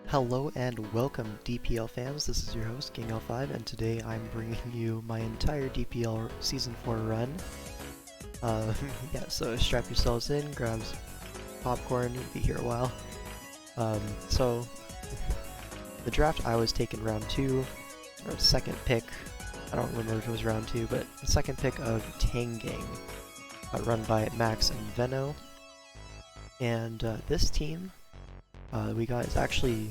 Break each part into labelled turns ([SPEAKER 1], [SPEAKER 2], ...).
[SPEAKER 1] Hello and welcome DPL fans, this is your host GangL5 and today I'm bringing you my entire DPL Season 4 run. So strap yourselves in, grab some popcorn, you'll be here a while. So the draft I was taken round 2, or second pick, I don't remember if it was round 2, but the second pick of Tangang, run by Max and Venno. And this team we got is actually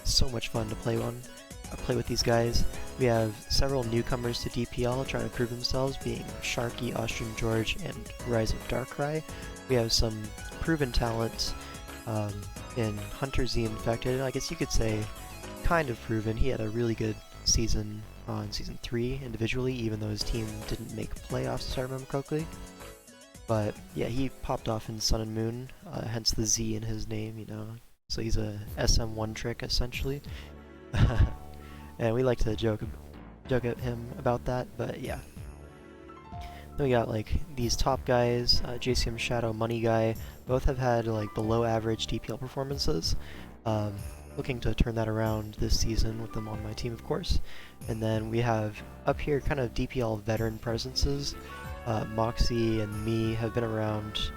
[SPEAKER 1] so much fun to play with these guys. We have several newcomers to DPL trying to prove themselves, being Sharky, Austrian George, and Rise of Darkrai. We have some proven talent in Hunter Z Infected. I guess you could say kind of proven. He had a really good season on Season 3 individually, even though his team didn't make playoffs, if I remember correctly. But yeah, he popped off in Sun and Moon, hence the Z in his name, you know. So he's a SM1 trick, essentially. And we like to joke at him about that, but yeah. Then we got like these top guys, JCM Shadow, Money Guy, both have had like below average DPL performances. Looking to turn that around this season with them on my team, of course. And then we have up here kind of DPL veteran presences. Moxie and me have been around,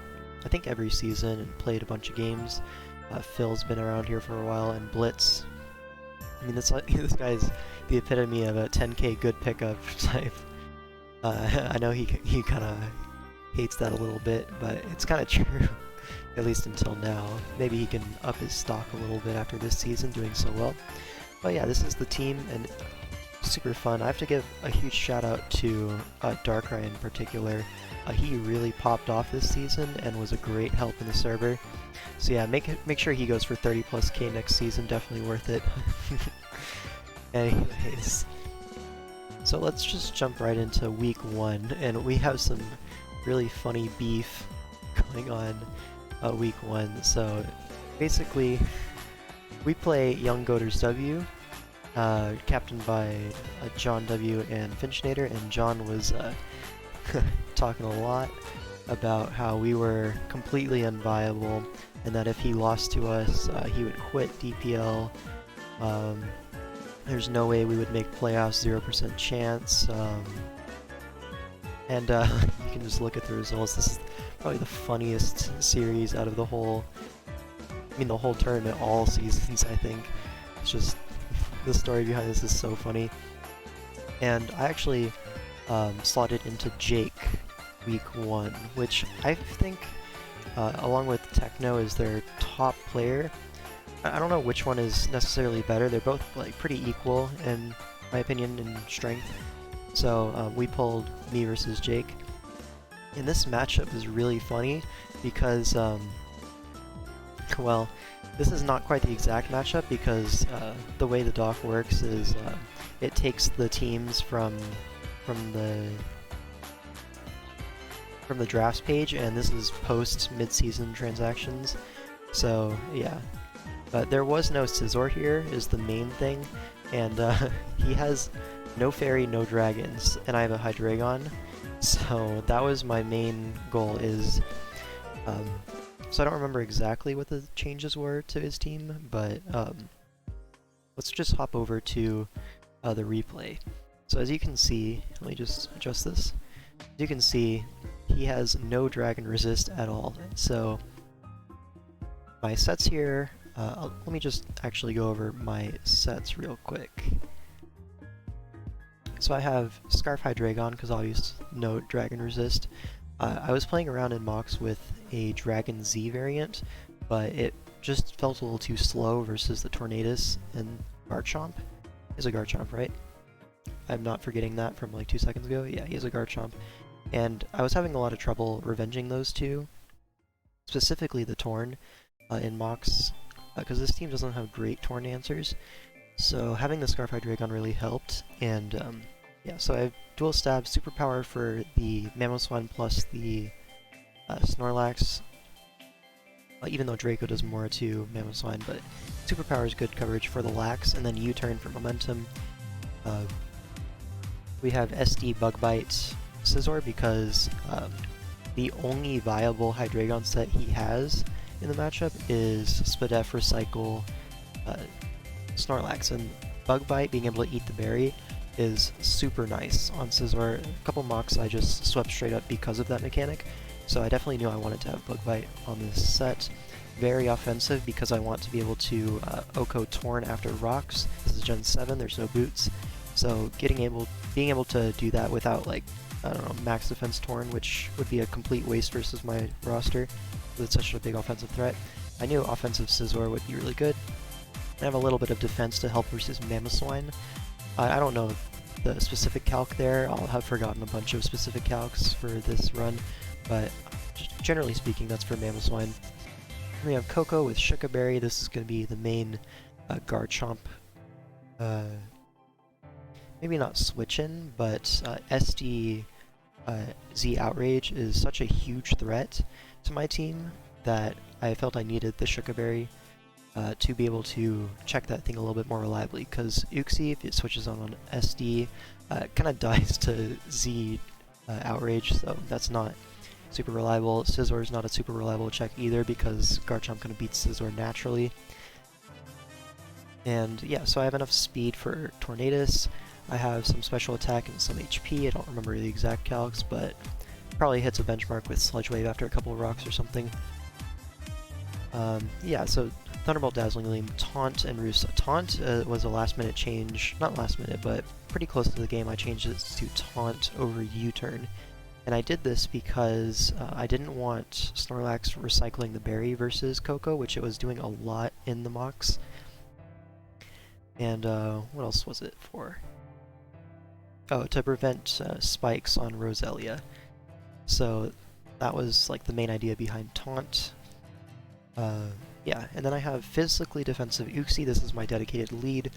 [SPEAKER 1] I think, every season and played a bunch of games. Phil's been around here for a while, and Blitz. I mean, this guy's the epitome of a 10k good pickup type. I know he kind of hates that a little bit, but it's kind of true, at least until now. Maybe he can up his stock a little bit after this season, doing so well. But yeah, this is the team, and super fun. I have to give a huge shout out to Darkrai in particular. He really popped off this season and was a great help in the server. So yeah, make sure he goes for 30+k next season. Definitely worth it. Anyways, so let's just jump right into week 1, and we have some really funny beef going on week 1. So basically, we play Young Goaters W. Captained by John W. and Finchnator, and John was talking a lot about how we were completely unviable, and that if he lost to us, he would quit DPL. There's no way we would make playoffs, 0% chance. And you can just look at the results. This is probably the funniest series out of the whole tournament, all seasons, I think. It's just the story behind this is so funny. And I actually slotted into Jake week 1, which I think, along with Techno, is their top player. I don't know which one is necessarily better. They're both like pretty equal in my opinion in strength. So we pulled me versus Jake. And this matchup is really funny because, well, this is not quite the exact matchup because the way the doc works is it takes the teams from the drafts page, and this is post mid-season transactions. So yeah, but there was no Scizor here is the main thing, and he has no fairy, no dragons, and I have a Hydreigon. So that was my main goal. Is so I don't remember exactly what the changes were to his team, but let's just hop over to the replay. So as you can see, let me just adjust this. As you can see, he has no dragon resist at all. So my sets here, let me just actually go over my sets real quick. So I have Scarf Hydreigon, because obviously no dragon resist. I was playing around in Mox with a Dragon Z variant, but it just felt a little too slow versus the Tornadus and Garchomp. He's a Garchomp, right? I'm not forgetting that from like 2 seconds ago. Yeah, he is a Garchomp. And I was having a lot of trouble revenging those two, specifically the Torn in Mox, because this team doesn't have great Torn answers. So having the Scarf Hydreigon really helped, and yeah, so I have dual stab, superpower for the Mamoswine plus the Snorlax, even though Draco does more to Mamoswine, but superpower is good coverage for the Lax, and then U-turn for momentum. We have SD Bug Bite Scizor because the only viable Hydreigon set he has in the matchup is Spadef, Recycle, Snorlax, and Bug Bite, being able to eat the berry, is super nice on Scizor. A couple mocks I just swept straight up because of that mechanic, so I definitely knew I wanted to have Bug Bite on this set. Very offensive because I want to be able to Oko Torn after rocks. This is Gen 7, there's no boots, so being able to do that without, like, I don't know, max defense Torn, which would be a complete waste versus my roster, with such a big offensive threat. I knew offensive Scizor would be really good. I have a little bit of defense to help versus Mamoswine. I don't know the specific calc there, I'll have forgotten a bunch of specific calcs for this run, but generally speaking that's for Mamoswine. We have Coco with Shuka Berry. This is going to be the main Garchomp, maybe not switch-in, but SD Z Outrage is such a huge threat to my team that I felt I needed the Shuka Berry to be able to check that thing a little bit more reliably, because Uxie, if it switches on SD, kind of dies to Z Outrage, so that's not super reliable. Scizor is not a super reliable check either because Garchomp kind of beats Scizor naturally. And yeah, so I have enough speed for Tornadus. I have some special attack and some HP. I don't remember the exact calcs, but probably hits a benchmark with Sludge Wave after a couple of rocks or something. Yeah, so Thunderbolt, Dazzling Gleam, Taunt, and Roost. Taunt was a last-minute change, not last minute, but pretty close to the game. I changed it to Taunt over U-Turn. And I did this because I didn't want Snorlax recycling the berry versus Coco, which it was doing a lot in the mocks. And what else was it for? Oh, to prevent spikes on Roselia. So that was like the main idea behind Taunt. Yeah, and then I have Physically Defensive Uxie. This is my dedicated lead.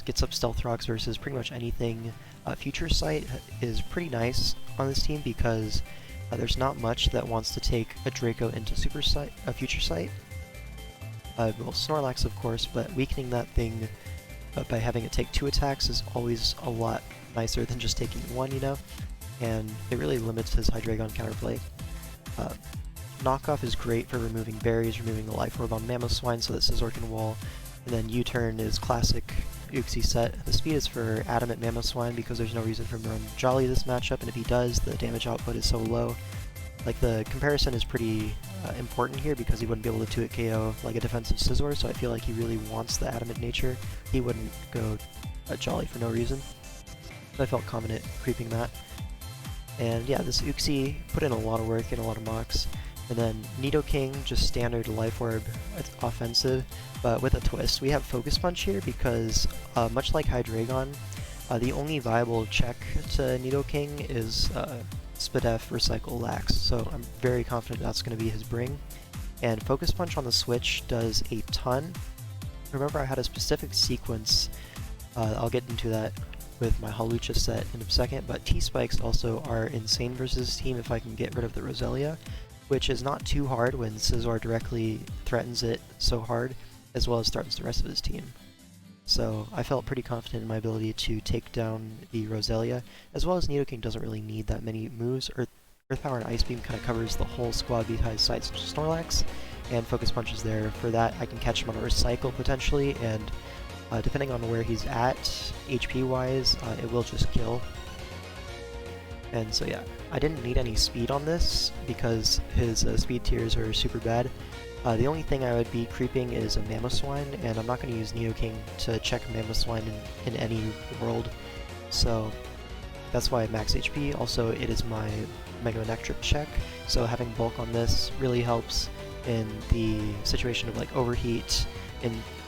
[SPEAKER 1] Gets up Stealth Rocks versus pretty much anything. Future Sight is pretty nice on this team because there's not much that wants to take a Draco into Future Sight. Well, Snorlax, of course, but weakening that thing by having it take 2 attacks is always a lot nicer than just taking 1, you know? And it really limits his Hydreigon counterplay. Knockoff is great for removing berries, removing the Life Orb on Mamoswine so that Scizor can wall. And then U-Turn is classic Uxie set. The speed is for Adamant Mamoswine because there's no reason for him to run Jolly this matchup, and if he does, the damage output is so low. Like, the comparison is pretty important here because he wouldn't be able to 2-hit KO like a defensive Scizor, so I feel like he really wants the Adamant nature. He wouldn't go Jolly for no reason. So I felt confident creeping that. And yeah, this Uxie put in a lot of work and a lot of mocks. And then Nidoking, just standard Life Orb offensive, but with a twist. We have Focus Punch here because, much like Hydreigon, the only viable check to Nidoking is Spadef, Recycle, Lax, so I'm very confident that's going to be his bring. And Focus Punch on the Switch does a ton. Remember, I had a specific sequence, I'll get into that with my Hawlucha set in a second, but T-Spikes also are insane versus this team if I can get rid of the Roselia, which is not too hard when Scizor directly threatens it so hard, as well as threatens the rest of his team. So I felt pretty confident in my ability to take down the Roselia, as well as Nidoking doesn't really need that many moves. Earth Power and Ice Beam kind of covers the whole squad besides Snorlax, and Focus Punch is there. For that, I can catch him on a Recycle potentially, and depending on where he's at, HP-wise, it will just kill. And so yeah, I didn't need any speed on this because his speed tiers are super bad. The only thing I would be creeping is a Mamoswine, and I'm not going to use Nidoking to check Mamoswine in any world, so that's why I max HP. Also, it is my Mega Electric check, so having bulk on this really helps in the situation of like overheat,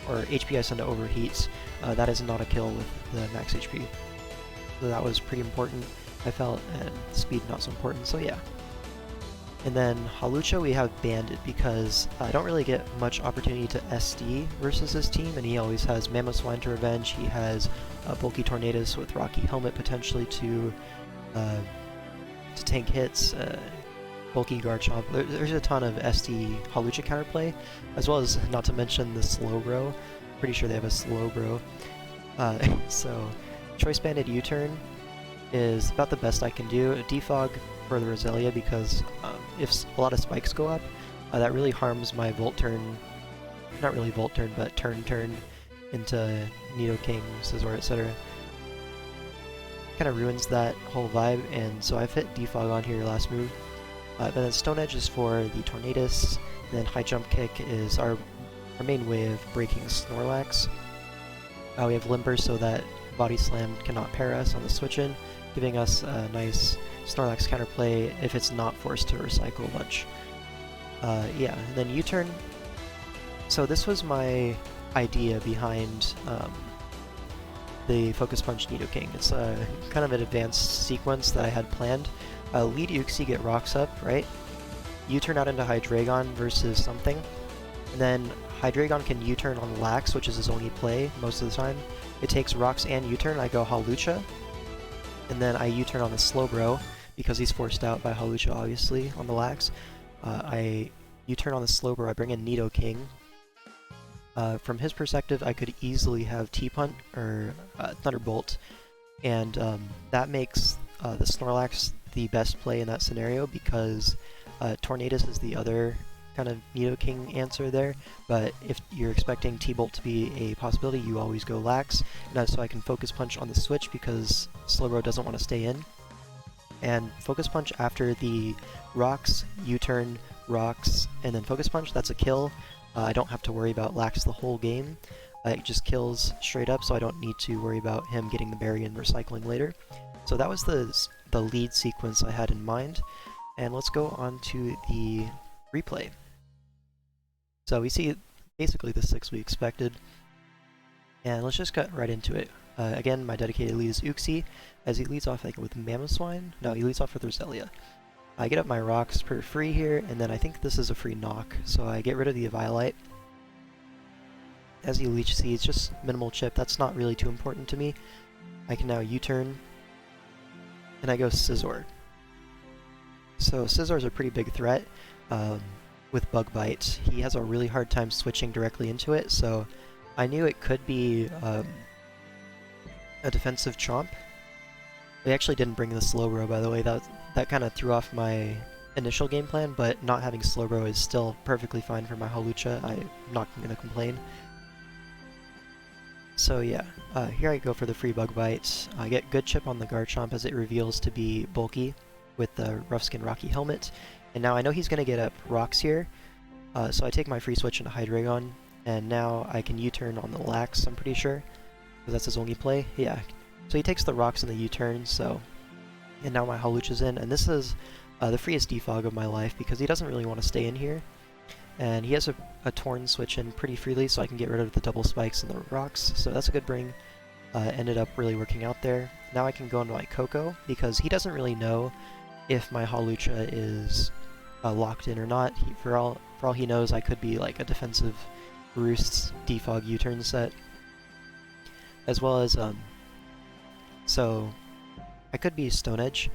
[SPEAKER 1] or HP I send to overheat. That is not a kill with the max HP. So that was pretty important, I felt, and speed not so important, so yeah. And then Hawlucha we have Bandit because I don't really get much opportunity to SD versus this team, and he always has Mamoswine to revenge. He has Bulky Tornadus with Rocky Helmet potentially to tank hits, Bulky Garchomp. There's a ton of SD Hawlucha counterplay, as well as, not to mention, the Slowbro. Pretty sure they have a Slowbro. So Choice Banded U-Turn is about the best I can do. A Defog for the Roselia because if a lot of spikes go up, that really harms my Volt Turn not really Volt Turn, but turn into Nidoking, Scizor, etc. Kind of ruins that whole vibe, and so I've hit Defog on here last move. Then Stone Edge is for the Tornadus, and then High Jump Kick is our main way of breaking Snorlax. We have Limber so that Body Slam cannot pair us on the switch-in, giving us a nice Snorlax counterplay if it's not forced to recycle a bunch. Yeah, and then U-turn. So this was my idea behind the Focus Punch Nidoking. It's kind of an advanced sequence that I had planned. Lead Uxie, get rocks up, right? U-turn out into Hydreigon versus something. And then Hydreigon can U-turn on Lax, which is his only play most of the time. It takes rocks and U-turn, I go Hawlucha. And then I U-turn on the Slowbro, because he's forced out by Hawlucha, obviously, on the Lax. I U-turn on the Slowbro, I bring in Nidoking. From his perspective, I could easily have T-Punt or Thunderbolt, and that makes the Snorlax the best play in that scenario because Tornadus is the other kind of Nidoking answer there, but if you're expecting T-Bolt to be a possibility, you always go Lax, and that's so I can Focus Punch on the switch because Slowbro doesn't want to stay in. And Focus Punch after the rocks, U-turn, rocks, and then Focus Punch, that's a kill. I don't have to worry about Lax the whole game. It just kills straight up, so I don't need to worry about him getting the berry and recycling later. So that was the lead sequence I had in mind, and let's go on to the replay. So we see basically the 6 we expected, and let's just cut right into it. Again, my dedicated lead is Uxie, as he leads off, I think, with Mamoswine? No, he leads off with Roselia. I get up my rocks for free here, and then I think this is a free knock, so I get rid of the Eviolite. As he Leech Seeds, just minimal chip, that's not really too important to me. I can now U-turn, and I go Scizor. So Scizor is a pretty big threat with Bug Bite. He has a really hard time switching directly into it, so I knew it could be a defensive Chomp. We actually didn't bring the Slowbro, by the way. That kind of threw off my initial game plan, but not having Slowbro is still perfectly fine for my Hawlucha. I'm not going to complain. So yeah, here I go for the free Bug Bite. I get good chip on the Garchomp as it reveals to be bulky with the Rough Skin Rocky Helmet. And now I know he's going to get up rocks here, so I take my free switch into Hydreigon, and now I can U-turn on the Lax, I'm pretty sure, because that's his only play. Yeah, so he takes the rocks in the U-turn, so... And now my Hawlucha's in, and this is the freest defog of my life, because he doesn't really want to stay in here. And he has a Torn switch in pretty freely, so I can get rid of the double spikes and the rocks, so that's a good bring. Ended up really working out there. Now I can go into my Koko, because he doesn't really know if my Hawlucha is locked in or not. For all he knows, I could be like a defensive Roost defog U-turn set. As well as, so I could be Stone Edge,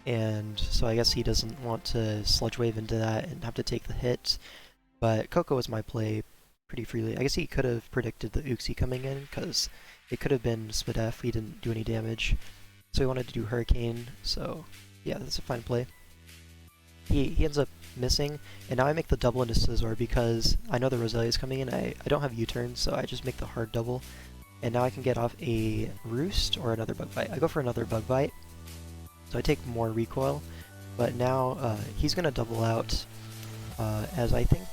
[SPEAKER 1] and so I guess he doesn't want to Sludge Wave into that and have to take the hit. But Koko was my play pretty freely. I guess he could have predicted the Uxie coming in, because it could have been Spadef, he didn't do any damage. So he wanted to do Hurricane, so yeah, that's a fine play. He ends up missing, and now I make the double into Scizor because I know the Roselia is coming in. I don't have U-turn, so I just make the hard double. And now I can get off a Roost or another Bug Bite. I go for another Bug Bite, so I take more recoil. But now he's going to double out as I think...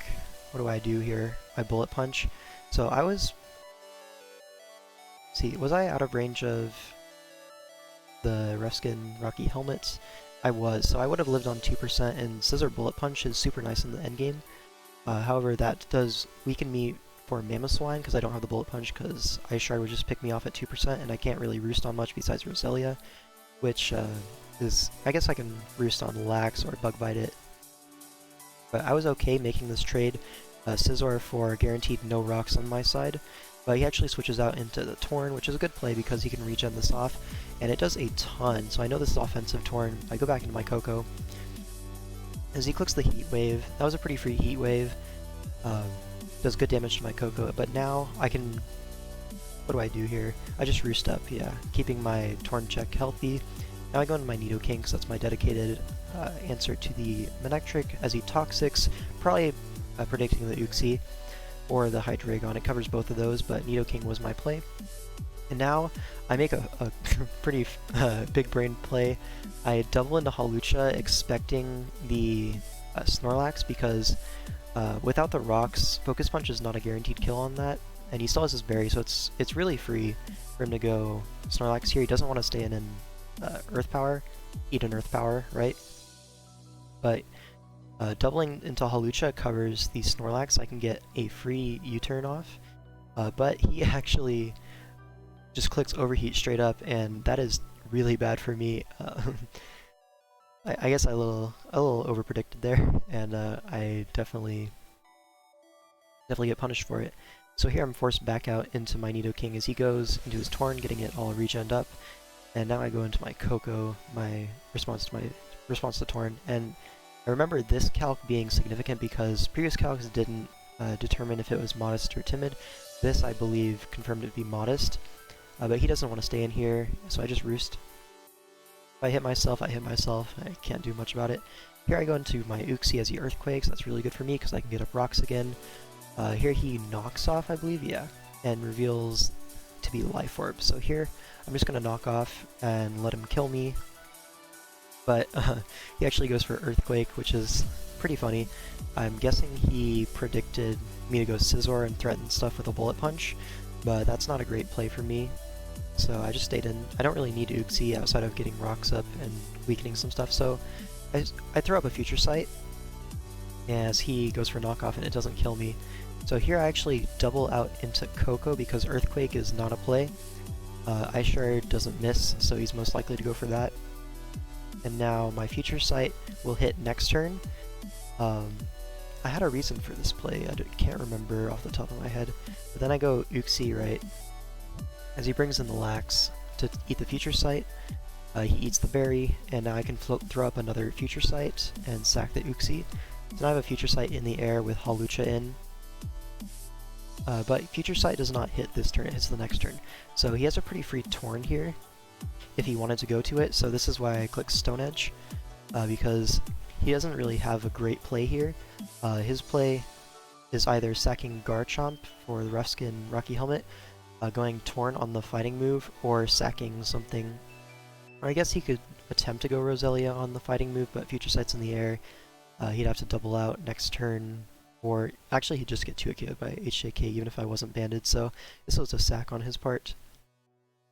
[SPEAKER 1] What do I do here? I Bullet Punch. So I was... See, was I out of range of the Rough Skin Rocky Helmets? I was, so I would have lived on 2%, and Scizor Bullet Punch is super nice in the endgame. However, that does weaken me for Mamoswine, because I don't have the Bullet Punch, because Ice Shard would just pick me off at 2%, and I can't really Roost on much besides Roselia, which is... I guess I can Roost on Lax or Bug Bite it. But I was okay making this trade. Scizor for guaranteed no rocks on my side, but he actually switches out into the Torn, which is a good play because he can regen this off, and it does a ton, so I know this is offensive Torn. I go back into my Koko. As he clicks the Heat Wave, that was a pretty free Heat Wave, does good damage to my Koko, but now I can... What do I do here? I just Roost up, yeah, keeping my Torn check healthy. Now I go into my Nidoking, because that's my dedicated answer to the Manectric, as he Toxics, probably predicting the Uxie. or the Hydreigon. It covers both of those, but Nidoking was my play. And now I make a pretty big brain play. I double into Hawlucha expecting the Snorlax because without the rocks, Focus Punch is not a guaranteed kill on that, and he still has his berry, so it's really free for him to go Snorlax here. He doesn't want to stay in Earth Power, eat an Earth Power, right? But doubling into Hawlucha covers the Snorlax. I can get a free U-turn off, but he actually just clicks Overheat straight up, and that is really bad for me. I guess I a little overpredicted there, and I definitely get punished for it. So here I'm forced back out into my Nidoking as he goes into his Torn, getting it all regened up, and now I go into my Koko, my response to Torn, and I remember this calc being significant because previous calcs didn't determine if it was modest or timid. This, I believe, confirmed it to be modest, but he doesn't want to stay in here, so I just roost. If I hit myself, I hit myself. I can't do much about it. Here I go into my Uxie as he Earthquakes. That's really good for me because I can get up rocks again. Here he knocks off, I believe, yeah, and reveals to be Life Orb. So here I'm just going to knock off and let him kill me. But he actually goes for Earthquake, which is pretty funny. I'm guessing he predicted me to go Scizor and threaten stuff with a Bullet Punch, but that's not a great play for me. So I just stayed in. I don't really need Uxie outside of getting rocks up and weakening some stuff, so I throw up a Future Sight as he goes for knockoff and it doesn't kill me. So here I actually double out into Koko because Earthquake is not a play. Ice Shard doesn't miss, so he's most likely to go for that. And now my Future Sight will hit next turn. I had a reason for this play, I can't remember off the top of my head. But then I go Uxie, right? As he brings in the Lax to eat the Future Sight, he eats the berry, and now I can throw up another Future Sight and sack the Uxie. So now I have a Future Sight in the air with Hawlucha in. But Future Sight does not hit this turn, it hits the next turn. So he has a pretty free Torn here, if he wanted to go to it, so this is why I click Stone Edge, because he doesn't really have a great play here. His play is either sacking Garchomp for the Rough Skin Rocky Helmet, going Torn on the fighting move, or sacking something. Or I guess he could attempt to go Roselia on the fighting move, but Future Sight's in the air. He'd have to double out next turn, or actually he'd just get 2-KO'd by HJK even if I wasn't banded, so this was a sack on his part.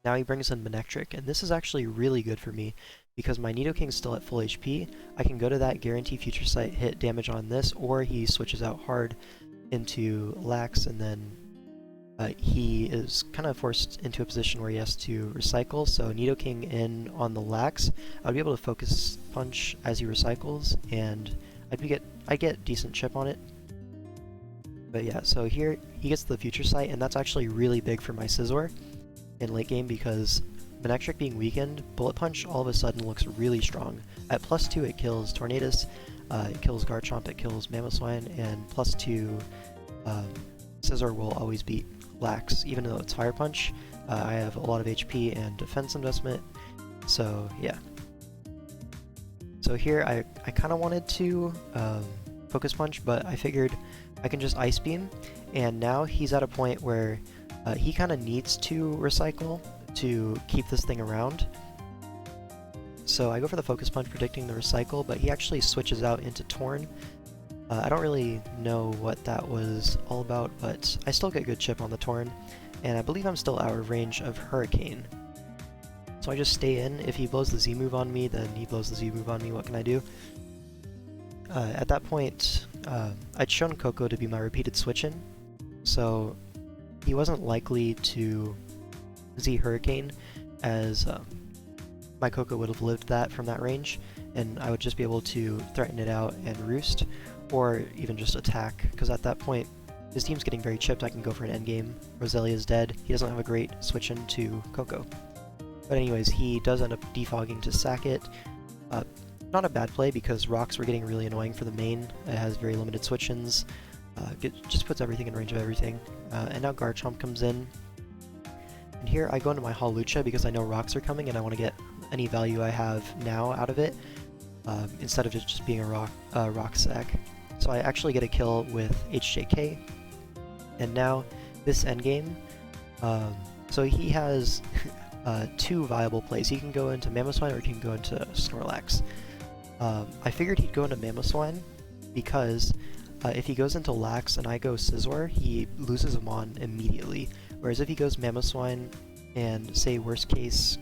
[SPEAKER 1] Now he brings in Manectric, and this is actually really good for me, because my Nidoking's still at full HP. I can go to that, guarantee Future Sight, hit damage on this, or he switches out hard into Lax, and then he is kind of forced into a position where he has to recycle, so Nidoking in on the Lax, I'd be able to Focus Punch as he recycles, and I get decent chip on it. But yeah, so here he gets the Future Sight, and that's actually really big for my Scizor in late game because Manectric being weakened, Bullet Punch all of a sudden looks really strong. At +2 it kills Tornadus, it kills Garchomp, it kills Mamoswine, and +2 Scizor will always beat Lax, even though it's Fire Punch. I have a lot of HP and defense investment, so yeah. So here I kind of wanted to Focus Punch, but I figured I can just Ice Beam, and now he's at a point where he kind of needs to recycle to keep this thing around. So I go for the Focus Punch predicting the recycle, but he actually switches out into Torn. I don't really know what that was all about, but I still get good chip on the Torn, and I believe I'm still out of range of Hurricane. So I just stay in. If he blows the Z move on me, then he blows the Z move on me. What can I do? At that point, I'd shown Koko to be my repeated switch-in, so he wasn't likely to Z Hurricane, as my Koko would have lived that from that range, and I would just be able to threaten it out and roost, or even just attack, because at that point, his team's getting very chipped. I can go for an endgame. Roselia's dead. He doesn't have a great switch-in to Koko. But anyways, he does end up defogging to sack it. Not a bad play, because rocks were getting really annoying for the main. It has very limited switch-ins. Just puts everything in range of everything. And now Garchomp comes in. And here I go into my Hawlucha because I know rocks are coming and I want to get any value I have now out of it, instead of just being a rock sack. So I actually get a kill with HJK. And now this endgame, so he has two viable plays. He can go into Mamoswine or he can go into Snorlax. I figured he'd go into Mamoswine because if he goes into Lax and I go Scizor, he loses a Mon immediately. Whereas if he goes Mamoswine and, say, worst case,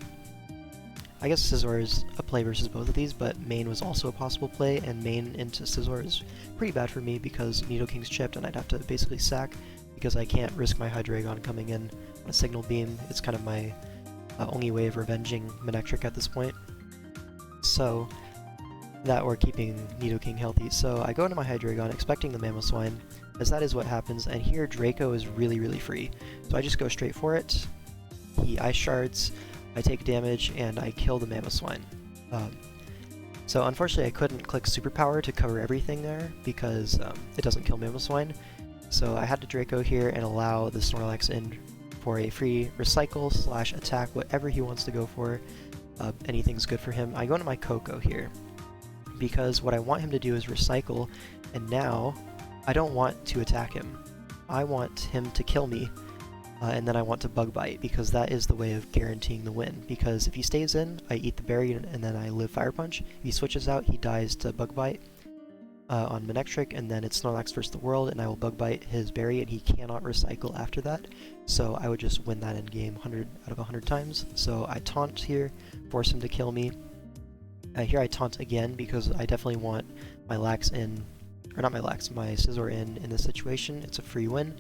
[SPEAKER 1] I guess Scizor is a play versus both of these, but Main was also a possible play, and Main into Scizor is pretty bad for me because Nidoking's chipped and I'd have to basically sack because I can't risk my Hydreigon coming in on a Signal Beam. It's kind of my only way of revenging Manectric at this point. So that or keeping Nidoking healthy. So I go into my Hydreigon expecting the Mamoswine, as that is what happens, and here Draco is really, really free. So I just go straight for it. He Ice Shards, I take damage, and I kill the Mamoswine. So unfortunately I couldn't click Superpower to cover everything there because it doesn't kill Mamoswine. So I had to Draco here and allow the Snorlax in for a free recycle / attack, whatever he wants to go for. Anything's good for him. I go into my Koko here because what I want him to do is recycle, and now I don't want to attack him. I want him to kill me, and then I want to Bug Bite because that is the way of guaranteeing the win. Because if he stays in, I eat the berry and then I live Fire Punch. If he switches out, he dies to Bug Bite on Manectric, and then it's Snorlax versus the world, and I will Bug Bite his berry, and he cannot recycle after that. So I would just win that end game 100 out of 100 times. So I taunt here, force him to kill me. Here I taunt again because I definitely want my Lax in, or not my Lax, my Scizor in this situation. It's a free win.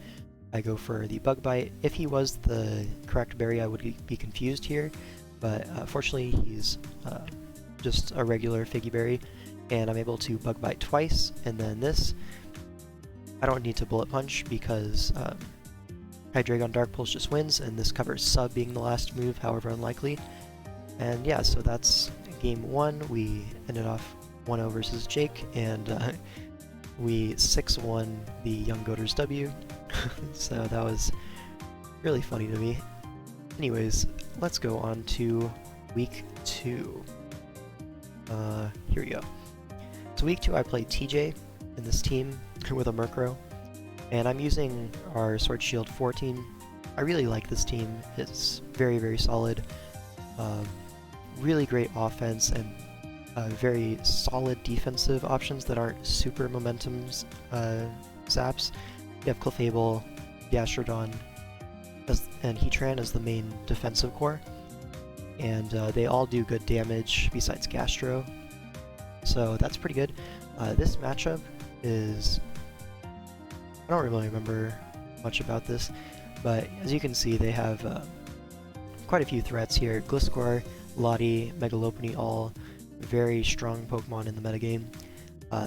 [SPEAKER 1] I go for the Bug Bite. If he was the correct berry, I would be confused here, but fortunately he's just a regular Figgy Berry, and I'm able to Bug Bite twice, and then this, I don't need to Bullet Punch because Hydreigon Dark Pulse just wins, and this covers Sub being the last move, however unlikely. And yeah, so that's game 1. We ended off 1-0 versus Jake, and we 6-1 the Young Goaters W. So that was really funny to me. Anyways, let's go on to week 2. Here we go. So week 2 I played TJ in this team with a Murkrow, and I'm using our Sword Shield 14. I really like this team. It's very, very solid. Really great offense and very solid defensive options that aren't super momentum zaps. You have Clefable, Gastrodon, and Heatran as the main defensive core, and they all do good damage besides Gastro, so that's pretty good. This matchup is, I don't really remember much about this, but as you can see they have quite a few threats here. Gliscor, Lottie, Megalophony, all very strong Pokemon in the metagame.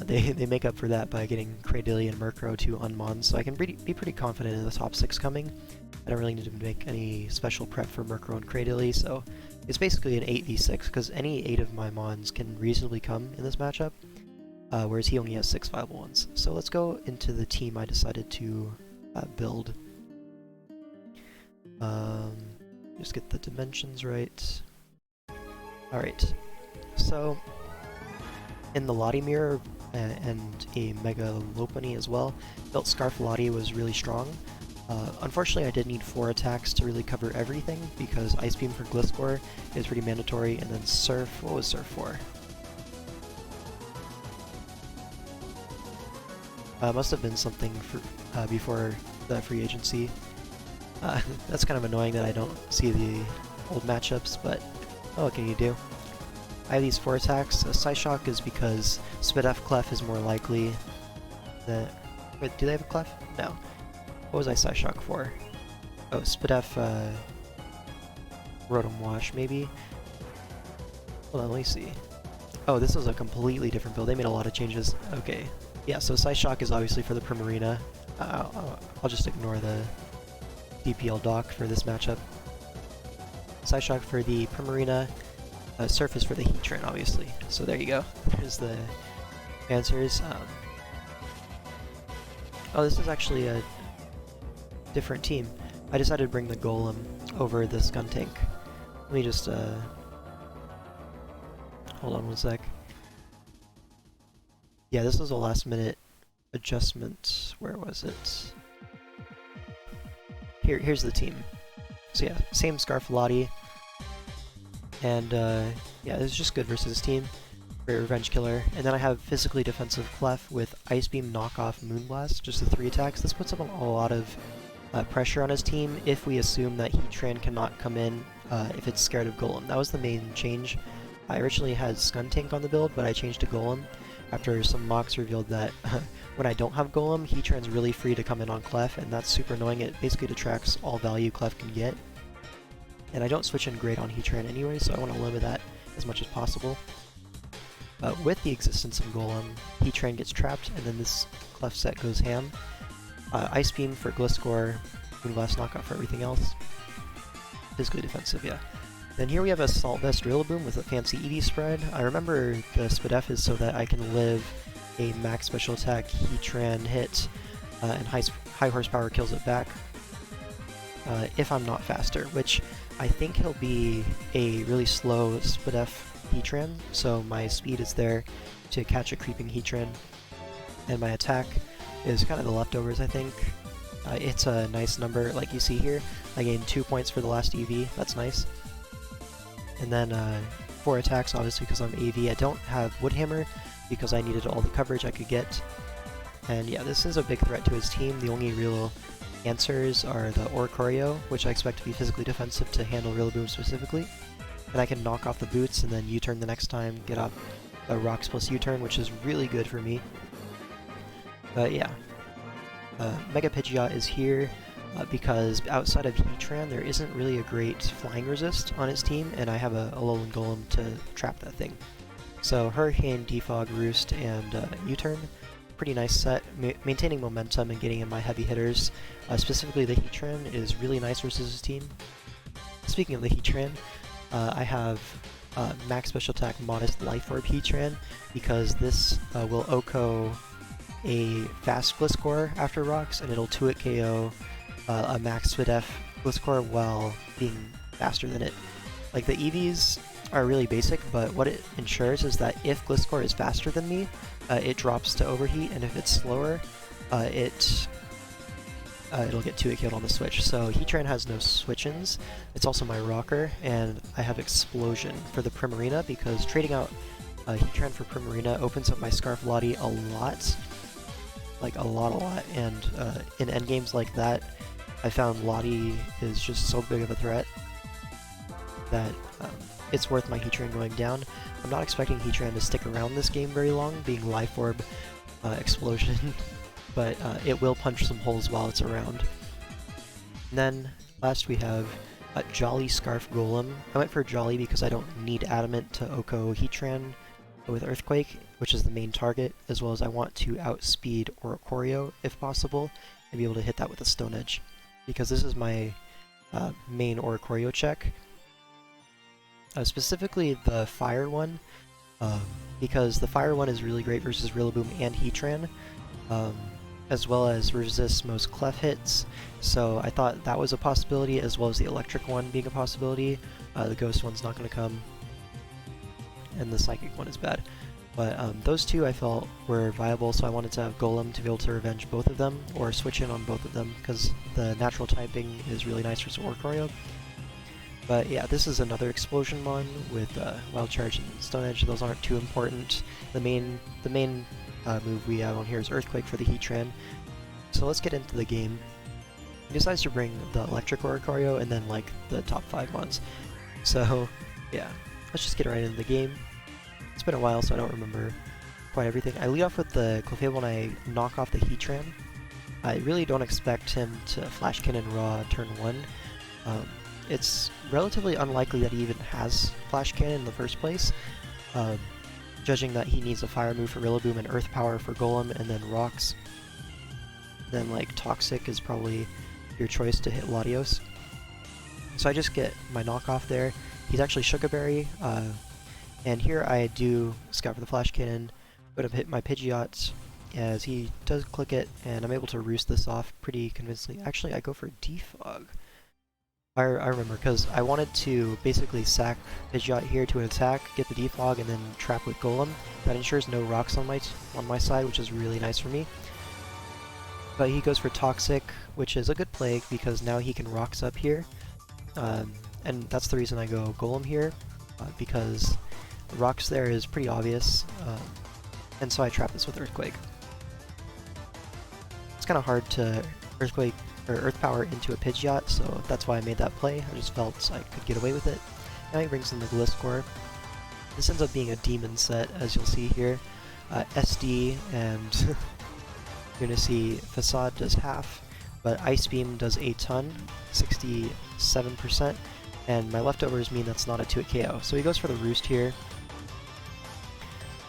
[SPEAKER 1] They make up for that by getting Cradily and Murkrow to Unmon, so I can be pretty confident in the top 6 coming. I don't really need to make any special prep for Murkrow and Cradily, so it's basically an 8v6, because any 8 of my Mons can reasonably come in this matchup, whereas he only has 6 viable ones. So let's go into the team I decided to build. Just get the dimensions right. Alright, so in the Lottie Mirror and a Mega Lopunny as well, built Scarf Lottie was really strong. Unfortunately I did need 4 attacks to really cover everything because Ice Beam for Gliscor is pretty mandatory, and then Surf, what was Surf for? Must have been something for, before the free agency. That's kind of annoying that I don't see the old matchups, but what can you do? I have these 4 attacks. Psyshock is because Spidef Clef is more likely that... Wait, do they have a Clef? No. What was I Psyshock for? Oh, Spidef, Rotom Wash, maybe? Hold on, let me see. Oh, this was a completely different build. They made a lot of changes. Okay. Yeah, so Psyshock is obviously for the Primarina. I'll just ignore the DPL doc for this matchup. Psyshock for the Primarina. Surf is for the Heatran, obviously. So there you go. There's the answers. Oh, this is actually a different team. I decided to bring the Golem over the Skuntank. Let me just, hold on one sec. Yeah, this was a last minute adjustment. Where was it? here's the team. So yeah, same Scarf Lottie, and yeah, it's just good versus this team. Great Revenge Killer, and then I have Physically Defensive Clef with Ice Beam, Knockoff, Moonblast, just the 3 attacks. This puts up a lot of pressure on his team if we assume that Heatran cannot come in if it's scared of Golem. That was the main change. I originally had Skuntank on the build, but I changed to Golem after some mocks revealed that when I don't have Golem, Heatran's really free to come in on Clef, and that's super annoying. It basically detracts all value Clef can get. And I don't switch in great on Heatran anyway, so I want to limit that as much as possible. With the existence of Golem, Heatran gets trapped, and then this Clef set goes ham. Ice Beam for Gliscor, Moonblast Knockoff for everything else. Physically defensive, yeah. Then here we have a Assault Vest Rillaboom with a fancy EV spread. I remember the SPDF is so that I can live a max special attack Heatran hit, and high horsepower kills it back if I'm not faster, which I think he'll be a really slow SPDF Heatran, so my speed is there to catch a creeping Heatran, and my attack is kind of the leftovers, I think. It's a nice number, like you see here. I gained 2 points for the last EV, that's nice. And then 4 attacks, obviously because I'm AV. I don't have Woodhammer because I needed all the coverage I could get. And yeah, this is a big threat to his team. The only real answers are the Oricorio, which I expect to be physically defensive to handle Rillaboom specifically. And I can knock off the boots and then U-turn the next time, get off a Rocks plus U-turn, which is really good for me. But yeah, Mega Pidgeot is here because outside of Heatran, there isn't really a great flying resist on his team, and I have a Alolan Golem to trap that thing. So Hurricane, Defog, Roost, and U-turn. Pretty nice set. Maintaining momentum and getting in my heavy hitters, specifically the Heatran, is really nice versus his team. Speaking of the Heatran, I have max special attack Modest Life Orb Heatran because this will OHKO a fast Gliscor after rocks, and it'll 2-hit KO a max SPDF Gliscor while being faster than it. Like, the EVs are really basic, but what it ensures is that if Gliscor is faster than me, it drops to overheat, and if it's slower, it'll get 2-hit KO'd on the switch. So Heatran has no switch-ins. It's also my rocker, and I have Explosion for the Primarina because trading out Heatran for Primarina opens up my Scarf Lottie a lot. Like, a lot, and in endgames like that, I found Lottie is just so big of a threat that it's worth my Heatran going down. I'm not expecting Heatran to stick around this game very long, being Life Orb, Explosion, but it will punch some holes while it's around. And then last we have Jolly Scarf Golem. I went for Jolly because I don't need Adamant to OHKO Heatran with Earthquake, which is the main target, as well as I want to outspeed Oricorio if possible, and be able to hit that with a Stone Edge, because this is my main Oricorio check. Specifically the Fire one, because the Fire one is really great versus Rillaboom and Heatran, as well as resists most Clef hits, so I thought that was a possibility, as well as the Electric one being a possibility. The Ghost one's not going to come, and the Psychic one is bad. But those two I felt were viable, so I wanted to have Golem to be able to revenge both of them, or switch in on both of them, because the natural typing is really nice for Oricorio. But yeah, this is another Explosion one with Wild Charge and Stone Edge. Those aren't too important. The main move we have on here is Earthquake for the Heatran. So let's get into the game. He decides to bring the Electric Oricorio and then like the top 5 ones. So yeah, let's just get right into the game. It's been a while, so I don't remember quite everything. I lead off with the Clefable and I knock off the Heatran. I really don't expect him to Flash Cannon Raw turn 1. It's relatively unlikely that he even has Flash Cannon in the first place, judging that he needs a Fire move for Rillaboom and Earth Power for Golem, and then Rocks. Then like Toxic is probably your choice to hit Latios. So I just get my knockoff there. He's actually Sugar Berry, and here I do Scout for the Flash Cannon, but I've hit my Pidgeot as he does click it, and I'm able to roost this off pretty convincingly. Actually, I go for Defog. I remember, because I wanted to basically sack Pidgeot here to an attack, get the Defog, and then trap with Golem. That ensures no rocks on my side, which is really nice for me. But he goes for Toxic, which is a good play because now he can Rocks up here. And that's the reason I go Golem here, because Rocks there is pretty obvious, and so I trap this with Earthquake. It's kind of hard to Earthquake or Earth Power into a Pidgeot, so that's why I made that play. I just felt I could get away with it. Now he brings in the Gliscor. This ends up being a Demon set, as you'll see here. SD and you're going to see Facade does half, but Ice Beam does a ton, 67%, and my leftovers mean that's not a 2-hit KO. So he goes for the Roost here,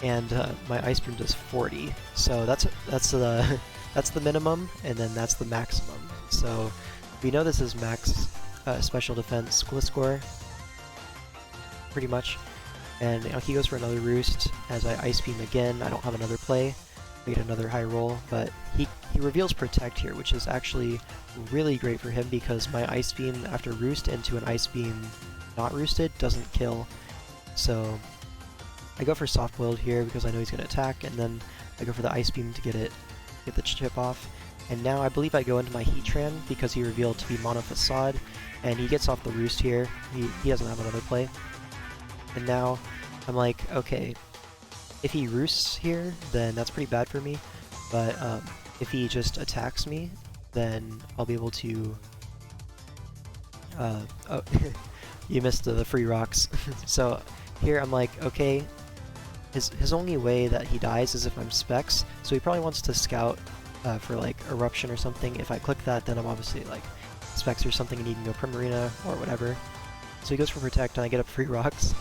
[SPEAKER 1] and my Ice Beam does 40. So that's the that's the minimum, and then that's the maximum. So we know this is max special defense Gliscor, pretty much. And he goes for another Roost as I Ice Beam again. I don't have another play. I get another high roll, but he reveals Protect here, which is actually really great for him because my Ice Beam after Roost into an Ice Beam not roosted doesn't kill. So I go for Soft Boiled here because I know he's going to attack, and then I go for the Ice Beam to get the chip off. And now I believe I go into my Heatran because he revealed to be Mono Facade, and he gets off the Roost here. He doesn't have another play. And now I'm like, okay, if he roosts here, then that's pretty bad for me, but if he just attacks me, then I'll be able to... oh, you missed the free rocks. So here I'm like, okay, his only way that he dies is if I'm Specs, so he probably wants to scout for like Eruption or something. If I click that, then I'm obviously like Specs or something and he can go Primarina or whatever. So he goes for Protect and I get up free rocks.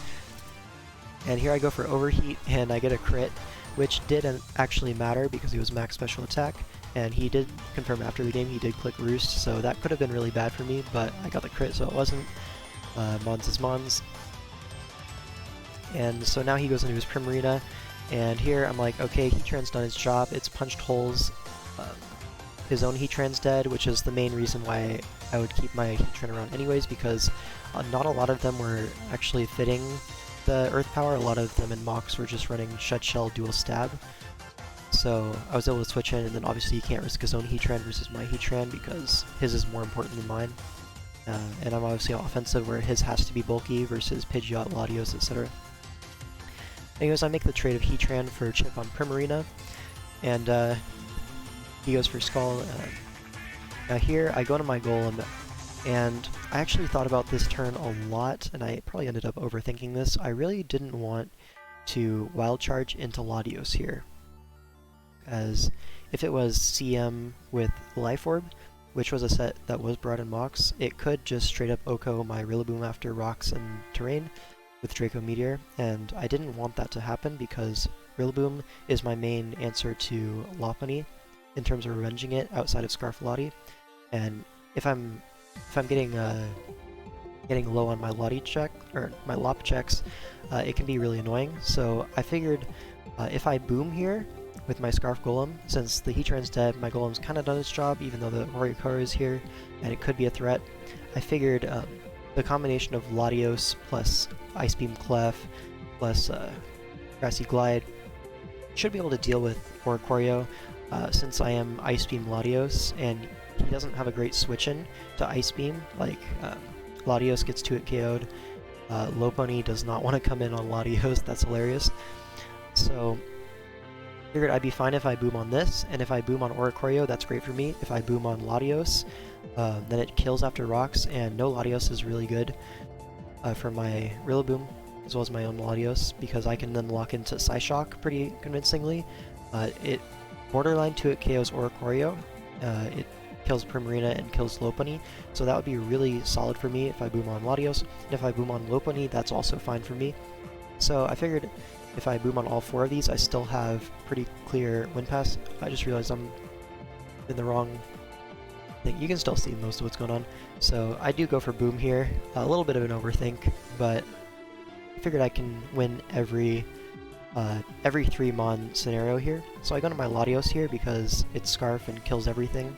[SPEAKER 1] And here I go for Overheat, and I get a crit, which didn't actually matter because he was max special attack, and he did confirm after the game he did click Roost, so that could have been really bad for me, but I got the crit so it wasn't. Mons is Mons. And so now he goes into his Primarina, and here I'm like, okay, Heatran's done his job, it's punched holes. His own Heatran's dead, which is the main reason why I would keep my Heatran around anyways, because not a lot of them were actually fitting the Earth Power. A lot of them in Mox were just running Shut Shell Dual Stab. So I was able to switch in, and then obviously he can't risk his own Heatran versus my Heatran because his is more important than mine. And I'm obviously offensive where his has to be bulky versus Pidgeot, Latios, etc. Anyways, I make the trade of Heatran for Chip on Primarina, and he goes for Skull. Now here I go to my Golem, and I actually thought about this turn a lot, and I probably ended up overthinking this. I really didn't want to Wild Charge into Latios here, as if it was CM with Life Orb, which was a set that was brought in Mox, it could just straight up Oko my Rillaboom after Rocks and Terrain with Draco Meteor, and I didn't want that to happen because Rillaboom is my main answer to Lopunny in terms of revenging it outside of Scarfallotti, and if I'm getting low on my Lottie check, or my Lop checks, it can be really annoying. So I figured if I boom here with my Scarf Golem, since the Heatran's dead, my Golem's kind of done its job, even though the Oricorio is here, and it could be a threat. I figured the combination of Latios plus Ice Beam Clef plus Grassy Glide should be able to deal with Oricorio, since I am Ice Beam Latios, and he doesn't have a great switch-in to Ice Beam, like Latios gets 2-hit KO'd, Lopunny does not want to come in on Latios, that's hilarious. So I figured I'd be fine if I boom on this, and if I boom on Oricorio, that's great for me. If I boom on Latios, then it kills after Rocks, and no Latios is really good for my Rillaboom, as well as my own Latios, because I can then lock into Psyshock pretty convincingly. It borderline 2-hit KOs Oricorio, it kills Primarina and kills Lopunny, so that would be really solid for me if I boom on Latios, and if I boom on Lopunny, that's also fine for me. So I figured if I boom on all 4 of these, I still have pretty clear win pass. I just realized I'm in the wrong thing. You can still see most of what's going on. So I do go for boom here, a little bit of an overthink, but I figured I can win every 3 Mon scenario here. So I go to my Latios here because it's Scarf and kills everything.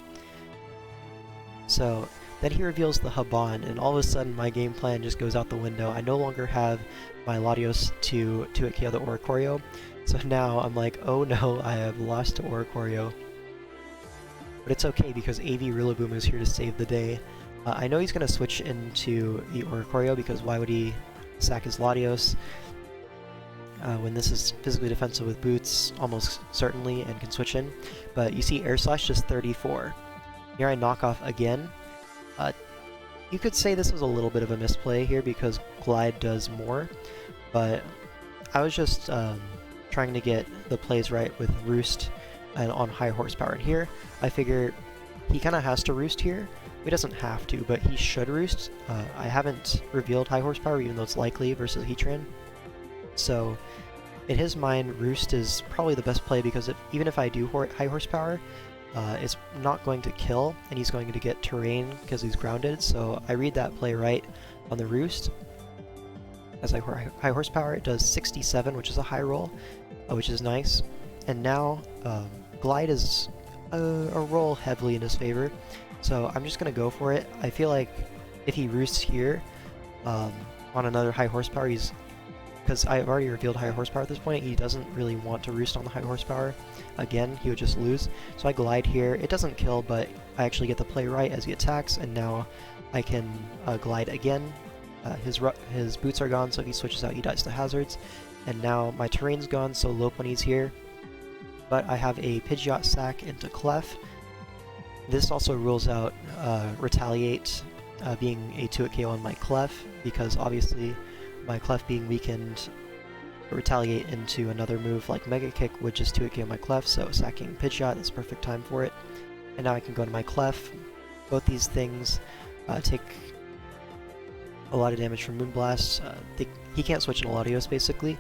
[SPEAKER 1] So then he reveals the Haban, and all of a sudden my game plan just goes out the window. I no longer have my Latios to KO the Oricorio, so now I'm like, oh no, I have lost to Oricorio. but it's okay because AV Rillaboom is here to save the day. I know he's going to switch into the Oricorio because why would he sack his Latios when this is physically defensive with boots almost certainly and can switch in. But you see Air Slash just 34. Here I knock off again. You could say this was a little bit of a misplay here because Glide does more, but I was just trying to get the plays right with Roost and on high horsepower. And here, I figure he kind of has to Roost here. He doesn't have to, but he should Roost. I haven't revealed high horsepower, even though it's likely versus Heatran. So, in his mind, Roost is probably the best play because even if I do high horsepower, it's not going to kill, and he's going to get terrain because he's grounded. So I read that play right on the Roost. As I high horsepower, it does 67, which is a high roll, which is nice. And now Glide is a roll heavily in his favor, so I'm just going to go for it. I feel like if he Roosts here on another high horsepower, because I've already revealed high horsepower at this point, he doesn't really want to Roost on the high horsepower. Again, he would just lose. So I Glide here. It doesn't kill, but I actually get the play right as he attacks, and now I can Glide again. His boots are gone, so if he switches out, he dies to hazards. And now my terrain's gone, so Lopunny's here. But I have a Pidgeot sack into Clef. This also rules out Retaliate being a 2-hit KO on my Clef, because obviously my Clef being weakened, Retaliate into another move like Mega Kick would just 2-hit KO my Clef, so sacking Pidgeot is perfect time for it. And now I can go to my Clef. Both these things take a lot of damage from Moonblast. He can't switch into Latios basically,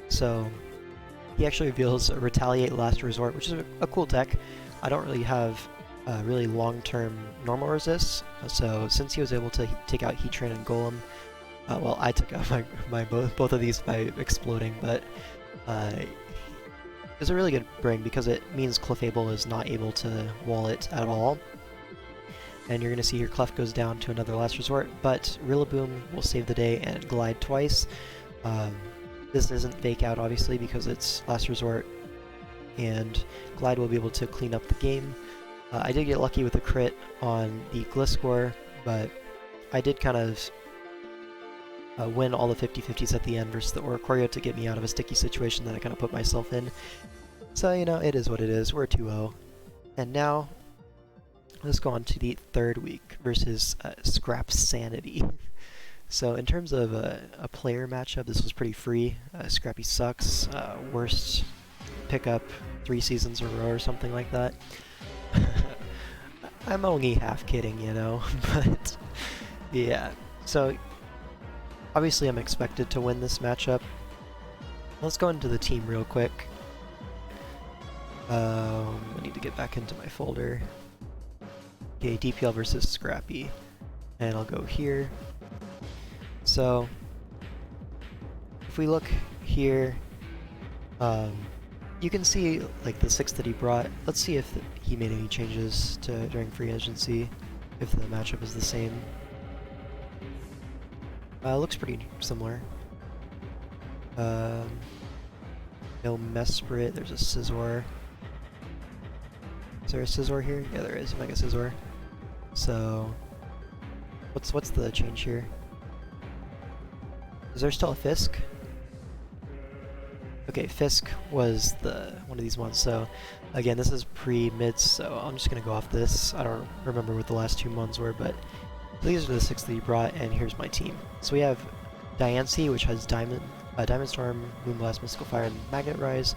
[SPEAKER 1] so he actually reveals Retaliate Last Resort, which is a cool tech. I don't really have really long-term normal resists, so since he was able to take out Heatran and Golem, well, I took out both of these by exploding, but it's a really good bring because it means Clefable is not able to wall it at all. And you're going to see here Clef goes down to another Last Resort, but Rillaboom will save the day and Glide twice. This isn't Fake Out, obviously, because it's Last Resort, and Glide will be able to clean up the game. I did get lucky with a crit on the Gliscor, but I did kind of win all the 50-50s at the end versus the Oricorio to get me out of a sticky situation that I kind of put myself in. So, you know, it is what it is. We're 2-0. And now, let's go on to the third week versus Scrap Sanity. So in terms of a player matchup, this was pretty free. Scrappy sucks. Worst pickup 3 seasons in a row or something like that. I'm only half kidding, you know, but yeah. So obviously I'm expected to win this matchup. Let's go into the team real quick. I need to get back into my folder. Okay, DPL versus Scrappy. And I'll go here. So, if we look here, you can see like the 6 that he brought. Let's see if he made any changes during free agency, if the matchup is the same. Looks pretty similar. No Mesprit, there's a Scizor. Is there a Scizor here? Yeah, there is, Mega Scizor. So, what's the change here? Is there still a Fisk? Okay, Fisk was one of these ones, so again, this is pre-mids, so I'm just gonna go off this. I don't remember what the last 2 ones were, but these are the 6 that he brought, and here's my team. So we have Diancie, which has Diamond Storm, Moonblast, Mystical Fire, and Magnet Rise.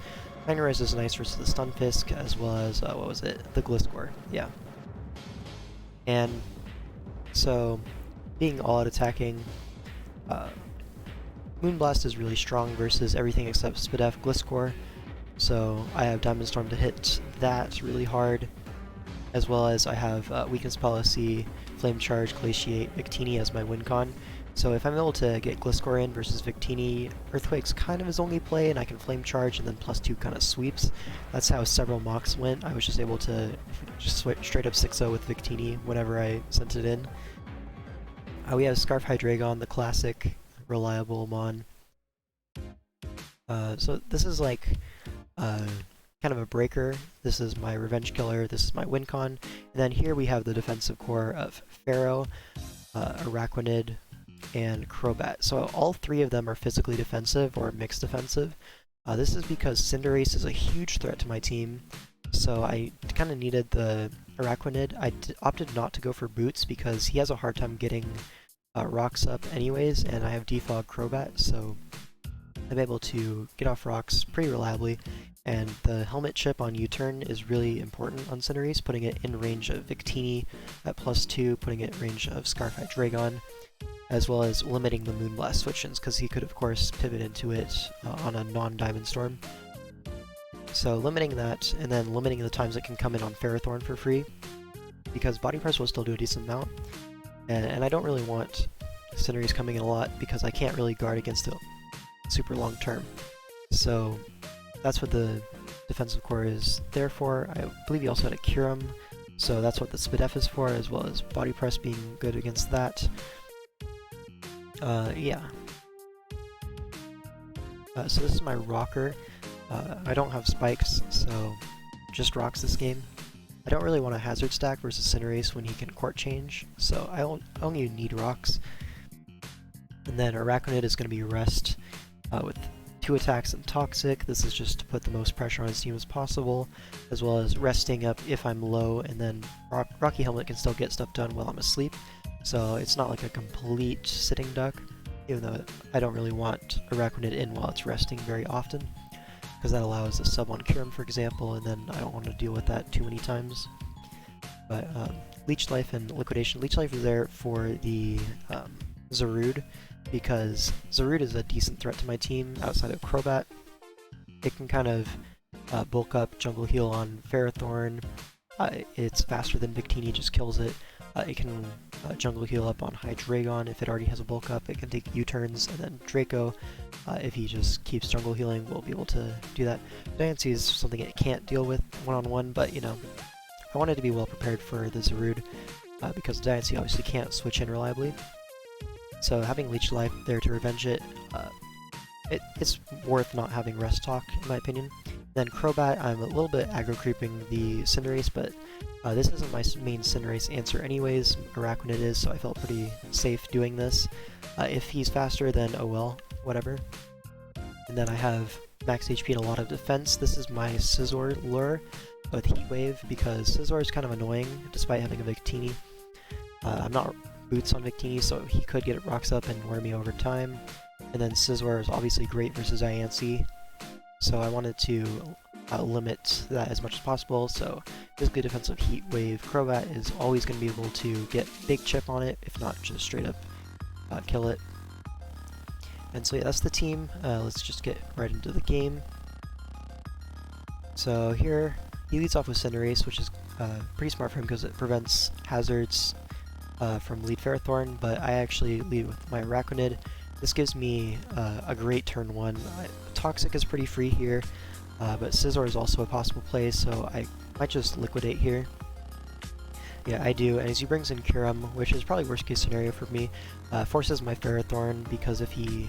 [SPEAKER 1] Magnet Rise is nice versus the Stunfisk, as well as, what was it? The Gliscor, yeah. And so, being all-out attacking, Moonblast is really strong versus everything except Spadef, Gliscor, so I have Diamond Storm to hit that really hard, as well as I have Weakness Policy, Flame Charge, Glaciate, Victini as my win con. So if I'm able to get Gliscor in versus Victini, Earthquake's kind of his only play, and I can Flame Charge and then +2 kind of sweeps. That's how several mocks went. I was just able to just straight up 6-0 with Victini whenever I sent it in. We have Scarf Hydreigon, the classic reliable Mon. So this is like kind of a breaker. This is my Revenge Killer, this is my Wincon, and then here we have the defensive core of Pharaoh, Araquanid, and Crobat. So all three of them are physically defensive or mixed defensive. This is because Cinderace is a huge threat to my team, so I kind of needed the Araquanid. I opted not to go for Boots because he has a hard time getting rocks up anyways, and I have Defog Crobat, so I'm able to get off rocks pretty reliably. And the helmet chip on U-turn is really important on Cinderace, putting it in range of Victini at +2, putting it in range of Scarfy Dragon, as well as limiting the Moonblast switch-ins, because he could of course pivot into it on a non-Diamond Storm. So limiting that, and then limiting the times it can come in on Ferrothorn for free, because Body Press will still do a decent amount, and I don't really want Cinderace coming in a lot, because I can't really guard against it super long term. So that's what the defensive core is there for. I believe he also had a Kyurem, so that's what the Spadef is for, as well as Body Press being good against that. Yeah. So this is my rocker. I don't have spikes, so just rocks this game. I don't really want a hazard stack versus Cinderace when he can court change, so I only need rocks. And then Araquanid is going to be rest with 2 attacks and Toxic. This is just to put the most pressure on his team as possible, as well as resting up if I'm low, and then Rocky Helmet can still get stuff done while I'm asleep. So it's not like a complete sitting duck, even though I don't really want Araquanid in while it's resting very often, because that allows a sub on Kyurem, for example, and then I don't want to deal with that too many times. But Leech Life and Liquidation. Leech Life is there for the Zarude, because Zarude is a decent threat to my team outside of Crobat. It can kind of bulk up Jungle Heal on Ferrothorn. It's faster than Victini, just kills it. It can Jungle Heal up on Hydreigon if it already has a bulk up. It can take U-turns, and then Draco, if he just keeps Jungle Healing, will be able to do that. Diancie is something it can't deal with one-on-one, but you know, I wanted to be well prepared for the Zarude, because Diancie obviously can't switch in reliably. So having Leech Life there to revenge it, it's worth not having Rest Talk, in my opinion. Then Crobat, I'm a little bit aggro creeping the Cinderace, but this isn't my main Cinderace answer anyways. Araquanid is, so I felt pretty safe doing this. If he's faster, then oh well, whatever. And then I have max HP and a lot of defense. This is my Scizor lure with Heat Wave, because Scizor is kind of annoying despite having a Victini. I'm not Boots on Victini, so he could get rocks up and wear me over time. And then Scizor is obviously great versus Diancie, so I wanted to limit that as much as possible. So physically defensive Heat Wave Crobat is always going to be able to get big chip on it, if not just straight up kill it. And so yeah, that's the team. Let's just get right into the game. So here, he leads off with Cinderace, which is pretty smart for him because it prevents hazards from lead Ferrothorn, but I actually lead with my Araquanid. This gives me a great turn 1. Toxic is pretty free here, but Scizor is also a possible play, so I might just liquidate here. Yeah, I do, and as he brings in Kyurem, which is probably worst case scenario for me, forces my Ferrothorn, because if he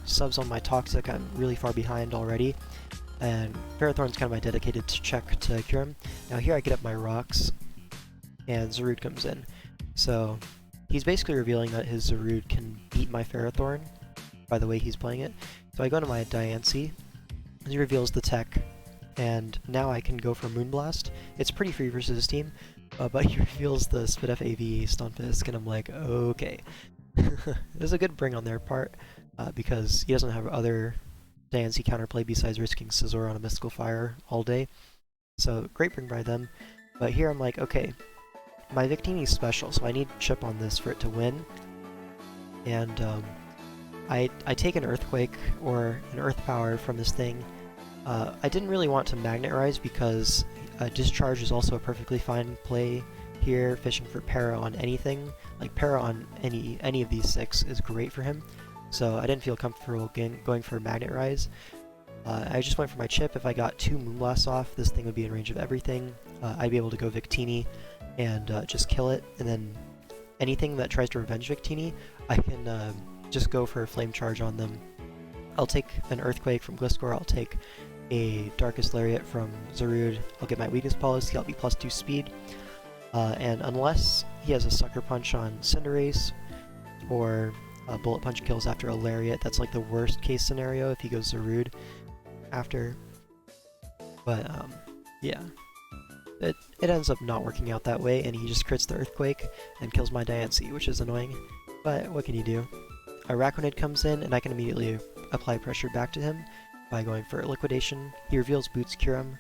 [SPEAKER 1] subs on my Toxic, I'm really far behind already, and Ferrothorn's kind of my dedicated check to Kyurem. Now here I get up my rocks, and Zarude comes in. So he's basically revealing that his Zarude can beat my Ferrothorn by the way he's playing it. So I go to my Diancie, he reveals the tech, and now I can go for Moonblast. It's pretty free versus his team, but he reveals the Spadef AV Stunfisk, and I'm like, okay. It was a good bring on their part, because he doesn't have other Diancie counterplay besides risking Scizor on a Mystical Fire all day. So great bring by them. But here I'm like, okay, my Victini is special, so I need chip on this for it to win. And I take an Earthquake or an Earth Power from this thing. I didn't really want to Magnet Rise because Discharge is also a perfectly fine play here, fishing for Para on anything. Like Para on any of these 6 is great for him, so I didn't feel comfortable going for Magnet Rise. I just went for my chip. If I got 2 Moonblasts off, this thing would be in range of everything. I'd be able to go Victini and just kill it, and then anything that tries to revenge Victini, I can just go for a Flame Charge on them. I'll take an Earthquake from Gliscor, I'll take a Darkest Lariat from Zarude, I'll get my weakness policy, I'll be +2 speed. And unless he has a Sucker Punch on Cinderace, or Bullet Punch kills after a Lariat, that's like the worst case scenario if he goes Zarude after. But yeah, it ends up not working out that way, and he just crits the Earthquake and kills my Diancie, which is annoying. But what can you do? Araquanid comes in, and I can immediately apply pressure back to him by going for Liquidation. He reveals Boots Kyurem,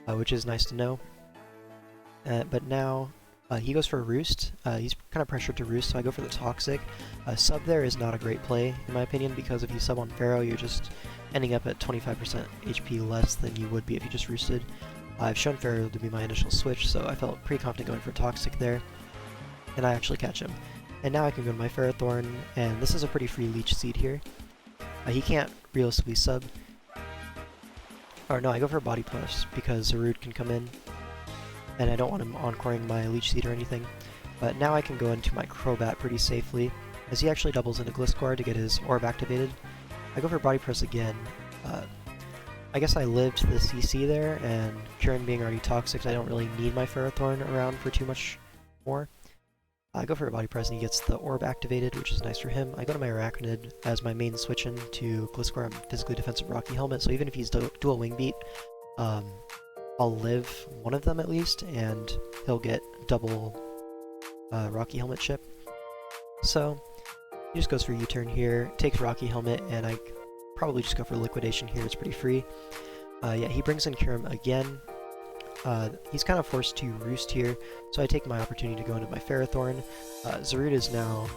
[SPEAKER 1] which is nice to know. But now he goes for a Roost. He's kind of pressured to Roost, so I go for the Toxic. Sub there is not a great play, in my opinion, because if you sub on Pharaoh, you're just ending up at 25% HP less than you would be if you just Roosted. I've shown Pharaoh to be my initial switch, so I felt pretty confident going for Toxic there, and I actually catch him. And now I can go to my Ferrothorn, and this is a pretty free Leech Seed here. He can't realistically sub. Or no, I go for a Body Plus, because Zarude can come in, and I don't want him encoring my Leech Seed or anything. But now I can go into my Crobat pretty safely, as he actually doubles into Gliscor to get his Orb activated. I go for Body Press again. I guess I lived the CC there, and Kyurem being already toxic, I don't really need my Ferrothorn around for too much more. I go for a Body Press and he gets the Orb activated, which is nice for him. I go to my Araquanid as my main switch in to Gliscor on Physically Defensive Rocky Helmet, so even if he's dual Wing Beat, I'll live one of them at least, and he'll get double Rocky Helmet chip. So he just goes for U-turn here, takes Rocky Helmet, and I probably just go for Liquidation here, it's pretty free. Yeah, he brings in Kyurem again. He's kind of forced to Roost here, so I take my opportunity to go into my Ferrothorn. Zarude is now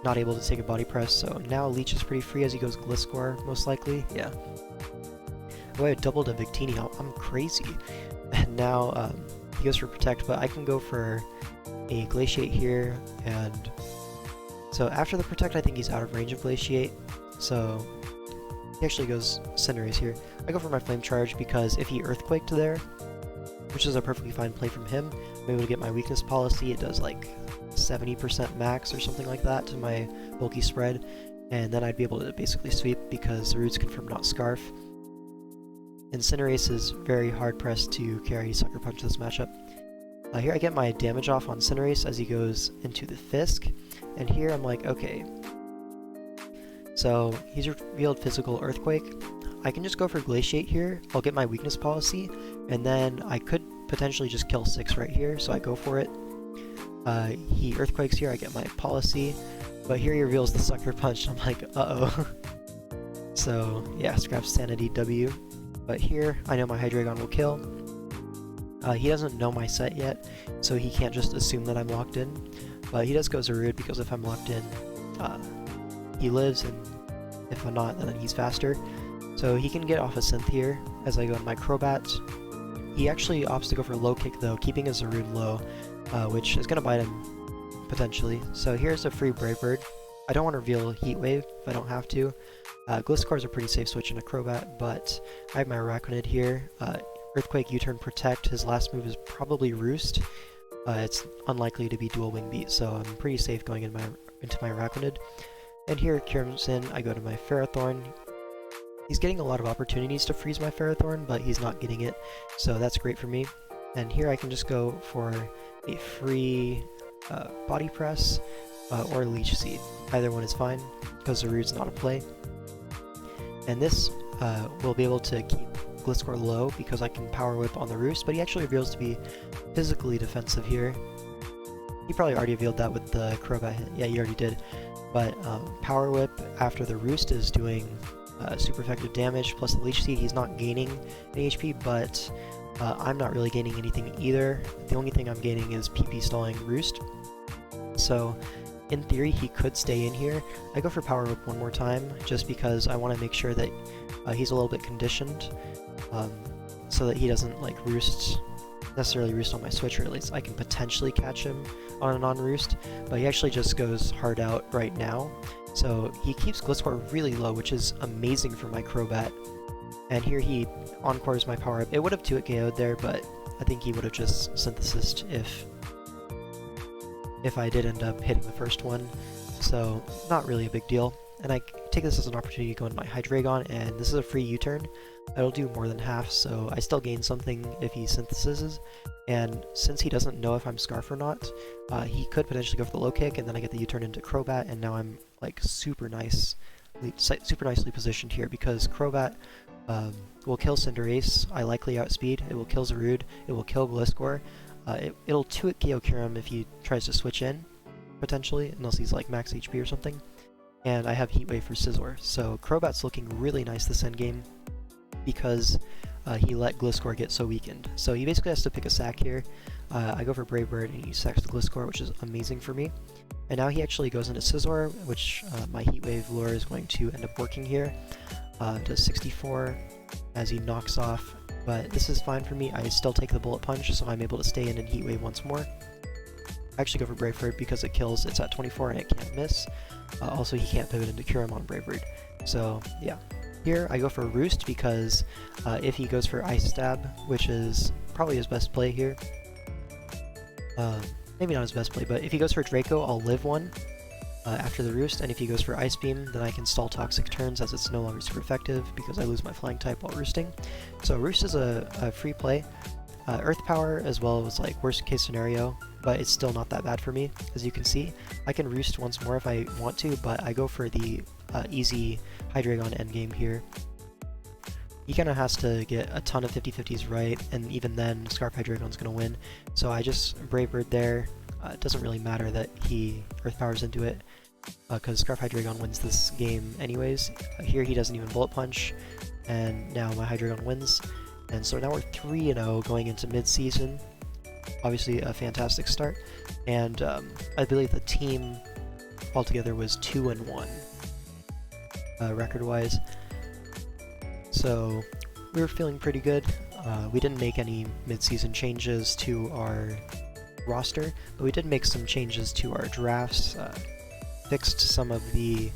[SPEAKER 1] not able to take a Body Press, so now Leech is pretty free as he goes Gliscor, most likely. Yeah. Oh, I doubled a Victini, I'm crazy. And now he goes for Protect, but I can go for a Glaciate here, and so after the Protect I think he's out of range of Glaciate, so he actually goes Cinderace here. I go for my Flame Charge because if he Earthquaked there, which is a perfectly fine play from him, I'm able to get my weakness policy. It does like 70% max or something like that to my bulky spread, and then I'd be able to basically sweep because the Root's confirmed not Scarf. And Cinderace is very hard pressed to carry Sucker Punch this matchup. Here I get my damage off on Cinderace as he goes into the Fisk, and here I'm like, okay. So he's revealed Physical Earthquake. I can just go for Glaciate here, I'll get my weakness policy, and then I could potentially just kill 6 right here, so I go for it. He Earthquakes here, I get my policy, but here he reveals the Sucker Punch, and I'm like, uh-oh. So yeah, scrap Sanity W. But here, I know my Hydreigon will kill. He doesn't know my set yet, so he can't just assume that I'm locked in. But he does go Zarude, because if I'm locked in, he lives, and if I'm not, then he's faster. So he can get off a Synth here, as I go in my Crobat. He actually opts to go for Low Kick though, keeping his Zarude low, which is going to bite him, potentially. So here's a free Brave Bird. I don't want to reveal Heat Wave if I don't have to. Gliscor is a pretty safe switch in a Crobat, but I have my Araquanid here. Earthquake, U-turn, Protect. His last move is probably Roost. It's unlikely to be dual Wing Beat, so I'm pretty safe going into my Araquanid. And here, Kyurem's in, I go to my Ferrothorn. He's getting a lot of opportunities to freeze my Ferrothorn, but he's not getting it, so that's great for me. And here I can just go for a free Body Press or Leech Seed. Either one is fine, because Zarude's not a play. And this will be able to keep Gliscor low, because I can Power Whip on the Roost, but he actually reveals to be physically defensive here. He probably already revealed that with the Crobat hit. Yeah, he already did. But Power Whip after the Roost is doing super effective damage, plus the Leech Seed. He's not gaining any HP, but I'm not really gaining anything either. The only thing I'm gaining is PP stalling Roost. So in theory, he could stay in here. I go for Power Whip one more time, just because I want to make sure that he's a little bit conditioned, so that he doesn't like necessarily roost on my switch, or at least I can potentially catch him on a non-roost, but he actually just goes hard out right now. So he keeps Gliscor really low, which is amazing for my Crobat. And here he encores my Power Up. It would have 2-hit KO'd there, but I think he would have just Synthesized if I did end up hitting the first one. So not really a big deal. and I take this as an opportunity to go into my Hydreigon, and this is a free U-turn. It'll do more than half, so I still gain something if he synthesizes, and since he doesn't know if I'm Scarf or not, he could potentially go for the low kick, and then I get the U-turn into Crobat, and now I'm like super nicely positioned here, because Crobat will kill Cinderace, I likely outspeed, it will kill Zarude, it will kill Gliscor, it'll 2-hit KO Kyurem if he tries to switch in, potentially, unless he's like max HP or something. And I have Heat Wave for Scizor. So Crobat's looking really nice this endgame because he let Gliscor get so weakened. So he basically has to pick a sack here. I go for Brave Bird and he sacks the Gliscor, which is amazing for me. And now he actually goes into Scizor, which my Heat Wave lure is going to end up working here. Does 64 as he knocks off, but this is fine for me. I still take the Bullet Punch, so I'm able to stay in and Heat Wave once more. I actually go for Brave Bird because it kills, it's at 24 and it can't miss. Also, he can't pivot into Kyurem on Brave Bird. So, yeah. Here, I go for Roost because if he goes for Ice Stab, which is probably his best play here. Maybe not his best play, but if he goes for Draco, I'll live one after the Roost, and if he goes for Ice Beam, then I can stall Toxic turns as it's no longer super effective because I lose my Flying type while roosting. So Roost is a free play. Earth Power as well was like worst case scenario, but it's still not that bad for me. As you can see, I can Roost once more if I want to, but I go for the easy Hydreigon endgame here. He kind of has to get a ton of 50-50s right, and even then, Scarf Hydreigon's going to win. So I just Brave Bird there. It doesn't really matter that he Earth Powers into it, because Scarf Hydreigon wins this game anyways. Here he doesn't even Bullet Punch, and now my Hydreigon wins. And so now we're 3-0 going into mid-season. Obviously a fantastic start, and I believe the team altogether was 2-1 record-wise. So we were feeling pretty good. We didn't make any mid-season changes to our roster, but we did make some changes to our drafts, fixed some of the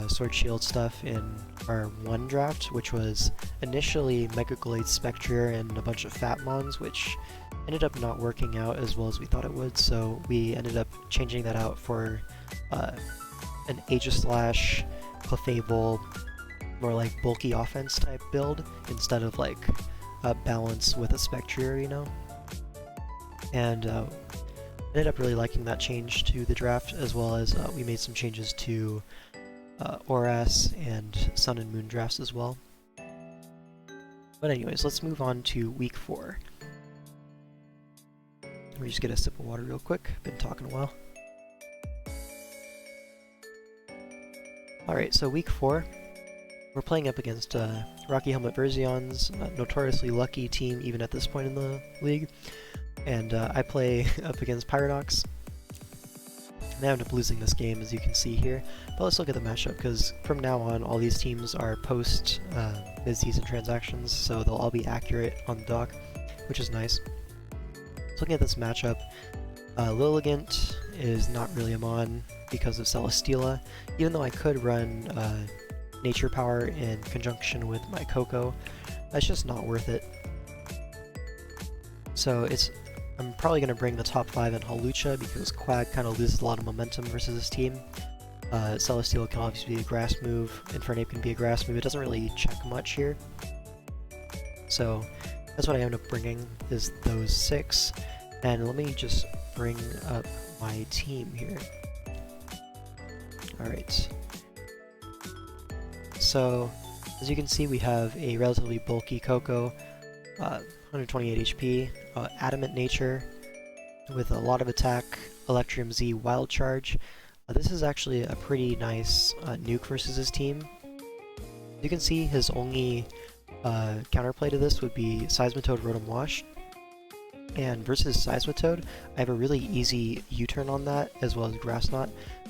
[SPEAKER 1] Sword Shield stuff in our 1 draft, which was initially Mega Glade Spectrier and a bunch of Fatmons, which ended up not working out as well as we thought it would, so we ended up changing that out for an Aegislash, Clefable, more like bulky offense type build, instead of like a balance with a Spectrier, you know? And ended up really liking that change to the draft, as well as we made some changes to Oras and Sun and Moon drafts as well. But anyways, let's move on to week 4. Let me just get a sip of water real quick. Been talking a while. Alright, so week 4. We're playing up against Rocky Helmet Verzion's notoriously lucky team even at this point in the league. And I play up against Pyronox. And I end up losing this game, as you can see here. But let's look at the matchup, because from now on, all these teams are post mid-season transactions, so they'll all be accurate on the dock, which is nice. So looking at this matchup, Lilligant is not really a mon because of Celesteela, even though I could run Nature Power in conjunction with my Koko. That's just not worth it. So I'm probably going to bring the top 5 in Hawlucha because Quag kind of loses a lot of momentum versus this team. Celesteela can obviously be a grass move, Infernape can be a grass move, it doesn't really check much here. So that's what I end up bringing, is those 6. And let me just bring up my team here. Alright. So, as you can see, we have a relatively bulky Koko, 128 HP, Adamant Nature, with a lot of attack, Electrium Z Wild Charge. This is actually a pretty nice nuke versus his team. You can see his only counterplay to this would be Seismitoad Rotom Wash. And versus Seismitoad, I have a really easy U-turn on that, as well as Grass Knot,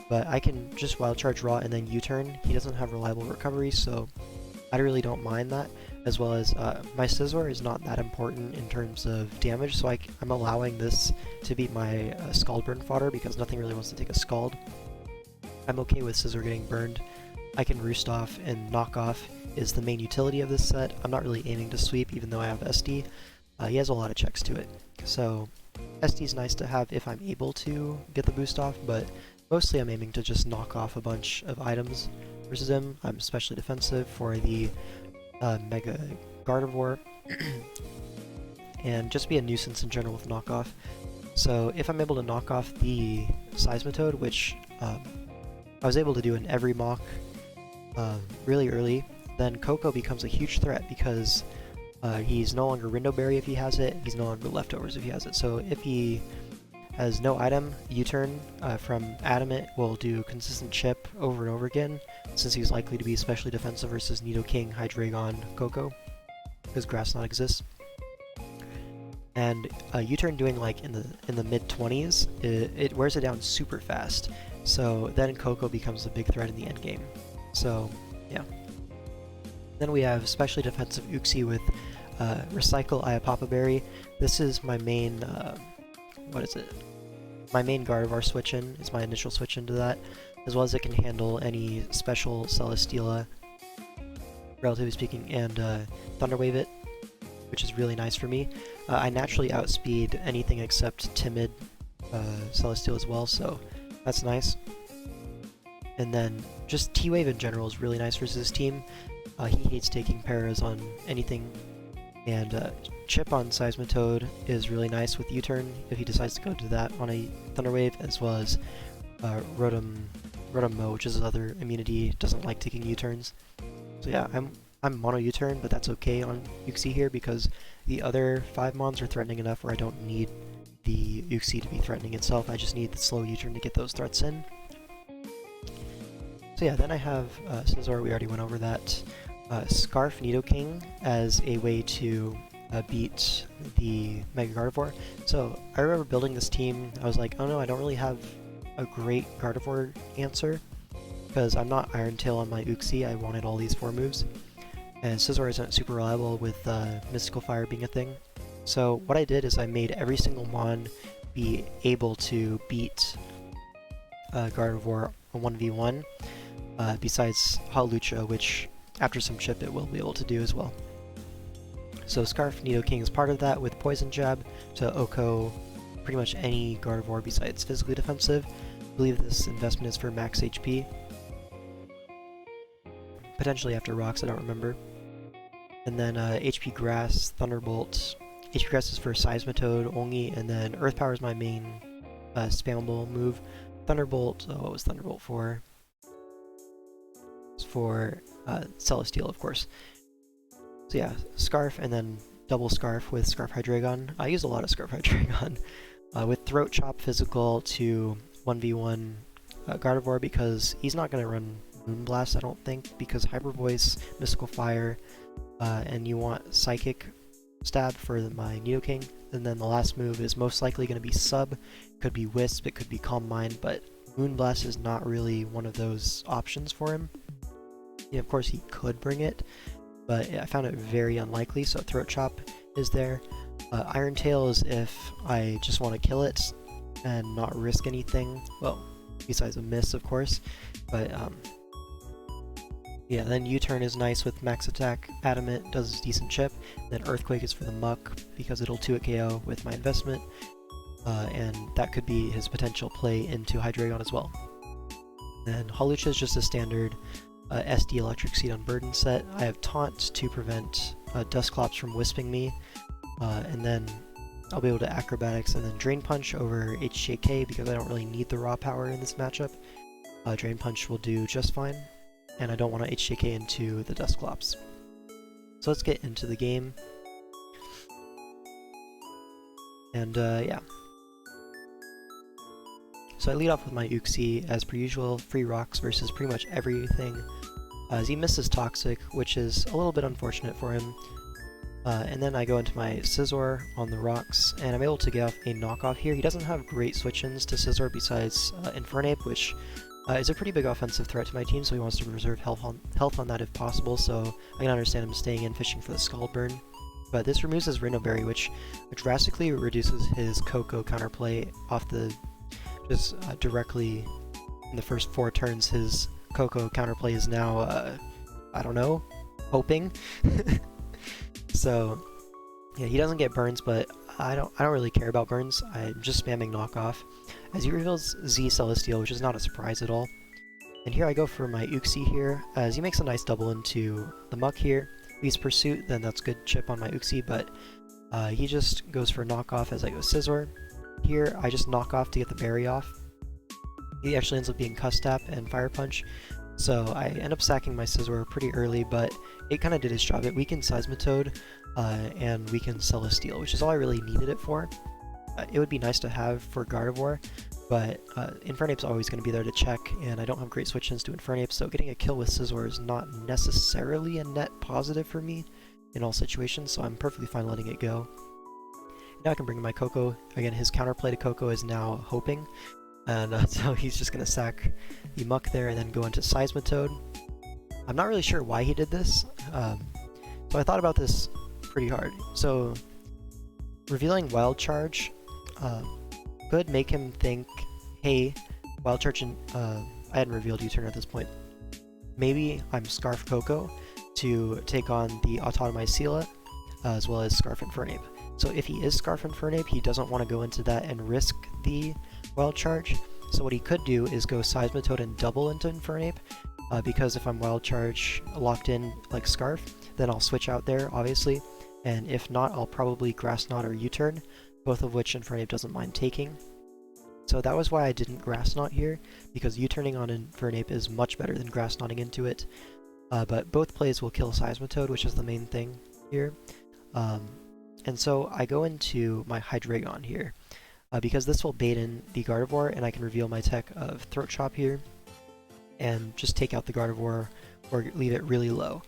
[SPEAKER 1] but I can just Wild Charge Raw and then U-turn. He doesn't have reliable recovery, so I really don't mind that, as well as my Scizor is not that important in terms of damage, so I'm allowing this to be my Scald Burn fodder because nothing really wants to take a Scald. I'm okay with Scizor getting burned. I can Roost Off, and Knock Off is the main utility of this set. I'm not really aiming to sweep even though I have SD. He has a lot of checks to it, so SD is nice to have if I'm able to get the boost off, but mostly I'm aiming to just knock off a bunch of items versus him. I'm especially defensive for the Mega Gardevoir, and just be a nuisance in general with knockoff. So if I'm able to knock off the Seismitoad, which I was able to do in every mock really early, then Coco becomes a huge threat because he's no longer Rindo Berry if he has it, he's no longer Leftovers if he has it. So if he has no item, U-turn from Adamant will do consistent chip over and over again, since he's likely to be especially defensive versus Nidoking, Hydreigon, Coco, because Grass Knot exists. And U-turn doing like in the mid-20s, it wears it down super fast. So then Coco becomes a big threat in the end game. So yeah. Then we have specially defensive Uxie with Recycle Iapapa Berry. This is my main, what is it? My main Gardevoir switch-in, is my initial switch-in to that, as well as it can handle any special Celesteela, relatively speaking, and Thunder Wave it, which is really nice for me. I naturally outspeed anything except Timid Celesteela as well, so that's nice. And then just T-Wave in general is really nice versus this team. He hates taking paras on anything, and Chip on Seismitoad is really nice with U-turn if he decides to go to that on a Thunder Wave, as well as Rotom-Mo, which is his other immunity, doesn't like taking U-turns. So yeah, I'm mono U-turn, but that's okay on Uxie here because the other 5 mons are threatening enough where I don't need the Uxie to be threatening itself. I just need the slow U-turn to get those threats in. So yeah, then I have Scizor, we already went over that. Scarf Nidoking as a way to beat the Mega Gardevoir. So I remember building this team, I was like, oh no, I don't really have a great Gardevoir answer, because I'm not Iron Tail on my Uxie, I wanted all these 4 moves. And Scizor isn't super reliable with Mystical Fire being a thing. So what I did is I made every single mon be able to beat Gardevoir on 1v1, besides Hawlucha, which after some chip it will be able to do as well. So Scarf Nidoking is part of that with Poison Jab to OHKO pretty much any Gardevoir besides physically defensive. I believe this investment is for max HP. Potentially after Rocks, I don't remember. And then HP Grass, Thunderbolt. HP Grass is for Seismitoad only, and then Earth Power is my main spammable move. Thunderbolt, what was Thunderbolt for? It's for Celesteela, of course. So yeah, Scarf and then double Scarf with Scarf Hydreigon. I use a lot of Scarf Hydreigon. With Throat Chop physical to 1v1 Gardevoir, because he's not going to run Moonblast, I don't think, because Hyper Voice, Mystical Fire, and you want Psychic Stab for my Nidoking. And then the last move is most likely going to be Sub, could be Wisp, it could be Calm Mind, but Moonblast is not really one of those options for him. Yeah, of course he could bring it, but I found it very unlikely, so Throat Chop is there. Iron Tail is if I just want to kill it and not risk anything, well, besides a miss, of course, but yeah, then U-turn is nice with max attack, Adamant does decent chip, then Earthquake is for the Muck because it'll 2-hit KO with my investment, and that could be his potential play into Hydreigon as well. Then Hawlucha is just a standard SD Electric Seed on Burden set. I have Taunt to prevent Dusclops from wisping me, and then I'll be able to Acrobatics and then Drain Punch over HJK because I don't really need the raw power in this matchup. Drain Punch will do just fine, and I don't want to HJK into the Dusclops. So let's get into the game. And yeah. So I lead off with my Uxie, as per usual, free rocks versus pretty much everything. As he misses Toxic, which is a little bit unfortunate for him. And then I go into my Scizor on the rocks, and I'm able to get off a knockoff here. He doesn't have great switch-ins to Scizor besides Infernape, which is a pretty big offensive threat to my team, so he wants to preserve health on that if possible, so I can understand him staying in fishing for the Scald Burn. But this removes his Rindo Berry, which drastically reduces his Coco counterplay off the just directly in the first 4 turns. His Coco counterplay is now, I don't know, hoping. So, yeah, he doesn't get burns, but I don't really care about burns. I'm just spamming knockoff. As he reveals Z Celestial, which is not a surprise at all. And here I go for my Uxie here, as he makes a nice double into the Muck here. If he's Pursuit, then that's good chip on my Uxie, but he just goes for knockoff as I go Scizor. Here, I just knock off to get the berry off. He actually ends up being Cuss Tap and Fire Punch, so I end up sacking my Scizor pretty early, but it kind of did its job. It weakened Seismitoad, and weakened Celesteal, which is all I really needed it for. It would be nice to have for Gardevoir, but Infernape's always going to be there to check, and I don't have great switch-ins to Infernape, so getting a kill with Scizor is not necessarily a net positive for me in all situations, so I'm perfectly fine letting it go. Now I can bring in my Koko. Again, his counterplay to Koko is now Hoping, and so he's just going to sack the Muck there and then go into Seismitoad. I'm not really sure why he did this, so I thought about this pretty hard. So, revealing Wild Charge could make him think, hey, Wild Charge, I hadn't revealed U-turn at this point. Maybe I'm Scarf Koko to take on the Autotomized Seala, as well as Scarf Infernape. So if he is Scarf Infernape, he doesn't want to go into that and risk the Wild Charge. So what he could do is go Seismitoad and double into Infernape, because if I'm Wild Charge locked in like Scarf, then I'll switch out there, obviously, and if not, I'll probably Grass Knot or U-turn, both of which Infernape doesn't mind taking. So that was why I didn't Grass Knot here, because U-turning on Infernape is much better than Grass Knotting into it. But both plays will kill Seismitoad, which is the main thing here. And so I go into my Hydreigon here, because this will bait in the Gardevoir, and I can reveal my tech of Throat Chop here, and just take out the Gardevoir, or leave it really low.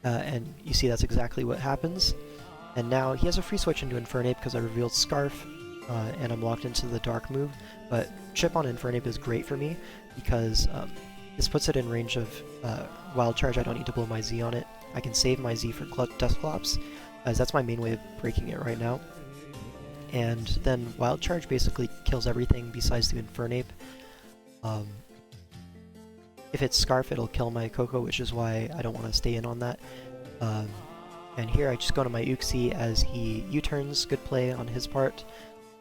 [SPEAKER 1] And you see that's exactly what happens. And now he has a free switch into Infernape because I revealed Scarf, and I'm locked into the Dark move, but Chip on Infernape is great for me, because this puts it in range of Wild Charge. I don't need to blow my Z on it. I can save my Z for Dusclops, as that's my main way of breaking it right now. And then Wild Charge basically kills everything besides the Infernape. If it's Scarf, it'll kill my Koko, which is why I don't want to stay in on that. And here I just go to my Uxie as he U-turns, good play on his part,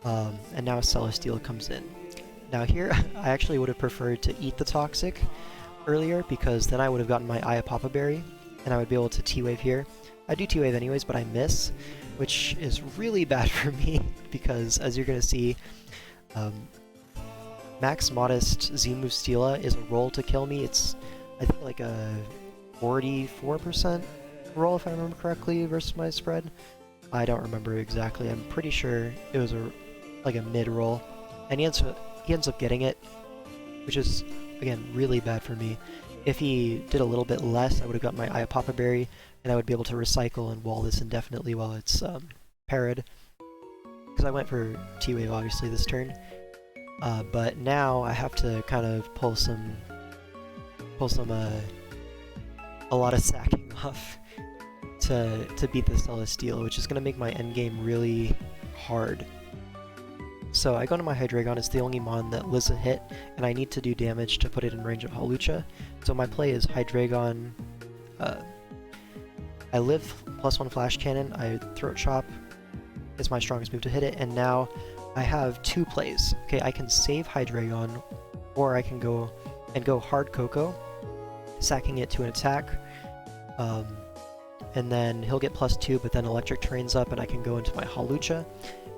[SPEAKER 1] and now Celesteal comes in. Now here, I actually would have preferred to eat the Toxic earlier, because then I would have gotten my Iapapa Berry, and I would be able to T-Wave here. I do T-Wave anyways, but I miss, which is really bad for me, because as you're going to see, Max Modest Z-move Steela is a roll to kill me. It's, I think, like a 44% roll, if I remember correctly, versus my spread. I don't remember exactly. I'm pretty sure it was like a mid-roll, and he ends up getting it, which is, again, really bad for me. If he did a little bit less, I would have got my Iapapa Berry, and I would be able to recycle and wall this indefinitely while it's parried. Because I went for T-Wave, obviously, this turn. But now I have to kind of pull a lot of sacking off to beat the Celesteal, which is going to make my endgame really hard. So I go to my Hydreigon. It's the only mon that lives a hit, and I need to do damage to put it in range of Hawlucha. So my play is Hydreigon. I live +1 Flash Cannon. I Throat Chop is my strongest move to hit it, and now I have two plays. Okay, I can save Hydreigon, or I can go hard Koko, sacking it to an attack. And then he'll get +2, but then Electric Terrain's up, and I can go into my Hawlucha,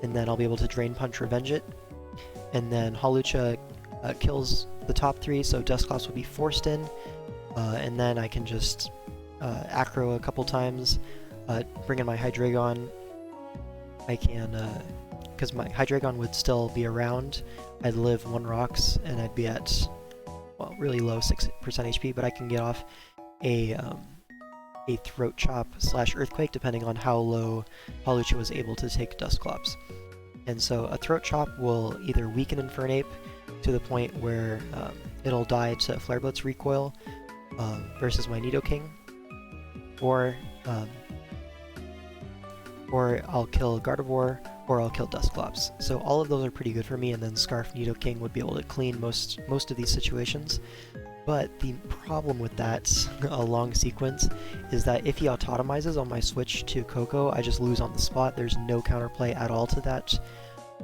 [SPEAKER 1] and then I'll be able to Drain Punch Revenge it. And then Hawlucha kills the top 3, so Dusclops will be forced in, and then I can just Acro a couple times, bring in my Hydreigon. I can, because my Hydreigon would still be around, I'd live 1 Rocks, and I'd be at, well, really low 6% HP, but I can get off a Throat Chop / Earthquake, depending on how low Hawlucha was able to take Dusclops. And so a Throat Chop will either weaken Infernape to the point where it'll die to Flare Blitz recoil versus my Nidoking, or I'll kill Gardevoir, or I'll kill Dusclops. So all of those are pretty good for me, and then Scarf Nidoking would be able to clean most of these situations. But the problem with that, a long sequence, is that if he autotomizes on my switch to Koko, I just lose on the spot. There's no counterplay at all to that.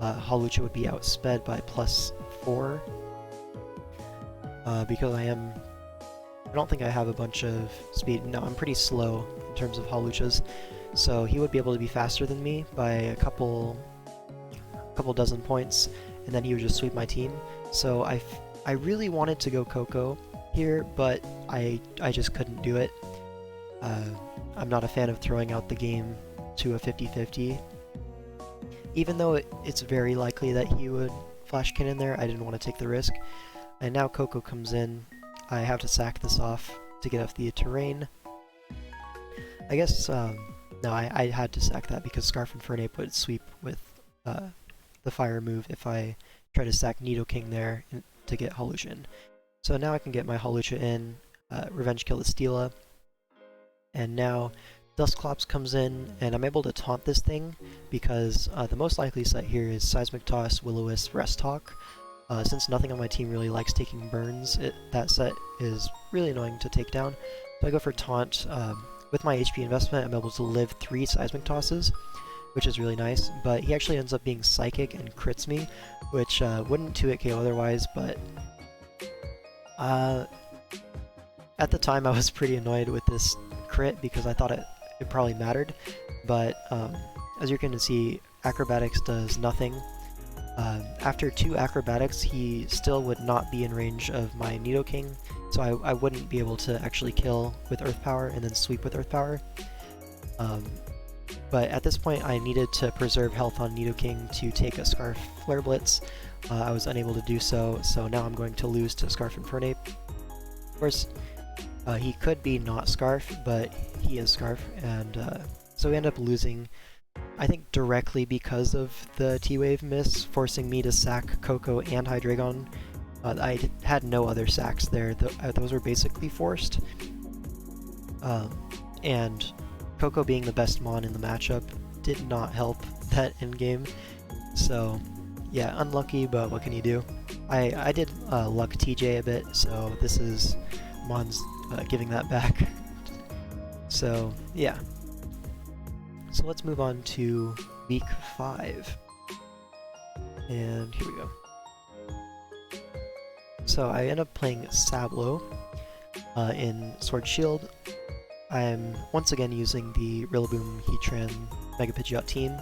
[SPEAKER 1] Hawlucha would be outsped by +4. Because I don't think I have a bunch of speed. No, I'm pretty slow in terms of Hawluchas. So he would be able to be faster than me by a couple dozen points, and then he would just sweep my team. So I really wanted to go Koko here, but I just couldn't do it. I'm not a fan of throwing out the game to a 50-50. Even though it's very likely that he would Flash Cannon there, I didn't want to take the risk. And now Koko comes in. I have to sack this off to get off the terrain. I guess, no, I had to sack that because Scarf Infernape would sweep with the fire move if I try to sack Nidoking there to get Hawlucha in. So now I can get my Hawlucha in, revenge kill the Steela, and now Dusclops comes in, and I'm able to taunt this thing because the most likely set here is Seismic Toss, Will-O-Wisp, Rest Talk. Since nothing on my team really likes taking burns, that set is really annoying to take down. So I go for Taunt. With my HP investment, I'm able to live 3 Seismic Tosses, which is really nice, but he actually ends up being Psychic and crits me, which wouldn't 2-hit KO otherwise, but at the time I was pretty annoyed with this crit because I thought it probably mattered, but as you can see, Acrobatics does nothing. After 2 Acrobatics, he still would not be in range of my Nidoking, so I wouldn't be able to actually kill with Earth Power and then sweep with Earth Power. But at this point I needed to preserve health on Nidoking to take a Scarf Flare Blitz. I was unable to do so, so now I'm going to lose to Scarf Infernape. Of course, he could be not Scarf, but he is Scarf, and so we end up losing, I think, directly because of the T-Wave miss, forcing me to sack Koko and Hydreigon. I had no other sacks there, those were basically forced. And Koko being the best Mon in the matchup did not help that endgame. So yeah, unlucky, but what can you do? I did luck TJ a bit, so this is Mon's giving that back. So yeah. So let's move on to week 5. And here we go. So I end up playing Sablo in Sword Shield. I'm once again using the Rillaboom, Heatran, Mega Pidgeot team.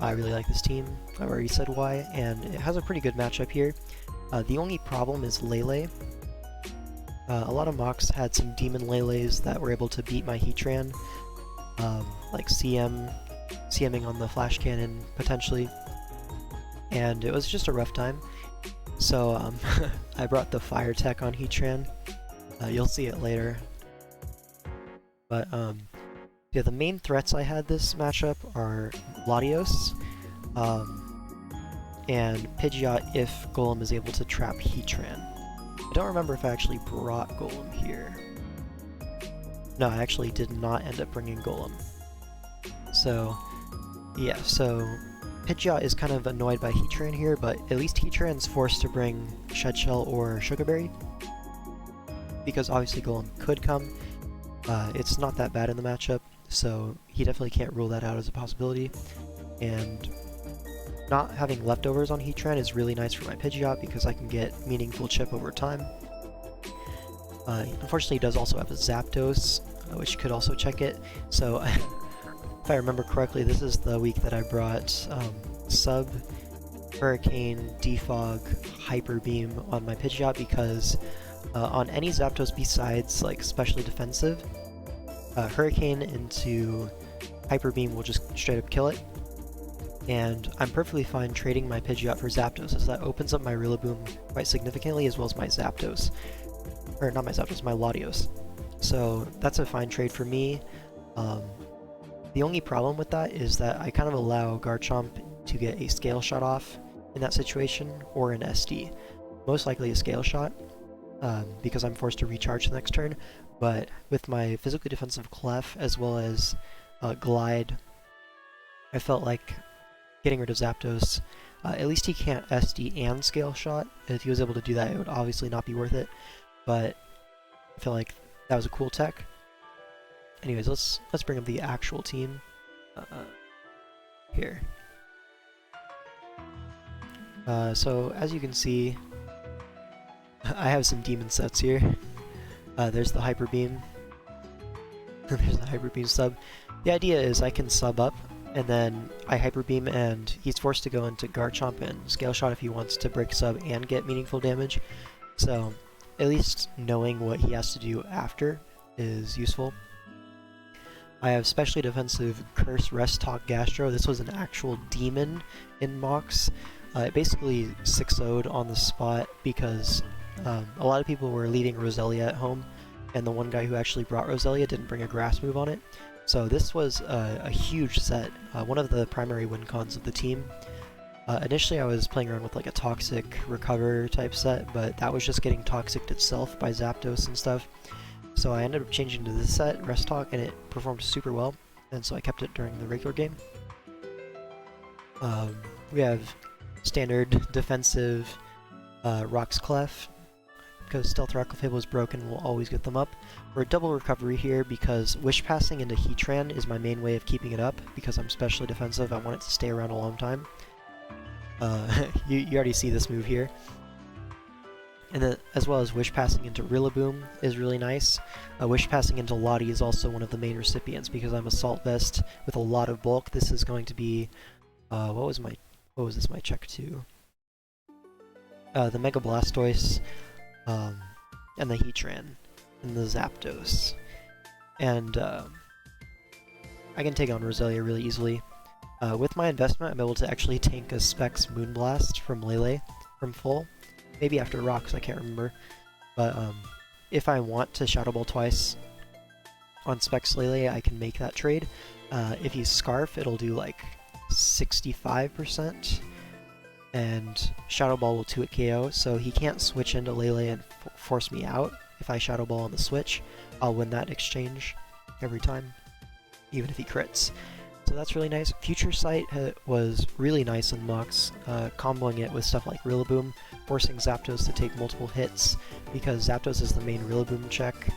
[SPEAKER 1] I really like this team, I've already said why, and it has a pretty good matchup here. The only problem is Lele. A lot of mocks had some Demon Leles that were able to beat my Heatran, like CMing on the Flash Cannon, potentially, and it was just a rough time. So I brought the Fire Tech on Heatran. You'll see it later. But yeah, the main threats I had this matchup are Latios, and Pidgeot if Golem is able to trap Heatran. I don't remember if I actually brought Golem here. No, I actually did not end up bringing Golem. So yeah, so Pidgeot is kind of annoyed by Heatran here, but at least Heatran's forced to bring Shedshell or Sugarberry, because obviously Golem could come. It's not that bad in the matchup, so he definitely can't rule that out as a possibility. And not having leftovers on Heatran is really nice for my Pidgeot because I can get meaningful chip over time. Unfortunately, he does also have a Zapdos, which could also check it. So if I remember correctly, this is the week that I brought Sub, Hurricane, Defog, Hyper Beam on my Pidgeot because on any Zapdos besides like specially defensive, Hurricane into Hyper Beam will just straight up kill it. And I'm perfectly fine trading my Pidgeot for Zapdos, as that opens up my Rillaboom quite significantly, as well as my Zapdos. Or not my Zapdos, my Latios. So that's a fine trade for me. The only problem with that is that I kind of allow Garchomp to get a Scale Shot off in that situation, or an SD. Most likely a Scale Shot, because I'm forced to recharge the next turn, but with my physically defensive Clef as well as Glide, I felt like getting rid of Zapdos. At least he can't SD and Scale Shot. If he was able to do that, it would obviously not be worth it, but I feel like that was a cool tech. Anyways, let's bring up the actual team here. So as you can see, I have some demon sets here. There's the Hyper Beam. There's the Hyper Beam sub. The idea is I can sub up, and then I Hyper Beam, and he's forced to go into Garchomp and Scale Shot if he wants to break sub and get meaningful damage. So at least knowing what he has to do after is useful. I have specially defensive Curse, Rest Talk, Gastro. This was an actual demon in Mox. It basically 6-0'd on the spot because a lot of people were leaving Roselia at home, and the one guy who actually brought Roselia didn't bring a grass move on it. So this was a huge set, one of the primary win cons of the team. Initially I was playing around with like a Toxic Recover type set, but that was just getting toxicked itself by Zapdos and stuff. So I ended up changing to this set, Rest Talk, and it performed super well, and so I kept it during the regular game. We have standard defensive Rocks Clef. Because Stealth Rockle Fable is broken, we'll always get them up. We're double recovery here because Wish Passing into Heatran is my main way of keeping it up, because I'm specially defensive, I want it to stay around a long time. You already see this move here. And then, as well as Wish Passing into Rillaboom is really nice. Wish Passing into Lottie is also one of the main recipients, because I'm Assault Vest with a lot of bulk. This is going to be... what was this my check to? The Mega Blastoise, and the Heatran, and the Zapdos. And I can take on Roselia really easily. With my investment, I'm able to actually tank a Specs Moonblast from Lele from full. Maybe after Rocks, I can't remember. But if I want to Shadow Ball twice on Specs Lele, I can make that trade. If you Scarf, it'll do like 65%. And Shadow Ball will 2-hit KO, so he can't switch into Lele and force me out. If I Shadow Ball on the switch, I'll win that exchange every time, even if he crits. So that's really nice. Future Sight was really nice in Mox, comboing it with stuff like Rillaboom, forcing Zapdos to take multiple hits, because Zapdos is the main Rillaboom check,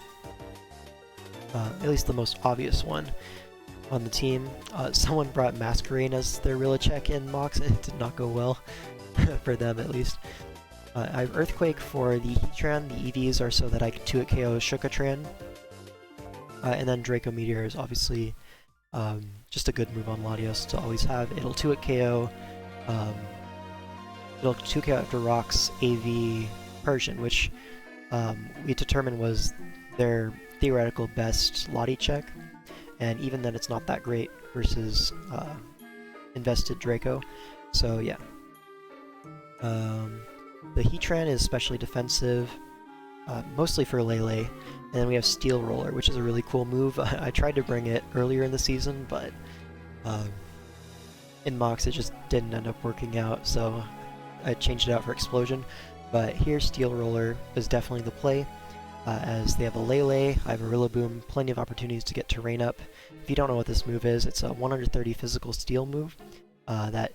[SPEAKER 1] at least the most obvious one on the team. Someone brought Masquerain as their Rilla check in Mox, and it did not go well, for them at least. I have Earthquake for the Heatran. The EVs are so that I can 2-hit KO Shookatran. And then Draco Meteor is obviously just a good move on Latios to always have. It'll 2-hit KO, it'll 2-hit KO after Rocks, AV, Persian, which we determined was their theoretical best Lottie check. And even then it's not that great versus invested Draco. So yeah. The Heatran is especially defensive, mostly for Lele. And then we have Steel Roller, which is a really cool move. I tried to bring it earlier in the season, but in Mox it just didn't end up working out, so I changed it out for Explosion. But here Steel Roller is definitely the play. As they have a Lele, I have a Rillaboom, plenty of opportunities to get terrain up. If you don't know what this move is, it's a 130 physical steel move that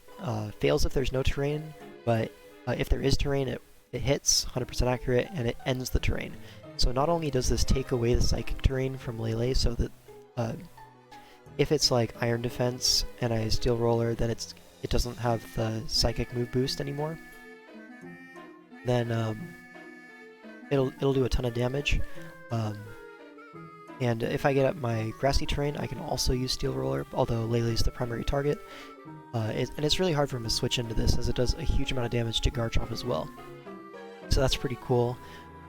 [SPEAKER 1] fails if there's no terrain, but if there is terrain, it hits, 100% accurate, and it ends the terrain. So not only does this take away the psychic terrain from Lele, so that if it's like Iron Defense and I Steel Roller, then it doesn't have the psychic move boost anymore. Then it'll do a ton of damage. And if I get up my grassy terrain, I can also use Steel Roller, although Lele's the primary target. And it's really hard for him to switch into this, as it does a huge amount of damage to Garchomp as well. So that's pretty cool.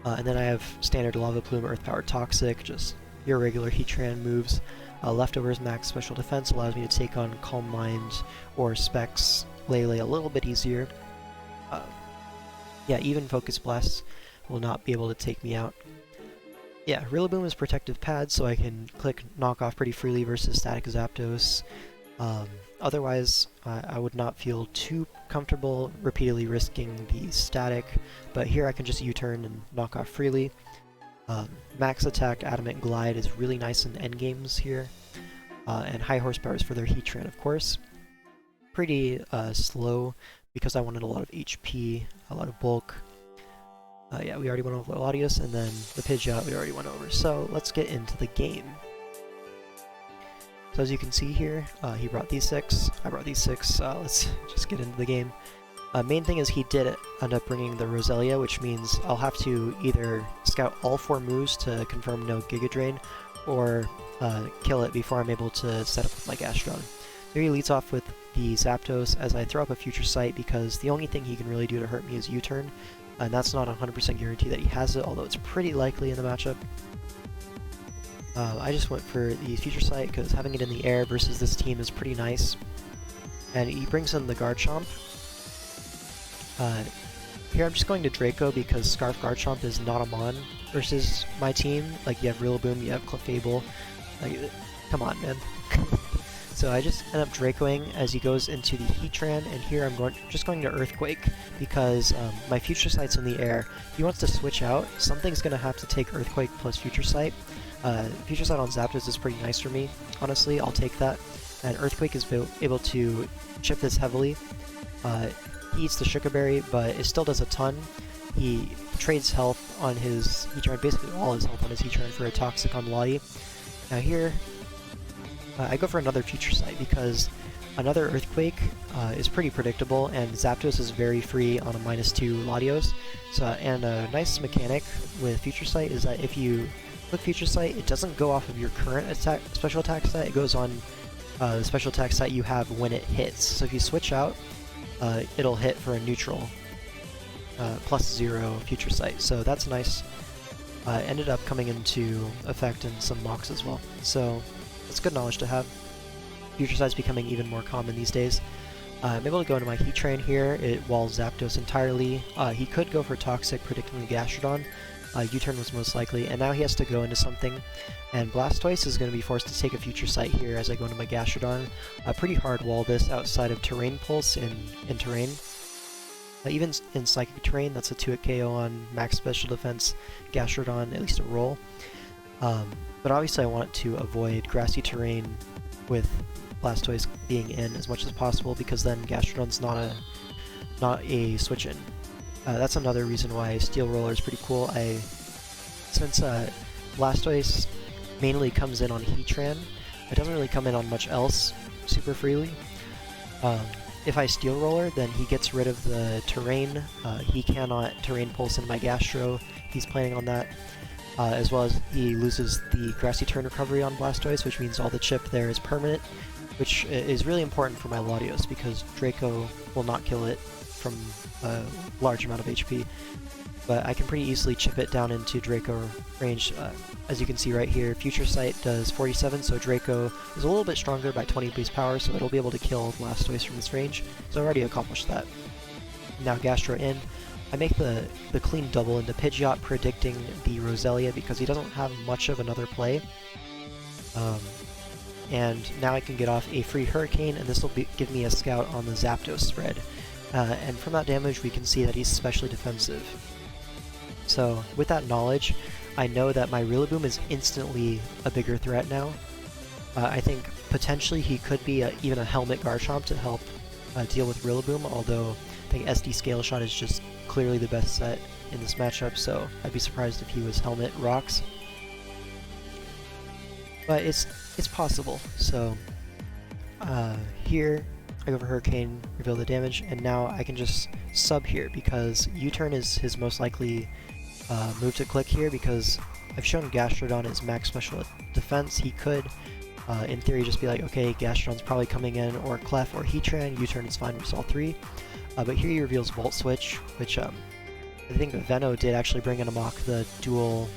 [SPEAKER 1] And then I have standard Lava Plume, Earth Power Toxic, just your regular Heatran moves. Leftovers max special defense allows me to take on Calm Mind or Specs Lele a little bit easier. Yeah, even Focus Blast will not be able to take me out. Yeah, Rillaboom is protective pad, so I can click knock off pretty freely versus static Zapdos. Otherwise, I would not feel too comfortable repeatedly risking the static, but here I can just U-turn and knock off freely. Max attack Adamant Glide is really nice in endgames here, and high horsepower is for their Heatran, of course. pretty slow because I wanted a lot of HP, a lot of bulk. Yeah, we already went over Latios, and then the Pidgeot we already went over. So let's get into the game. So as you can see here, he brought these 6, I brought these 6, let's just get into the game. Main thing is he did end up bringing the Roselia, which means I'll have to either scout all 4 moves to confirm no Giga Drain, or kill it before I'm able to set up with my Gastrodon. Here he leads off with the Zapdos as I throw up a Future Sight because the only thing he can really do to hurt me is U-turn, and that's not a 100% guarantee that he has it, although it's pretty likely in the matchup. I just went for the Future Sight because having it in the air versus this team is pretty nice. And he brings in the Garchomp. Here I'm just going to Draco because Scarf Garchomp is not a Mon versus my team. Like, you have Rillaboom, you have Clefable. Like, come on, man. So I just end up Dracoing as he goes into the Heatran, and here I'm just going to Earthquake because my Future Sight's in the air. If he wants to switch out, something's going to have to take Earthquake plus Future Sight. Future Sight on Zapdos is pretty nice for me, honestly, I'll take that. And Earthquake is able to chip this heavily. He eats the Sugar Berry, but it still does a ton. He trades health on his Heatran, basically all his health on his Heatran for a Toxic on Lottie. Now here, I go for another Future Sight because another Earthquake is pretty predictable, and Zapdos is very free on a -2 Latios. So, and a nice mechanic with Future Sight is that if you click Future Sight, it doesn't go off of your current special attack stat, it goes on the special attack stat you have when it hits. So if you switch out, it'll hit for a neutral +0 Future Sight. So that's nice. Ended up coming into effect in some mocks as well. So it's good knowledge to have. Future Sight's becoming even more common these days. I'm able to go into my Heatran here. It walls Zapdos entirely. He could go for Toxic, predicting the Gastrodon. U-turn was most likely, and now he has to go into something. And Blastoise is going to be forced to take a Future Sight here as I go into my Gastrodon. Pretty hard wall this outside of Terrain Pulse in Terrain. Even in Psychic Terrain, that's a 2-hit KO on max special defense Gastrodon, at least a roll. But obviously I want to avoid Grassy Terrain with Blastoise being in as much as possible, because then Gastrodon's not a switch-in. That's another reason why Steel Roller is pretty cool. Since Blastoise mainly comes in on Heatran, it doesn't really come in on much else super freely. If I Steel Roller, then he gets rid of the terrain. He cannot Terrain Pulse in my Gastro. He's planning on that. As well as he loses the Grassy Turn recovery on Blastoise, which means all the chip there is permanent, which is really important for my Latios because Draco will not kill it from a large amount of HP. But I can pretty easily chip it down into Draco range. As you can see right here, Future Sight does 47, so Draco is a little bit stronger by 20 base power, so it'll be able to kill Blastoise from this range. So I already accomplished that. Now Gastro in. I make the clean double into Pidgeot, predicting the Roselia because he doesn't have much of another play. And now I can get off a free Hurricane, and this will give me a scout on the Zapdos spread. And from that damage we can see that he's especially defensive. So with that knowledge, I know that my Rillaboom is instantly a bigger threat now. I think potentially he could be even a Helmet Garchomp to help deal with Rillaboom, although I think SD Scale Shot is just clearly the best set in this matchup, so I'd be surprised if he was Helmet Rocks. But it's possible. So here I go for Hurricane, reveal the damage, and now I can just sub here because U-turn is his most likely move to click here because I've shown Gastrodon is max special defense. He could, in theory, just be like, okay, Gastrodon's probably coming in, or Clef or Heatran, U-turn is fine with all three. But here he reveals Volt Switch, which I think Venno did actually bring in a mock the dual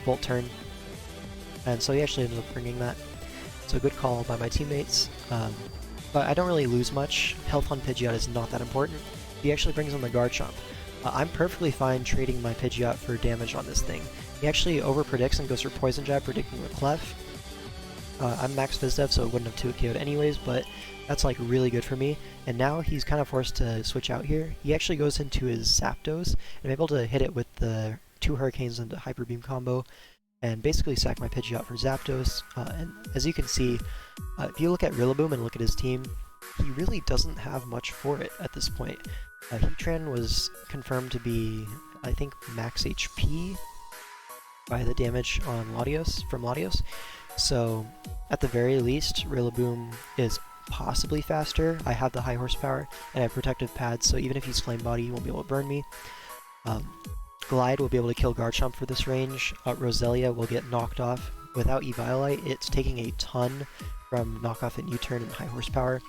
[SPEAKER 1] Volt Turn, and so he actually ended up bringing that. So good call by my teammates. But I don't really lose much. Health on Pidgeot is not that important. He actually brings on the Garchomp. I'm perfectly fine trading my Pidgeot for damage on this thing. He actually over-predicts and goes for Poison Jab, predicting the Clef. I'm max Physdev, so it wouldn't have 2-KO'd anyways, but that's like really good for me. And now he's kind of forced to switch out here. He actually goes into his Zapdos, and I'm able to hit it with the 2 Hurricanes into Hyper Beam combo, and basically sack my Pidgeot for Zapdos. And as you can see, if you look at Rillaboom and look at his team, he really doesn't have much for it at this point. Heatran was confirmed to be, I think, max HP by the damage on Latios, from Latios. So, at the very least, Rillaboom is possibly faster. I have the high horsepower, and I have protective pads, so even if he's Flame Body, he won't be able to burn me. Glide will be able to kill Garchomp for this range. Roselia will get knocked off. Without Eviolite, it's taking a ton from knockoff and U-turn and high horsepower.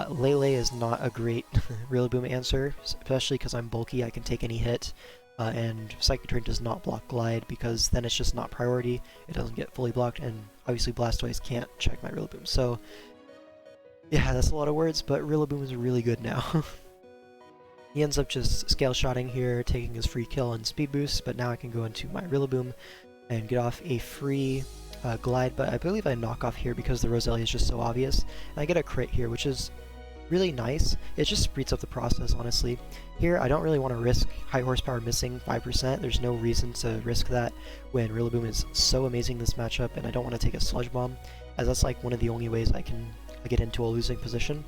[SPEAKER 1] Lele is not a great Rillaboom answer, especially because I'm bulky, I can take any hit. And Psychic Drain does not block Glide, because then it's just not priority, it doesn't get fully blocked, and obviously Blastoise can't check my Rillaboom. So, yeah, that's a lot of words, but Rillaboom is really good now. He ends up just scale-shotting here, taking his free kill and speed boost, but now I can go into my Rillaboom and get off a free Glide, but I believe I knock off here because the Roselia is just so obvious. And I get a crit here, which is really nice. It just speeds up the process, honestly. Here, I don't really want to risk high horsepower missing 5%. There's no reason to risk that when Rillaboom is so amazing this matchup, and I don't want to take a Sludge Bomb, as that's like one of the only ways I can get into a losing position.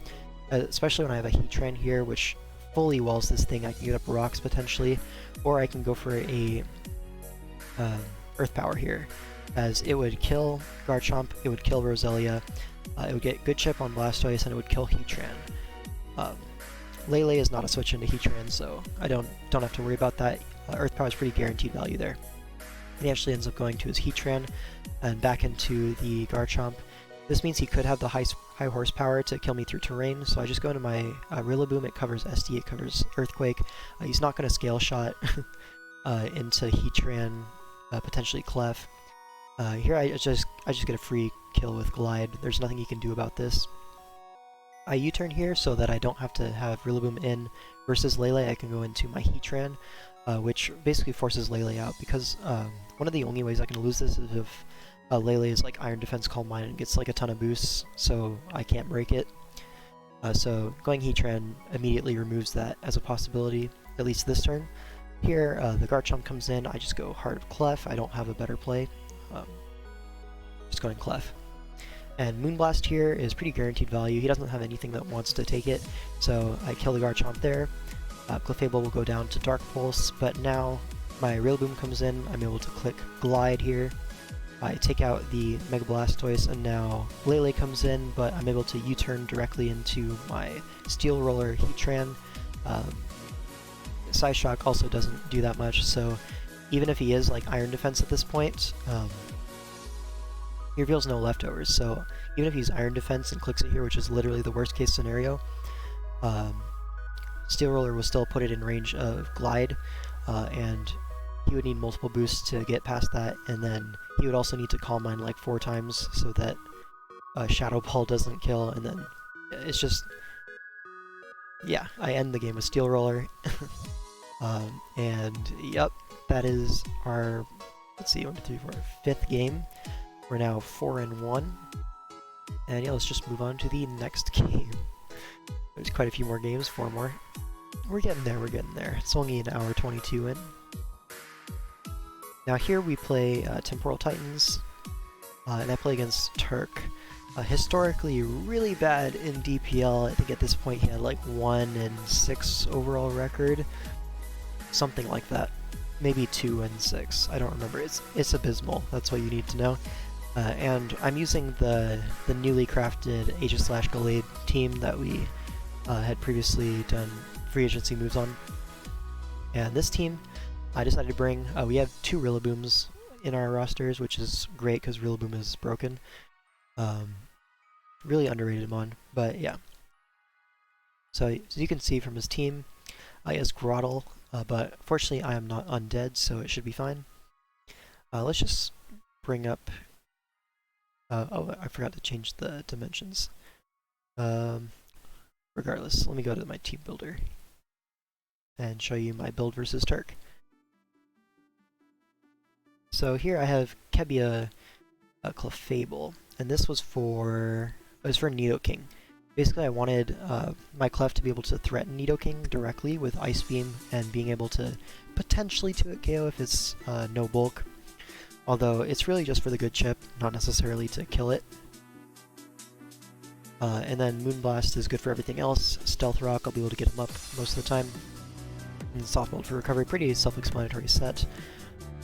[SPEAKER 1] Especially when I have a Heatran here, which fully walls this thing. I can get up rocks potentially, or I can go for a Earth Power here, as it would kill Garchomp, it would kill Roselia, it would get good chip on Blastoise, and it would kill Heatran. Lele is not a switch into Heatran, so I don't have to worry about that. Earth Power is pretty guaranteed value there. And he actually ends up going to his Heatran and back into the Garchomp. This means he could have the high horsepower to kill me through terrain, so I just go into my Rillaboom. It covers SD, it covers Earthquake. He's not going to Scale Shot into Heatran, potentially Clef. Here I just get a free kill with Glide. There's nothing he can do about this. I U-turn here so that I don't have to have Rillaboom in. Versus Lele, I can go into my Heatran, which basically forces Lele out, because one of the only ways I can lose this is if Lele is like Iron Defense, Calm Mind, and gets like a ton of boosts, so I can't break it. So going Heatran immediately removes that as a possibility, at least this turn. Here, the Garchomp comes in, I just go Heart of Clef. I don't have a better play. Just going Clef. And Moonblast here is pretty guaranteed value. He doesn't have anything that wants to take it, so I kill the Garchomp there. Clefable will go down to Dark Pulse, but now my Rillaboom comes in. I'm able to click Glide here. I take out the Mega Blastoise, and now Lele comes in, but I'm able to U-turn directly into my Steel Roller Heatran. Psyshock also doesn't do that much, so even if he is like Iron Defense at this point, he reveals no leftovers, so even if he's Iron Defense and clicks it here, which is literally the worst case scenario, Steel Roller will still put it in range of Glide, and he would need multiple boosts to get past that, and then he would also need to Calm Mind like 4 times so that Shadow Ball doesn't kill, and then it's just... yeah, I end the game with Steel Roller. And yep, that is our, let's see, 1, 2, 3, 4, 5th game. We're now 4-1. And yeah, let's just move on to the next game. There's quite a few more games, 4 more. We're getting there, we're getting there. It's only an hour 22 in. Now here we play Temporal Titans, and I play against Turk. Historically really bad in DPL. I think at this point he had like 1-6 overall record. Something like that. Maybe 2-6. I don't remember. It's abysmal. That's what you need to know. And I'm using the newly crafted Aegis/Gallade team that we had previously done free agency moves on. And this team I decided to bring, we have 2 Rillabooms in our rosters, which is great because Rillaboom is broken. Really underrated mon, but yeah. So as you can see from his team, he has Groddle, but fortunately I am not undead, so it should be fine. Let's just bring up... oh, I forgot to change the dimensions. Regardless, let me go to my team builder and show you my build versus Turk. So here I have Kebia, Clefable, and this was for Nidoking. Basically, I wanted my Clef to be able to threaten Nidoking directly with Ice Beam and being able to potentially 2-hit KO if it's no bulk. Although it's really just for the good chip, not necessarily to kill it. And then Moonblast is good for everything else. Stealth Rock, I'll be able to get him up most of the time. And Soft Mode for recovery, pretty self-explanatory set.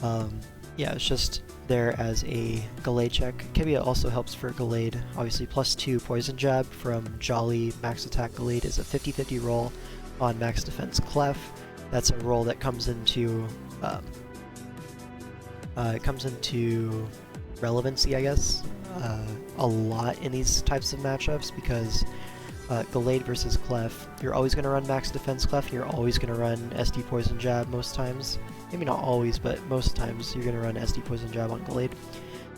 [SPEAKER 1] Yeah, it's just there as a Gallade check. Kibia also helps for Gallade. Obviously, +2 Poison Jab from Jolly Max Attack Gallade is a 50-50 roll on Max Defense Clef. That's a roll that comes into relevancy, I guess, a lot in these types of matchups because Gallade versus Clef, you're always going to run Max Defense Clef, you're always going to run SD Poison Jab most times. Maybe not always, but most times you're going to run SD Poison Jab on Gallade.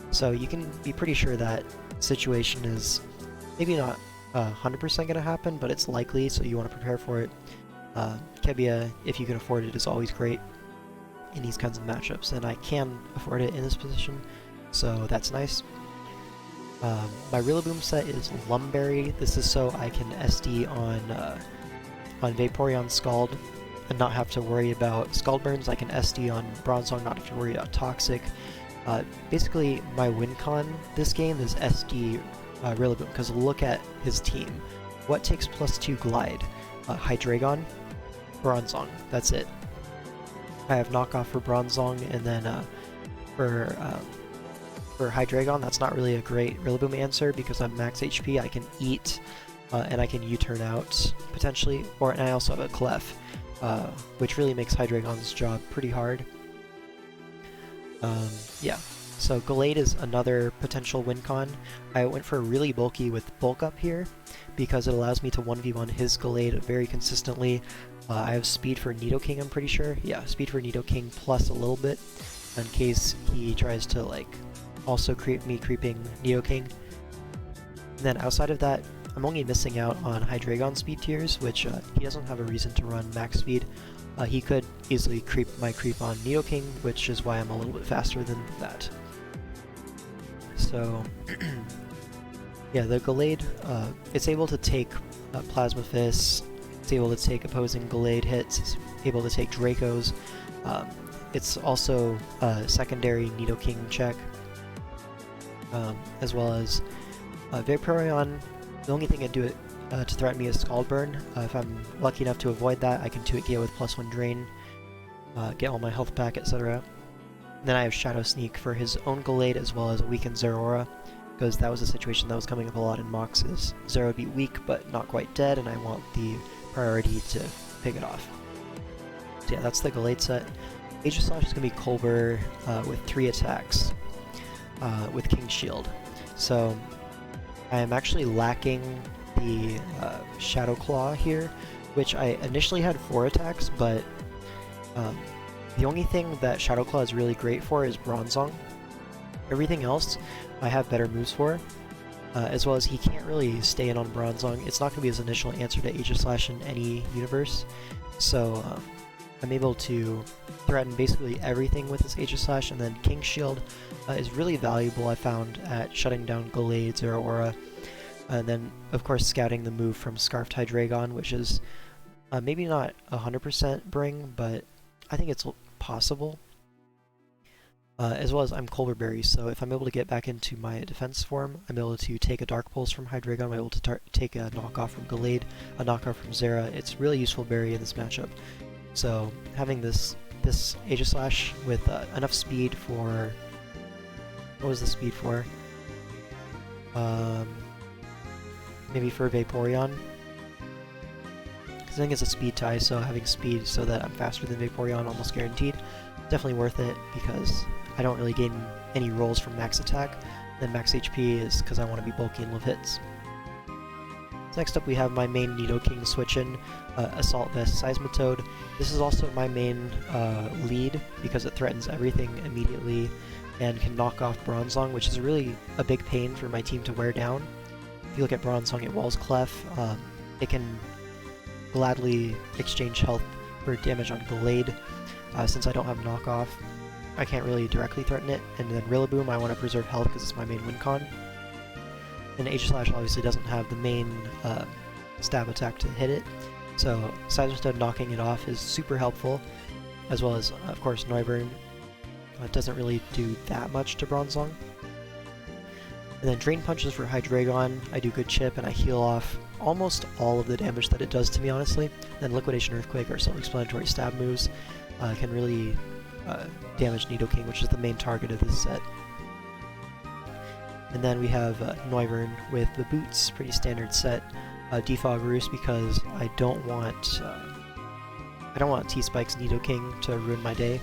[SPEAKER 1] So you can be pretty sure that situation is maybe not 100% going to happen, but it's likely, so you want to prepare for it. Kebia, if you can afford it, is always great in these kinds of matchups, and I can afford it in this position, so that's nice. My Rillaboom set is Lumberry. This is so I can SD on Vaporeon Scald and not have to worry about Scald Burns. I can SD on Bronzong, not have to worry about Toxic. Basically, my win con this game is SD Rillaboom, because look at his team. What takes +2 Glide? Hydreigon, Bronzong, that's it. I have knockoff for Bronzong, and then for Hydreigon, that's not really a great Rillaboom answer because I'm max HP. I can eat, and I can U-turn out, potentially, and I also have a Clef, which really makes Hydreigon's job pretty hard. Yeah, so Gallade is another potential win con. I went for really bulky with Bulk Up here because it allows me to 1v1 his Gallade very consistently. I have speed for Nidoking, I'm pretty sure. Yeah, speed for Nidoking plus a little bit in case he tries to, like, also creep me creeping Nidoking. And then outside of that, I'm only missing out on Hydreigon speed tiers, which he doesn't have a reason to run max speed. He could easily creep my creep on Nidoking, which is why I'm a little bit faster than that. So, yeah, the Gallade, it's able to take Plasma Fists, it's able to take opposing Gallade hits, it's able to take Dracos. It's also a secondary Nidoking check, as well as Vaporeon. The only thing I do it to threaten me is Scald Burn. If I'm lucky enough to avoid that, I can 2-hit Gale with +1 Drain, get all my health back, etc. Then I have Shadow Sneak for his own Gallade, as well as a weakened Zeraora, because that was a situation that was coming up a lot in Moxes. Zero would be weak, but not quite dead, and I want the priority to pick it off. So yeah, that's the Gallade set. Aegislash is going to be Colbur with 3 attacks with King's Shield. So I am actually lacking the Shadow Claw here, which I initially had 4 attacks, but the only thing that Shadow Claw is really great for is Bronzong. Everything else I have better moves for, as well as he can't really stay in on Bronzong. It's not going to be his initial answer to Aegislash in any universe, so I'm able to threaten basically everything with this Aegislash, and then King's Shield is really valuable, I found, at shutting down Gallade, Zeraora, and then, of course, scouting the move from Scarfed Hydreigon, which is maybe not 100% bring, but I think it's possible. As well as I'm Colbur Berry, so if I'm able to get back into my defense form, I'm able to take a Dark Pulse from Hydreigon, I'm able to take a knockoff from Gallade, a knockoff from Zera. It's really useful berry in this matchup. So having this Aegislash with enough speed for... What was the speed for? Maybe for Vaporeon. Because I think it's a speed tie, so having speed so that I'm faster than Vaporeon, almost guaranteed. Definitely worth it, because I don't really gain any rolls from max attack. Then max HP is because I want to be bulky and live hits. So next up we have my main Nidoking switch-in, Assault Vest Seismitoad. This is also my main lead, because it threatens everything immediately and can knock off Bronzong, which is really a big pain for my team to wear down. If you look at Bronzong, it walls Clef. It can gladly exchange health for damage on Gallade. Since I don't have knockoff, I can't really directly threaten it. And then Rillaboom, I want to preserve health because it's my main win con. And Aegislash obviously doesn't have the main stab attack to hit it, so Seismitoad knocking it off is super helpful, as well as, of course, Noivern. It doesn't really do that much to Bronzong. And then Drain Punches for Hydreigon, I do good chip and I heal off almost all of the damage that it does to me, honestly. Then Liquidation Earthquake or self-explanatory stab moves can really damage Nidoking, which is the main target of this set. And then we have Noivern with the boots, pretty standard set. Defog Roost because I don't want T-Spike's Nidoking to ruin my day.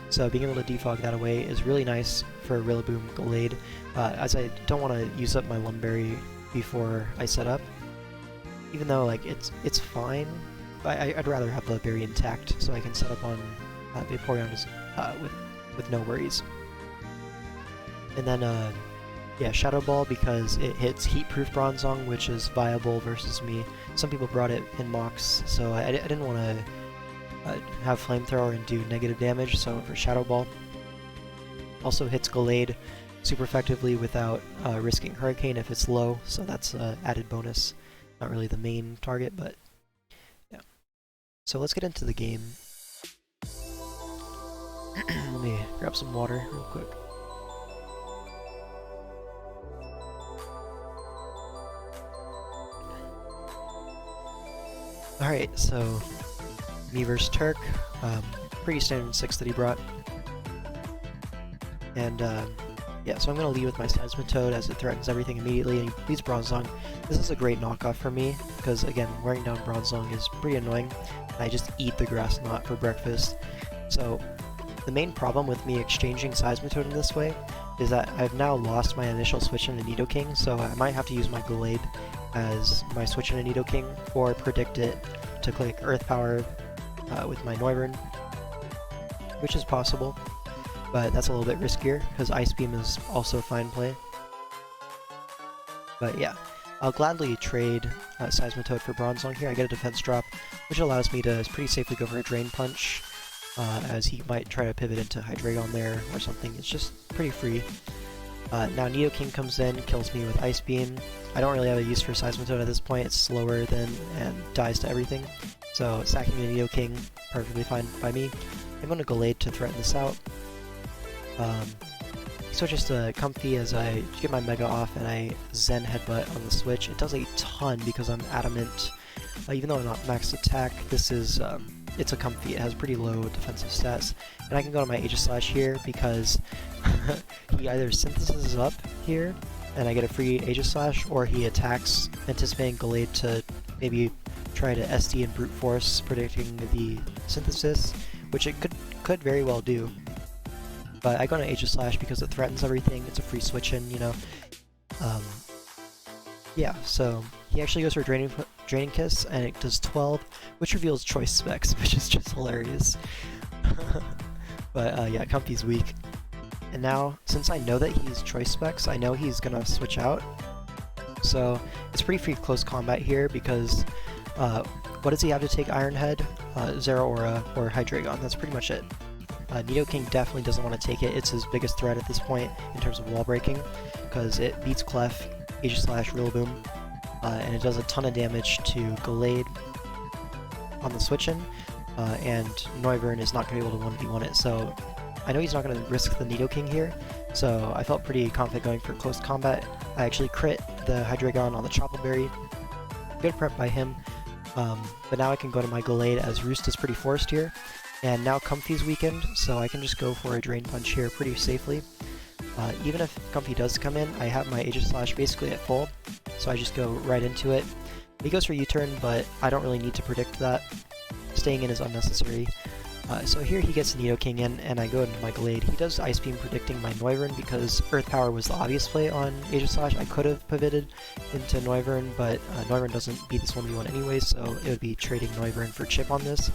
[SPEAKER 1] So being able to defog that away is really nice for Rillaboom Gallade, as I don't want to use up my Lumberry before I set up. Even though like it's fine, I'd rather have the berry intact so I can set up on Vaporeon with no worries. And then yeah, Shadow Ball because it hits Heat-Proof Bronzong, which is viable versus me. Some people brought it in mocks, so I didn't want to have Flamethrower and do negative damage, so for Shadow Ball. Also hits Gallade super effectively without risking Hurricane if it's low, so that's an added bonus. Not really the main target, but yeah. So let's get into the game. Let me grab some water real quick. Alright, so me versus Turk, pretty standard 6 that he brought. And yeah, so I'm going to lead with my Seismitoad as it threatens everything immediately, and he leads Bronzong. This is a great knockoff for me, because again, wearing down Bronzong is pretty annoying. I just eat the Grass Knot for breakfast. So the main problem with me exchanging Seismitoad in this way is that I've now lost my initial switch into Nidoking, so I might have to use my Gallade as my switch into Nidoking, or predict it to click Earth Power with my Noivern, which is possible, but that's a little bit riskier, because Ice Beam is also a fine play. But yeah, I'll gladly trade Seismitoad for Bronzong here. I get a defense drop, which allows me to pretty safely go for a Drain Punch, as he might try to pivot into Hydreigon there or something. It's just pretty free. Now Nidoking comes in, kills me with Ice Beam. I don't really have a use for Seismitoad at this point. It's slower than and dies to everything. So sacking the Nidoking, perfectly fine by me. I'm going to Gallade to threaten this out. Switches to Comfy as I get my Mega off and I Zen Headbutt on the switch. It does a ton because I'm adamant. Even though I'm not max attack, this is it's a Comfy. It has pretty low defensive stats. And I can go to my Aegislash here because he either synthesis up here and I get a free Aegislash, or he attacks anticipating Gallade to maybe try to SD and Brute Force, predicting the synthesis, which it could very well do. But I go to Aegislash because it threatens everything. It's a free switch in, you know. Yeah, so he actually goes for Draining Kiss, and it does 12, which reveals Choice Specs, which is just hilarious. But yeah, Comfy's weak. And now, since I know that he's Choice Specs, I know he's gonna switch out. So it's pretty free close combat here because what does he have to take Iron Head? Zeraora or Hydreigon. That's pretty much it. Nidoking definitely doesn't want to take it. It's his biggest threat at this point in terms of wall breaking, because it beats Clef, Aegislash, Rillaboom, and it does a ton of damage to Gallade on the switch-in, and Noivern is not going to be able to 1v1 it, so I know he's not going to risk the Nidoking here, so I felt pretty confident going for close combat. I actually crit the Hydreigon on the Chople Berry. Good prep by him, but now I can go to my Gallade as Roost is pretty forced here. And now Comfy's weakened, so I can just go for a Drain Punch here pretty safely. Even if Comfy does come in, I have my Aegislash basically at full, so I just go right into it. He goes for U-turn, but I don't really need to predict that. Staying in is unnecessary. So here he gets Nidoking in, and I go into my Gallade. He does Ice Beam predicting my Noivern because Earth Power was the obvious play on Aegislash. I could have pivoted into Noivern, but Noivern doesn't beat this 1v1 anyway, so it would be trading Noivern for Chip on this,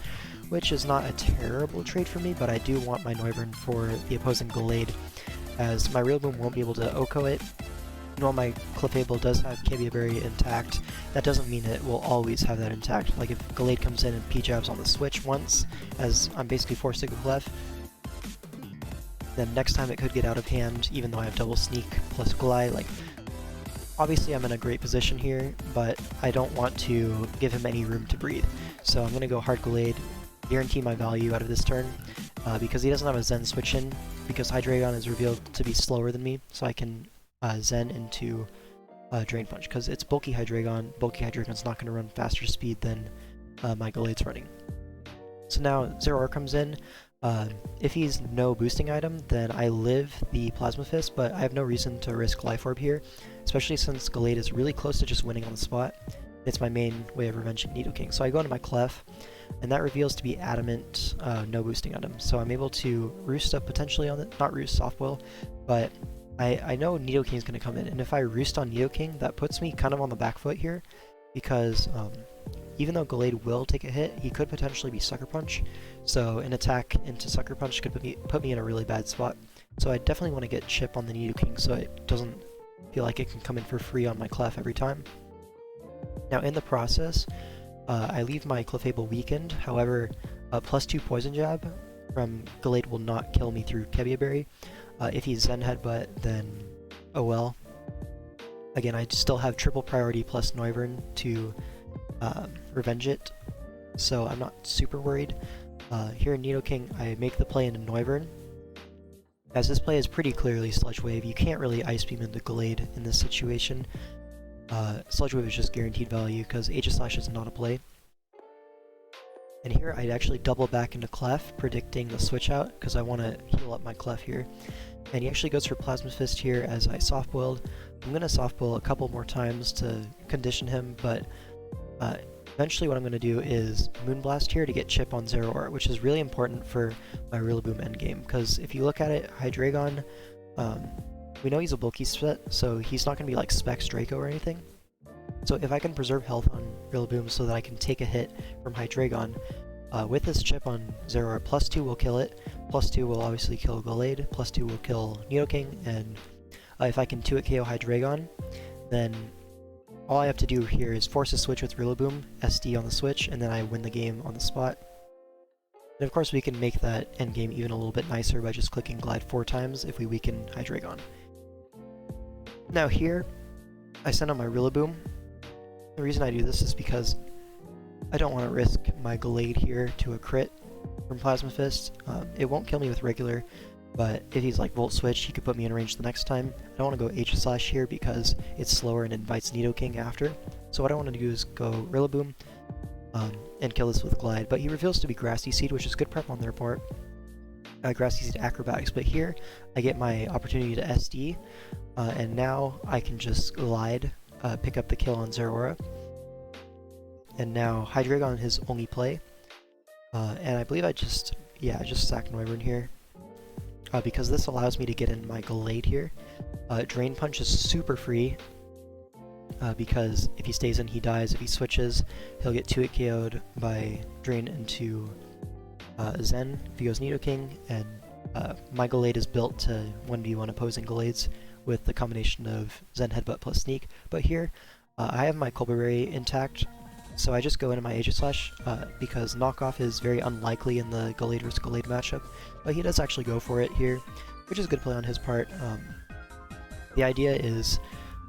[SPEAKER 1] which is not a terrible trade for me, but I do want my Noivern for the opposing Gallade, as my Rillaboom won't be able to OHKO it. And while my Clefable does have Cavia Berry intact, that doesn't mean it will always have that intact. Like if Gallade comes in and P-Jabs on the switch once, as I'm basically forced to go Clef, then next time it could get out of hand, even though I have double Sneak plus Glide. Like, obviously I'm in a great position here, but I don't want to give him any room to breathe. So I'm going to go hard Gallade, guarantee my value out of this turn, because he doesn't have a Zen switch in, because Hydreigon is revealed to be slower than me, so I can Zen into Drain Punch, because it's bulky Hydreigon. Bulky Hydreigon's not going to run faster speed than my Gallade's running. So now Zeraora comes in. If he's no boosting item, then I live the Plasma Fist, but I have no reason to risk Life Orb here, especially since Gallade is really close to just winning on the spot. It's my main way of revenging Nidoking. So I go into my Clef, and that reveals to be Adamant, no boosting item. So I'm able to Roost up potentially on it, not Roost, Soft Boil, but I know Nidoking is going to come in, and if I Roost on Nidoking, that puts me kind of on the back foot here, because even though Gallade will take a hit, he could potentially be Sucker Punch, so an attack into Sucker Punch could put me in a really bad spot. So I definitely want to get Chip on the Nidoking so it doesn't feel like it can come in for free on my Clef every time. Now in the process, I leave my Clefable weakened, however, +2 Poison Jab from Gallade will not kill me through Kebia Berry. If he's Zen Headbutt, then oh well. Again, I still have triple priority plus Noivern to revenge it, so I'm not super worried. Here in Nidoking, I make the play into Noivern. As this play is pretty clearly Sludge Wave, you can't really Ice Beam into Gallade in this situation. Sludge Wave is just guaranteed value because Aegislash is not a play. And here I'd actually double back into Clef, predicting the switch out because I want to heal up my Clef here. And he actually goes for Plasma Fist here as I soft boiled. I'm going to soft boil a couple more times to condition him, but eventually what I'm going to do is Moonblast here to get Chip on Zeraora, which is really important for my Rillaboom endgame, because if you look at it, Hydreigon, we know he's a bulky set, so he's not going to be like Specs Draco or anything. So if I can preserve health on Rillaboom so that I can take a hit from Hydreigon, with this Chip on Zeraora, +2 will kill it, +2 will obviously kill Gallade, +2 will kill Nidoking, and if I can 2-hit KO Hydreigon, then all I have to do here is force a switch with Rillaboom, SD on the switch, and then I win the game on the spot. And of course we can make that endgame even a little bit nicer by just clicking Glide 4 times if we weaken Hydreigon. Now here, I send on my Rillaboom. The reason I do this is because I don't want to risk my Gallade here to a crit from Plasma Fist. It won't kill me with regular, but if he's like Volt Switch, he could put me in range the next time. I don't want to go Aegislash here because it's slower and invites Nidoking after. So what I want to do is go Rillaboom and kill this with Glide, but he reveals to be Grassy Seed, which is good prep on their part. Grassy Seed Acrobatics, but here I get my opportunity to SD, and now I can just Glide, pick up the kill on Zeraora. And now Hydreigon his only play, and I believe I just sack Noivern here, because this allows me to get in my Gallade here. Drain Punch is super free, because if he stays in he dies, if he switches he'll get 2-hit KO'd by Drain into Zen if he goes Nidoking, and my Gallade is built to 1v1 opposing Gallades with the combination of Zen Headbutt plus Sneak, but here I have my Colberberry intact, so I just go into my Aegislash, because Knockoff is very unlikely in the Gallade vs Gallade matchup, but he does actually go for it here, which is a good play on his part. The idea is,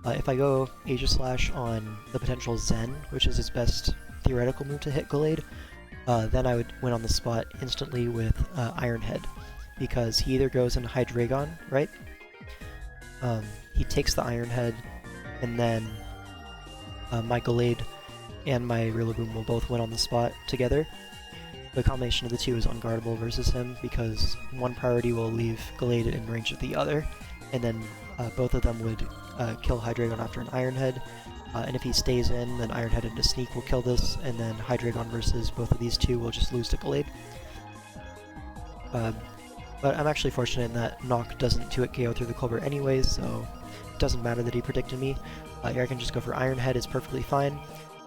[SPEAKER 1] if I go Aegislash on the potential Zen, which is his best theoretical move to hit Gallade, then I would win on the spot instantly with Iron Head, because he either goes into Hydreigon, right? He takes the Iron Head, and then my Gallade and my Rillaboom will both win on the spot together. The combination of the two is unguardable versus him, because one priority will leave Gallade in range of the other, and then both of them would kill Hydreigon after an Iron Head, and if he stays in, then Iron Head into Sneak will kill this, and then Hydreigon versus both of these two will just lose to Gallade. But I'm actually fortunate in that Knock doesn't 2-hit KO through the Colbert anyways, so it doesn't matter that he predicted me. Here I can just go for Iron Head, it's perfectly fine.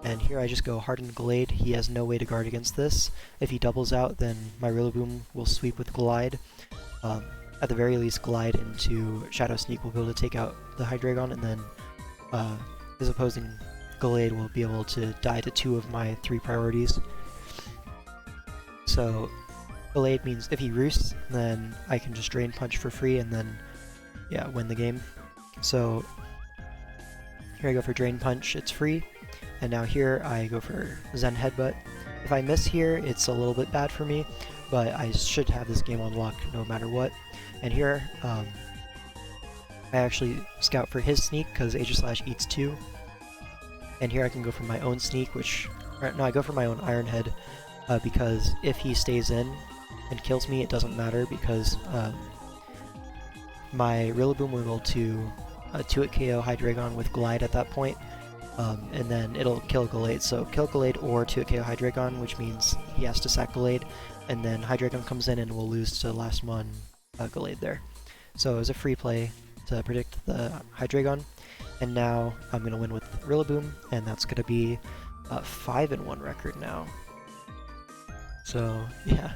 [SPEAKER 1] And here I just go Hardened Gallade, he has no way to guard against this. If he doubles out, then my Rillaboom will sweep with Glide. At the very least, Glide into Shadow Sneak will be able to take out the Hydreigon, and then his opposing Gallade will be able to die to 2 of my 3 priorities. So Gallade means if he roosts, then I can just Drain Punch for free and then, yeah, win the game. So here I go for Drain Punch, it's free. And now here I go for Zen Headbutt. If I miss here, it's a little bit bad for me, but I should have this game on lock no matter what. And here, I actually scout for his sneak because Aegislash eats 2. And here I can go for my own sneak, no, I go for my own Iron Head because if he stays in and kills me, it doesn't matter because my Rillaboom will be able to 2-hit KO Hydreigon with Glide at that point, and then it'll kill Gallade. So kill Gallade or 2-hit KO Hydreigon, which means he has to sack Gallade, and then Hydreigon comes in and we'll lose to last mon Gallade there. So it was a free play to predict the Hydreigon, and now I'm going to win with Rillaboom, and that's going to be a 5-1 record now. So yeah,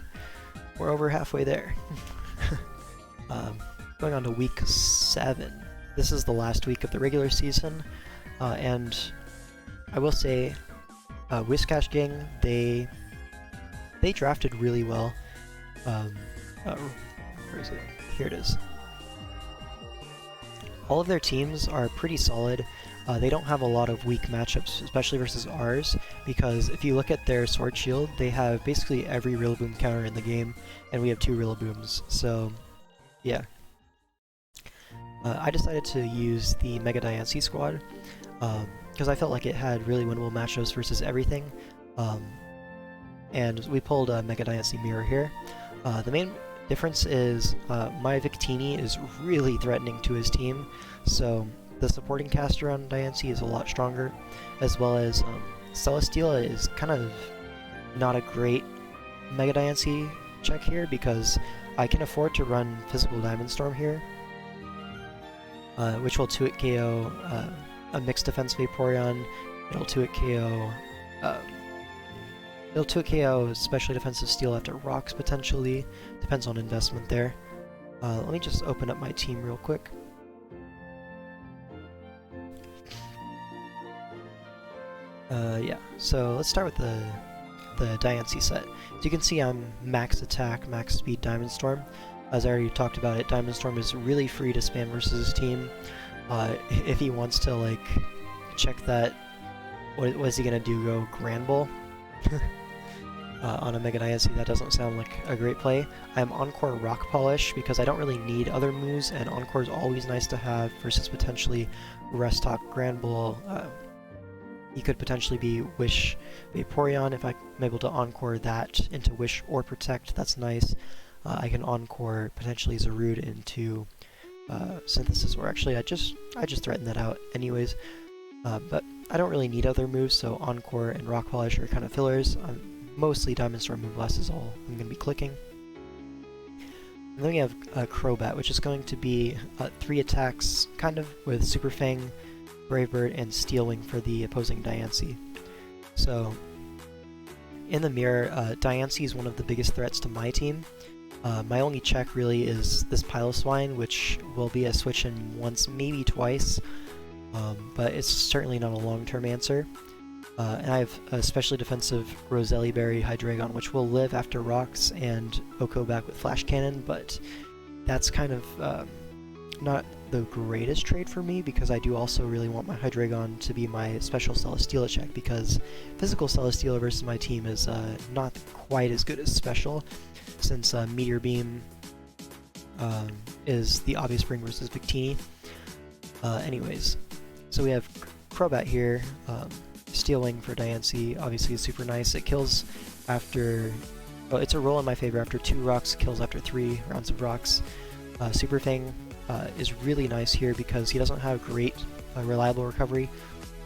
[SPEAKER 1] we're over halfway there. Going on to week 7. This is the last week of the regular season, and I will say, Whiscash Gang, they drafted really well. Where is it? Here it is. All of their teams are pretty solid. They don't have a lot of weak matchups, especially versus ours, because if you look at their Sword Shield, they have basically every Rillaboom counter in the game, and we have 2 Rillabooms, so yeah. I decided to use the Mega Diancie squad, because I felt like it had really winnable matchups versus everything, and we pulled a Mega Diancie Mirror here. The main difference is my Victini is really threatening to his team, so the supporting caster on Diancie is a lot stronger, as well as Celesteela is kind of not a great Mega Diancie check here because I can afford to run Physical Diamond Storm here, which will 2-hit KO a mixed defense Vaporeon. It'll 2-hit KO. It'll 2-hit KO especially defensive Steel after rocks potentially. Depends on investment there. Let me just open up my team real quick. Yeah, so let's start with the Diancie set. As you can see, I'm max attack, max speed Diamond Storm. As I already talked about it, Diamond Storm is really free to spam versus his team. If he wants to, like, check that, what is he gonna do, go Grand Bull? On a Mega Diancie, that doesn't sound like a great play. I'm Encore Rock Polish because I don't really need other moves, and Encore is always nice to have versus potentially Restock Grand Bull. He could potentially be Wish Vaporeon if I'm able to Encore that into Wish or Protect. That's nice. I can Encore potentially Zarude into Synthesis, or actually I just threatened that out anyways. But I don't really need other moves, so Encore and Rock Polish are kind of fillers. Mostly Diamond Storm move blast is all I'm going to be clicking. And then we have Crobat, which is going to be 3 attacks, kind of with Super Fang, Brave Bird, and Steel Wing for the opposing Diancie. So, in the mirror, Diancie is one of the biggest threats to my team. My only check really is this Piloswine, which will be a switch in once, maybe twice, but it's certainly not a long-term answer. And I have a especially defensive Roselli Berry Hydreigon, which will live after rocks, and Oko back with Flash Cannon, but that's kind of not the greatest trade for me, because I do also really want my Hydreigon to be my special Celesteela check, because physical Celesteela versus my team is not quite as good as special, since Meteor Beam is the obvious bring versus Victini. Anyways, so we have Crobat here. Steel Wing for Diancie obviously is super nice. It kills after... well, it's a roll in my favor after 2 rocks, kills after 3 rounds of rocks. Super Fang is really nice here because he doesn't have great reliable recovery.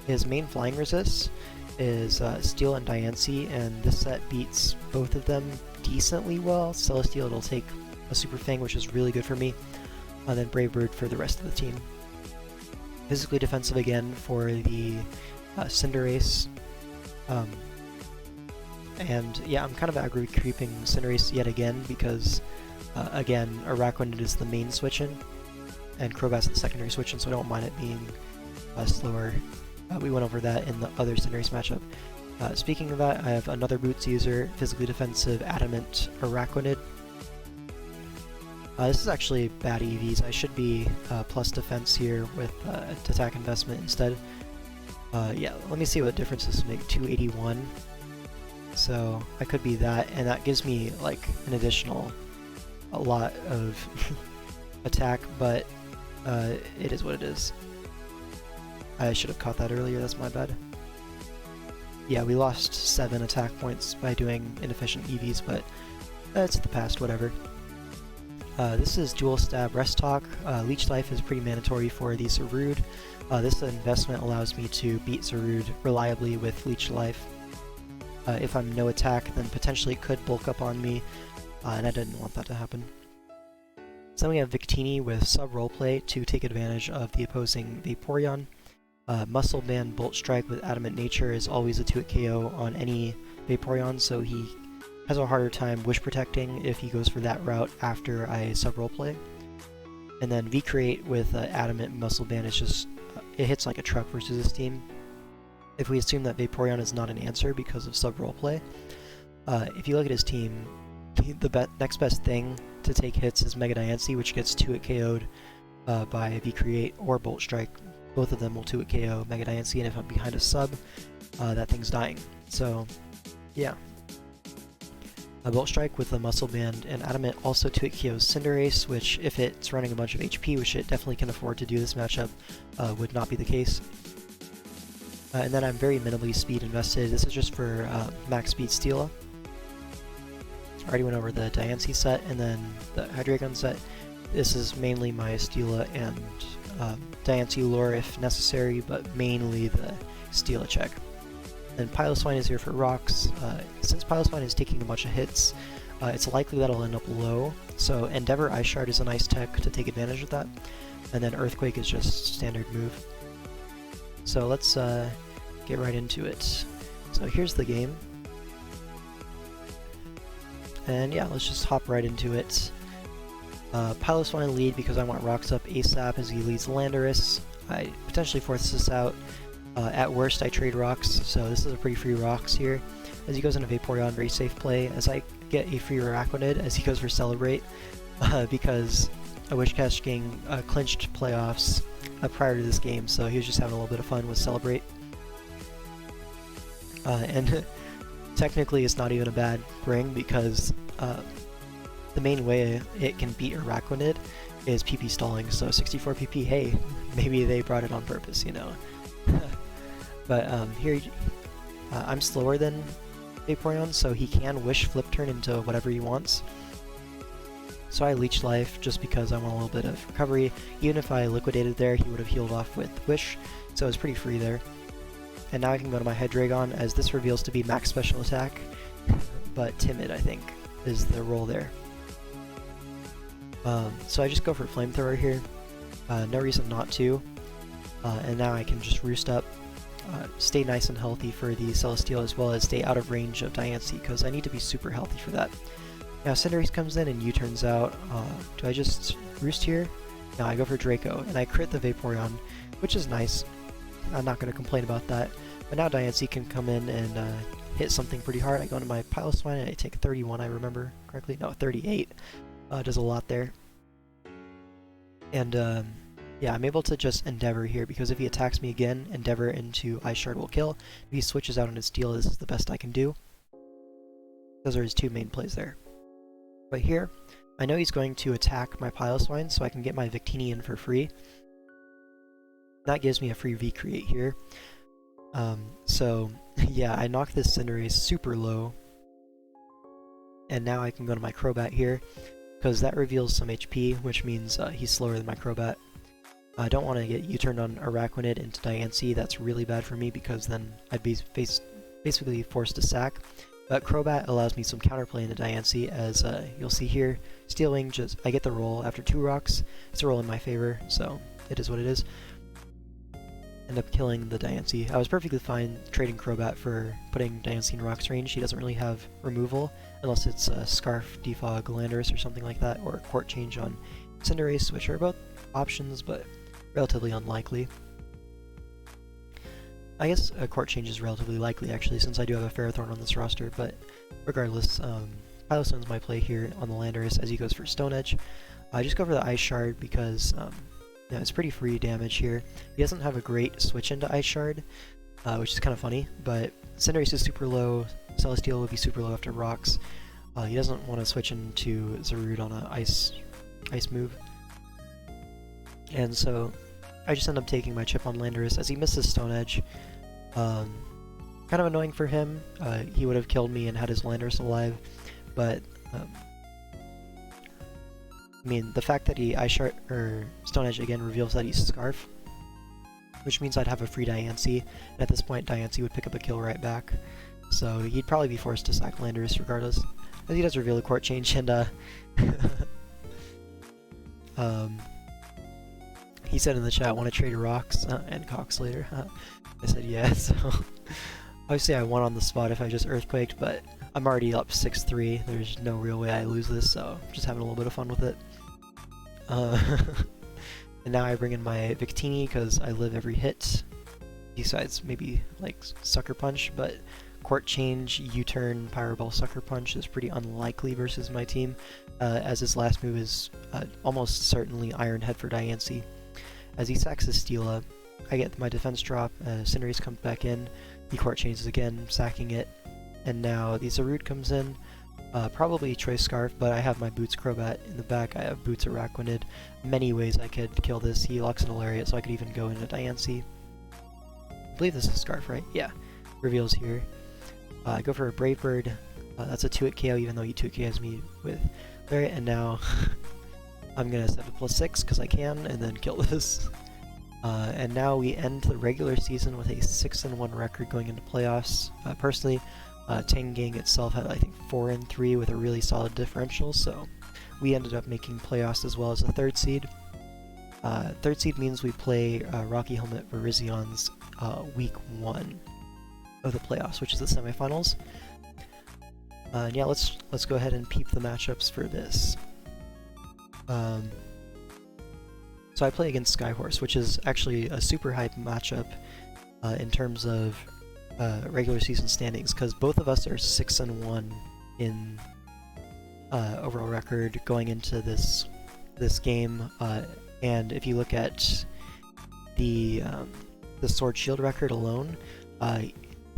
[SPEAKER 1] His main flying resist is Steel and Diancie, and this set beats both of them decently well. Celesteela will take a Super Fang, which is really good for me, and then Brave Bird for the rest of the team. Physically defensive again for the Cinderace, and yeah, I'm kind of aggro creeping Cinderace yet again because, again, Araquanid is the main switch-in, and Crobat's the secondary switch-in, so I don't mind it being slower. We went over that in the other Cinderace matchup. Speaking of that, I have another Boots user, physically defensive Adamant Araquanid. This is actually bad EVs. I should be plus defense here with attack investment instead. Yeah, let me see what difference this make. 281. So I could be that, and that gives me like an additional a lot of attack, but It is what it is. I should have caught that earlier, that's my bad. Yeah, we lost 7 attack points by doing inefficient EVs, but it's the past, whatever. This is Dual Stab Rest Talk. Leech Life is pretty mandatory for the Zarude. This investment allows me to beat Zarude reliably with Leech Life. If I'm no attack, then potentially it could bulk up on me, and I didn't want that to happen. So then we have Victini with sub roleplay to take advantage of the opposing Vaporeon. Muscle Band Bolt Strike with Adamant Nature is always a 2-hit KO on any Vaporeon, so he has a harder time wish protecting if he goes for that route after I sub roleplay. And then V-Create with Adamant Muscle Band is just, it hits like a truck versus this team. If we assume that Vaporeon is not an answer because of sub roleplay, if you look at his team, the next best thing to take hits is Mega Diancie, which gets 2-hit KO'd by V-Create or Bolt Strike. Both of them will 2-hit KO Mega Diancie, and if I'm behind a sub, that thing's dying. So, yeah. A Bolt Strike with a Muscle Band and Adamant also 2-hit KOs Cinderace, which if it's running a bunch of HP, which it definitely can afford to do this matchup, would not be the case. And then I'm very minimally speed invested. This is just for max speed Steela. I already went over the Diancie set and then the Hydreigon set. This is mainly my Steela and Diancie lore if necessary, but mainly the Steela check. Then Piloswine is here for rocks. Since Piloswine is taking a bunch of hits, it's likely that I'll end up low, so Endeavor Ice Shard is a nice tech to take advantage of that, and then Earthquake is just standard move. So let's get right into it. So here's the game. And yeah, let's just hop right into it. Piloswine lead because I want rocks up ASAP as he leads Landorus. I potentially force this out. At worst, I trade rocks, so this is a pretty free rocks here. As he goes into Vaporeon, very safe play. As I get a free Araquanid as he goes for Celebrate, because a Wishcast King clinched playoffs prior to this game, so he was just having a little bit of fun with Celebrate. And technically it's not even a bad bring because the main way it can beat Araquanid is PP stalling, so 64 PP, hey, maybe they brought it on purpose, you know. But here, I'm slower than Vaporeon, so he can Wish Flip Turn into whatever he wants. So I Leech Life just because I want a little bit of recovery. Even if I liquidated there, he would have healed off with Wish, so it's pretty free there. And now I can go to my Hydreigon, as this reveals to be max special attack, but timid, I think, is the role there. So I just go for Flamethrower here, no reason not to, and now I can just roost up, stay nice and healthy for the Celesteal, as well as stay out of range of Diancie, because I need to be super healthy for that. Now Cinderace comes in and U-turns out. Do I just roost here? No, I go for Draco, and I crit the Vaporeon, which is nice. I'm not going to complain about that. But now Diancie can come in and hit something pretty hard. I go into my Piloswine and I take 31, I remember correctly. No, 38. Does a lot there. And yeah, I'm able to just Endeavor here, because if he attacks me again, Endeavor into Ice Shard will kill. If he switches out on his Steel, this is the best I can do. Those are his two main plays there. But here, I know he's going to attack my Piloswine, so I can get my Victini in for free. That gives me a free V-Create here. So, yeah, I knock this Cinderace super low. And now I can go to my Crobat here, because that reveals some HP, which means he's slower than my Crobat. I don't want to get U-turned on Araquanid into Diancie. That's really bad for me, because then I'd be basically forced to sack. But Crobat allows me some counterplay into Diancie, as you'll see here. Steel Wing, I get the roll after 2 rocks. It's a roll in my favor, so it is what it is. End up killing the Diancie. I was perfectly fine trading Crobat for putting Diancie in rocks range. He doesn't really have removal, unless it's Scarf, Defog, Landorus, or something like that, or a Court Change on Cinderace, which are both options, but relatively unlikely. I guess a Court Change is relatively likely, actually, since I do have a Ferrothorn on this roster, but regardless, Piloswine's my play here on the Landorus as he goes for Stone Edge. I just go for the Ice Shard because yeah, it's pretty free damage here. He doesn't have a great switch into Ice Shard, which is kind of funny, but Cinderace is super low, Celesteal will be super low after rocks. He doesn't want to switch into Zarude on a ice move. And so I just end up taking my chip on Landorus as he misses Stone Edge. Kind of annoying for him. He would have killed me and had his Landorus alive, but I mean, the fact that he Stone Edge again reveals that he's Scarf, which means I'd have a free Diancie, and at this point Diancie would pick up a kill right back. So he'd probably be forced to sack Landorus regardless. As he does reveal a court change, and he said in the chat, "Want to trade rocks and Cox later?" I said yeah. So obviously I won on the spot if I just earthquaked, but I'm already up 6-3. There's no real way I lose this, so I'm just having a little bit of fun with it. And now I bring in my Victini because I live every hit, besides maybe like Sucker Punch, but Court Change, U-Turn, Pyro-Ball, Sucker Punch is pretty unlikely versus my team, as his last move is almost certainly Iron Head for Diancie. As he sacks his Steela, I get my defense drop, Cinderace comes back in, he Court Changes again, sacking it, and now the Zarude comes in, probably Choice Scarf, but I have my Boots Crobat in the back, I have Boots Araquanid. Many ways I could kill this. He locks in a Lariat, so I could even go into Diancie. I believe this is Scarf, right? Yeah. Reveals here. I go for a Brave Bird. That's a 2-hit KO, even though he 2-hit KOs me with Lariat, and now I'm gonna set a +6 because I can, and then kill this. And now we end the regular season with a 6-1 record going into playoffs. Personally, Tangang itself had, I think, 4-3 with a really solid differential, so we ended up making playoffs as well as a 3rd seed. 3rd seed means we play Rocky Helmet Virizions week 1 of the playoffs, which is the semifinals. And yeah, let's go ahead and peep the matchups for this. So I play against Skyhorse, which is actually a super hype matchup in terms of regular season standings, because both of us are 6-1 in overall record going into this game. And if you look at the Sword Shield record alone,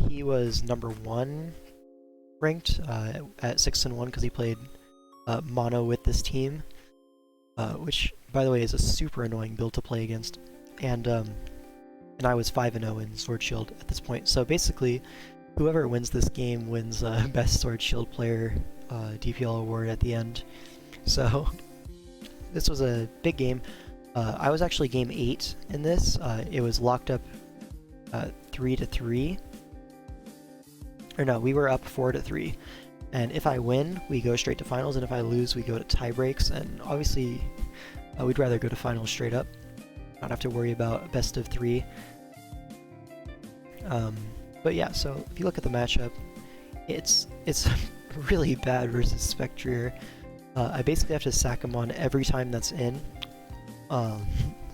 [SPEAKER 1] he was number 1 ranked at 6-1 because he played mono with this team, which, by the way, is a super annoying build to play against. And I was 5-0 in Sword Shield at this point. So basically, whoever wins this game wins Best Sword Shield Player DPL award at the end. So this was a big game. I was actually game 8 in this. It was locked up 3-3. Or no, we were up 4-3. And if I win, we go straight to finals, and if I lose, we go to tie breaks. And obviously, we'd rather go to finals straight up, not have to worry about best of 3. But yeah, so if you look at the matchup, it's really bad versus Spectrier. I basically have to sack him on every time that's in,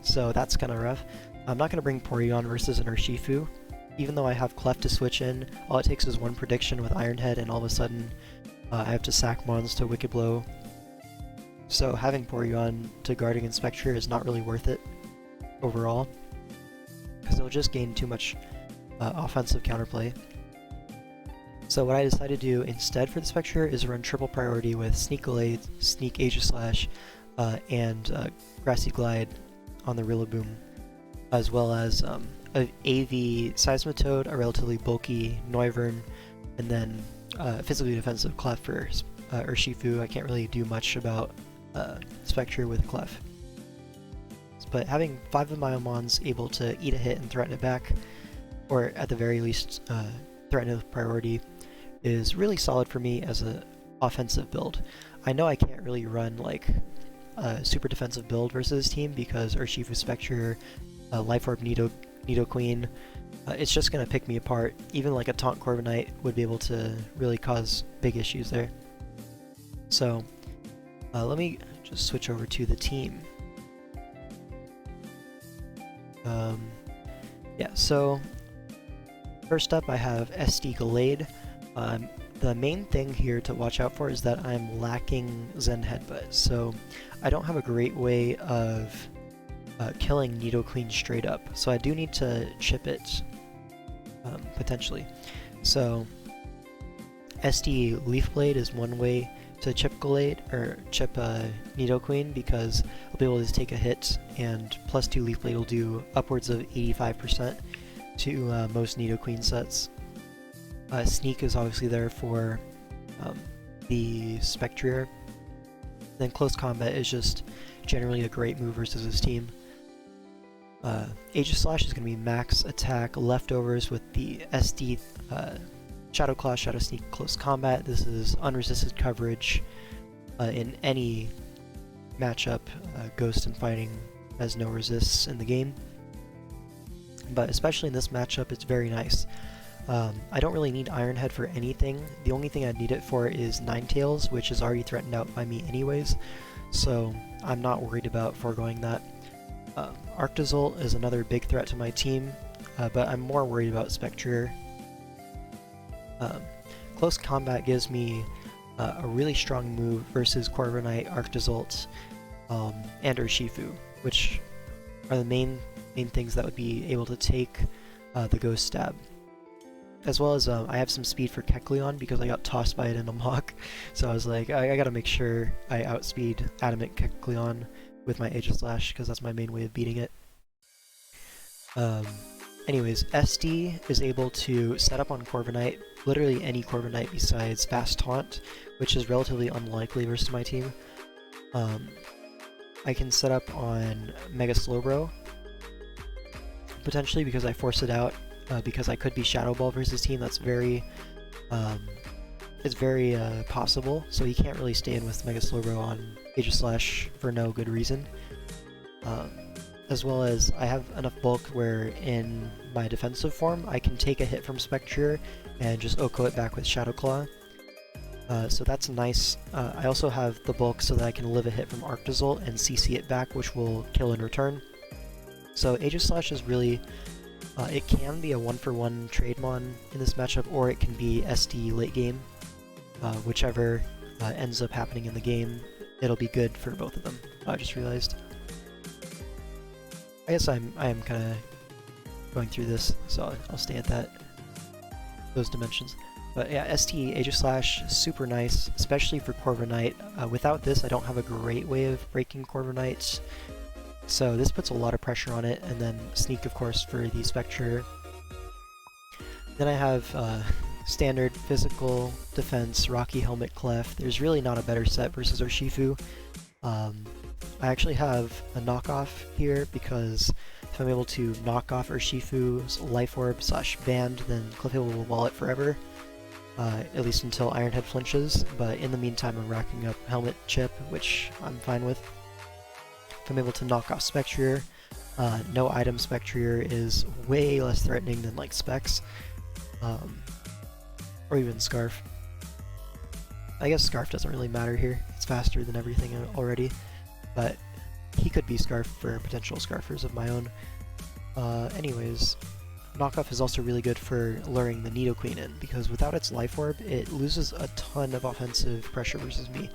[SPEAKER 1] so that's kind of rough. I'm not going to bring Porygon versus an Urshifu. Even though I have Clef to switch in, all it takes is one prediction with Iron Head, and all of a sudden I have to sack Mons to Wicked Blow. So having Porygon to guard against Spectrier is not really worth it overall, because it'll just gain too much offensive counterplay. So what I decided to do instead for the Spectrier is run triple priority with Sneak Gallade, Sneak Aegislash, and Grassy Glide on the Rillaboom, as well as an AV Seismitoad, a relatively bulky Noivern, and then physically defensive Clef for Urshifu. I can't really do much about Spectrier with Clef. But having 5 of my Mons able to eat a hit and threaten it back, or at the very least threaten it with priority, is really solid for me as an offensive build. I know I can't really run like a super defensive build versus this team because Urshifu, Spectrier, Life Orb, Nidoqueen, it's just going to pick me apart. Even like a Taunt Corviknight would be able to really cause big issues there. So let me just switch over to the team. Yeah, so first up I have SD Gallade. The main thing here to watch out for is that I'm lacking Zen Headbutt, so I don't have a great way of killing Nidoqueen straight up, so I do need to chip it, potentially. So SD Leaf Blade is one way to chip Gallade, or chip Nidoqueen, because I'll be able to take a hit, and +2 Leaf Blade will do upwards of 85% to most Nidoqueen sets. Sneak is obviously there for the Spectrier. Then Close Combat is just generally a great move versus his team. Aegislash is going to be max attack leftovers with the SD Shadow Claw, Shadow Sneak, Close Combat. This is unresisted coverage in any matchup. Ghost and Fighting has no resists in the game, but especially in this matchup, it's very nice. I don't really need Iron Head for anything. The only thing I'd need it for is Ninetales, which is already threatened out by me anyways, so I'm not worried about foregoing that. Arctozolt is another big threat to my team, but I'm more worried about Spectrier. Close Combat gives me a really strong move versus Corviknight, Arctozolt, and Urshifu, which are the main things that would be able to take the Ghost Stab. As well as I have some speed for Kecleon because I got tossed by it in a mock, so I was like, I gotta make sure I outspeed Adamant Kecleon with my Aegislash, because that's my main way of beating it. Anyways, SD is able to set up on Corviknight, literally any Corviknight besides Fast Taunt, which is relatively unlikely versus my team. I can set up on Mega Slowbro, potentially because I force it out, because I could be Shadow Ball versus his team. That's very, it's very possible, so he can't really stay in with Mega Slowbro on Aegislash for no good reason. As well as I have enough bulk where in my defensive form I can take a hit from Spectrier and just OHKO it back with Shadow Claw. So that's nice. I also have the bulk so that I can live a hit from Arctozolt and CC it back, which will kill in return. So Aegislash is really, it can be a 1-for-1 Trademon in this matchup, or it can be SD late game. Whichever ends up happening in the game, it'll be good for both of them. I just realized. I guess I am kind of going through this, so I'll stay at those dimensions. But yeah, ST Aegislash, super nice, especially for Corviknight. Without this, I don't have a great way of breaking Corviknight, so this puts a lot of pressure on it. And then Sneak, of course, for the Spectre. Then I have standard physical defense, Rocky Helmet Clef. There's really not a better set versus Urshifu. I actually have a knockoff here because if I'm able to knock off Urshifu's Life Orb / Band, then Clefable will wall it forever, at least until Iron Head flinches, but in the meantime I'm racking up Helmet Chip, which I'm fine with. If I'm able to knock off Spectrier, no item Spectrier is way less threatening than like Specs, or even Scarf. I guess Scarf doesn't really matter here, it's faster than everything already, but he could be Scarf for potential Scarfers of my own. Anyways, Knockoff is also really good for luring the Nidoqueen in, because without its Life Orb, it loses a ton of offensive pressure versus me.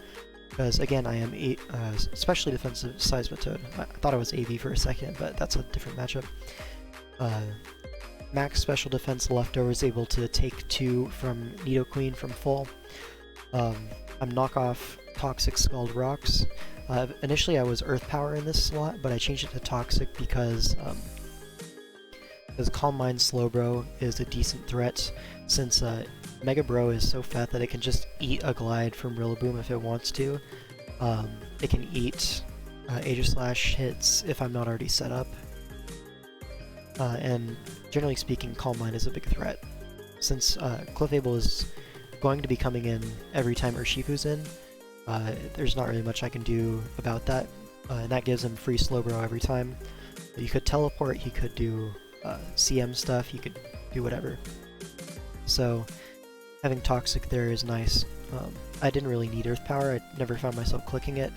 [SPEAKER 1] Because again, I am especially defensive Seismitoad. I thought I was AV for a second, but that's a different matchup. Max special defense leftover is able to take 2 from Nidoqueen from full. I'm Knockoff Toxic Scald Rocks. Initially I was Earth Power in this slot, but I changed it to Toxic because Calm Mind Slowbro is a decent threat, since Mega Bro is so fat that it can just eat a Glide from Rillaboom if it wants to. It can eat Aegislash hits if I'm not already set up. And generally speaking, Calm Mind is a big threat. Since Clefable is going to be coming in every time Urshifu's in, there's not really much I can do about that, and that gives him free Slowbro every time. You could teleport, he could do CM stuff, he could do whatever. So having Toxic there is nice. I didn't really need Earth Power, I never found myself clicking it.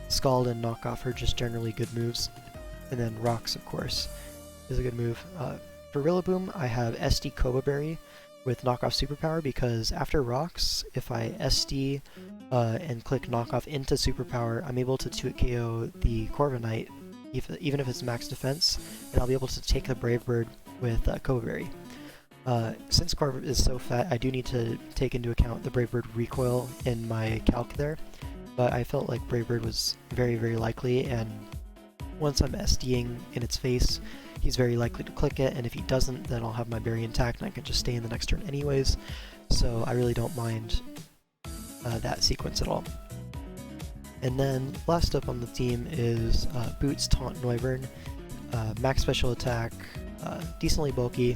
[SPEAKER 1] Scald and Knockoff are just generally good moves. And then Rocks, of course, is a good move. For Rillaboom, I have SD Koba Berry with Knockoff Superpower, because after Rocks, if I SD and click Knockoff into Superpower, I'm able to 2-KO the Corviknight, even if it's max defense, and I'll be able to take the Brave Bird with Koba Berry. Since Corv is so fat, I do need to take into account the Brave Bird recoil in my calc there, but I felt like Brave Bird was very, very likely, and once I'm SDing in its face, he's very likely to click it, and if he doesn't, then I'll have my berry intact and I can just stay in the next turn anyways, so I really don't mind that sequence at all. And then last up on the team is Boots, Taunt, Noivern, max special attack, decently bulky.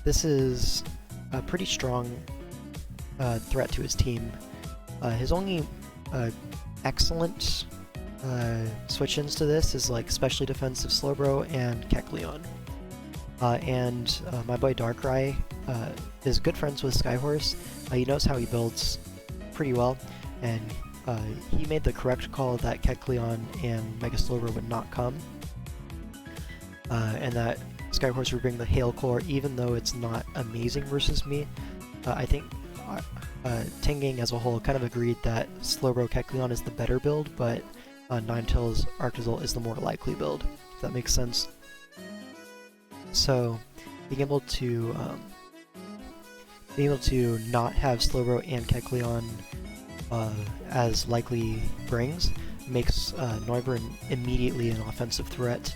[SPEAKER 1] This is a pretty strong threat to his team. His only excellent switch-ins to this is like specially defensive Slowbro and Kecleon. And my boy Darkrai is good friends with Skyhorse. He knows how he builds pretty well, and he made the correct call that Kecleon and Mega Slowbro would not come, and that Skyhorse would bring the Hail Core even though it's not amazing versus me. I think Tengang as a whole kind of agreed that Slowbro Kecleon is the better build, but Ninetales Arctozolt is the more likely build, if that makes sense. So being able to not have Slowbro and Kecleon as likely brings makes Noivern immediately an offensive threat.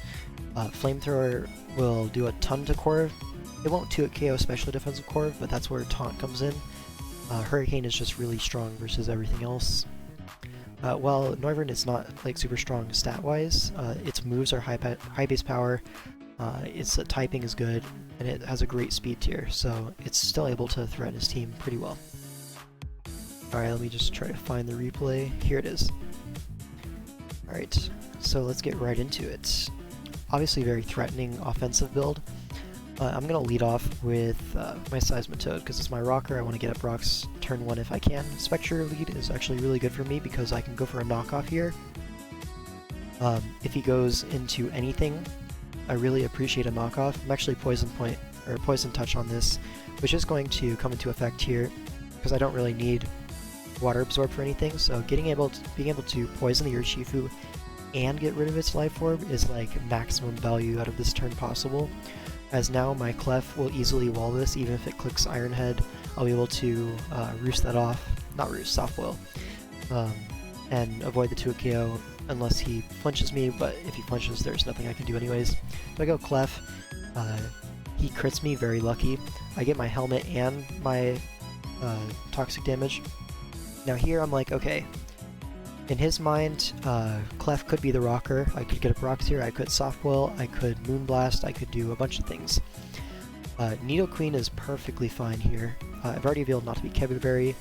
[SPEAKER 1] Flamethrower will do a ton to Corv. It won't 2-hit KO special defensive Corv, but that's where Taunt comes in. Hurricane is just really strong versus everything else. While Noivern is not like super strong stat-wise, its moves are high base power, its typing is good, and it has a great speed tier, so it's still able to threaten his team pretty well. Alright, let me just try to find the replay. Here it is. Alright, so let's get right into it. Obviously very threatening offensive build. I'm going to lead off with my Seismitoad, because it's my rocker. I want to get up rocks turn 1 if I can. Spectre lead is actually really good for me because I can go for a knockoff here. If he goes into anything, I really appreciate a knockoff. I'm actually Poison Touch on this, which is going to come into effect here, because I don't really need Water Absorb for anything, so being able to poison the Urshifu and get rid of its life orb is like maximum value out of this turn possible, as now my Clef will easily wall this. Even if it clicks Iron Head, I'll be able to roost that off, not roost, soft boil, and avoid the 2-hit KO unless he flinches me, but if he flinches there's nothing I can do anyways. So I go Clef, he crits me, very lucky. I get my helmet and my toxic damage. Now here I'm like, okay, in his mind, Clef could be the rocker. I could get up rocks here, I could soft boil, I could Moonblast, I could do a bunch of things. Nidoqueen is perfectly fine here. I've already revealed not to be Kebuberry.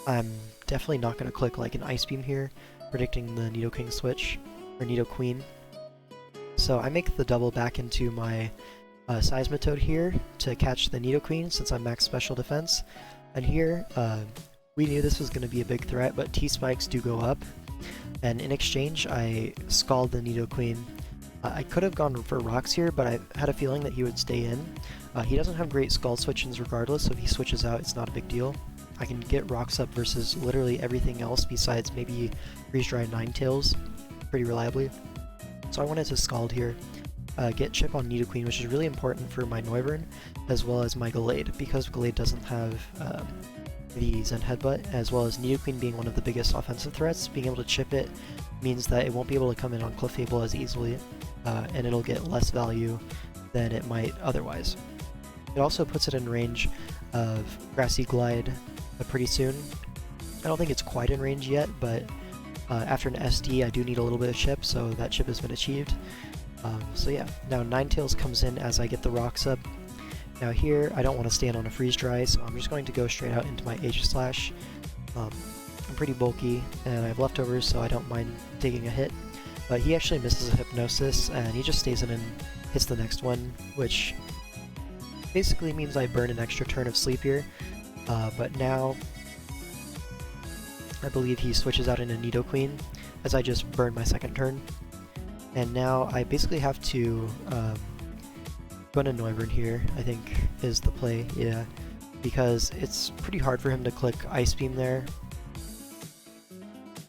[SPEAKER 1] I'm definitely not going to click like an Ice Beam here, predicting the Nidoking switch, or Nidoqueen. So I make the double back into my Seismitoad here to catch the Nidoqueen since I'm max special defense. And here, we knew this was going to be a big threat, but T-Spikes do go up, and in exchange I Scald the Nidoqueen. I could have gone for rocks here, but I had a feeling that he would stay in. He doesn't have great Scald switch-ins regardless, so if he switches out it's not a big deal. I can get rocks up versus literally everything else besides maybe Freeze Dry Ninetales pretty reliably. So I wanted to Scald here, get Chip on Nidoqueen, which is really important for my Noivern, as well as my Gallade, because Gallade doesn't have the Zen Headbutt, as well as Nidoqueen being one of the biggest offensive threats. Being able to chip it means that it won't be able to come in on Clefable as easily, and it'll get less value than it might otherwise. It also puts it in range of Grassy Glide pretty soon. I don't think it's quite in range yet, but after an SD I do need a little bit of chip, so that chip has been achieved. So yeah, now Ninetales comes in as I get the rocks up. Now here, I don't want to stand on a Freeze Dry, so I'm just going to go straight out into my Aegislash. I'm pretty bulky, and I have leftovers, so I don't mind taking a hit. But he actually misses a Hypnosis, and he just stays in and hits the next one, which basically means I burn an extra turn of sleep here. But now, I believe he switches out into Nidoqueen, as I just burned my second turn. And now I basically have to go into Noivern here, I think, is the play, yeah. Because it's pretty hard for him to click Ice Beam there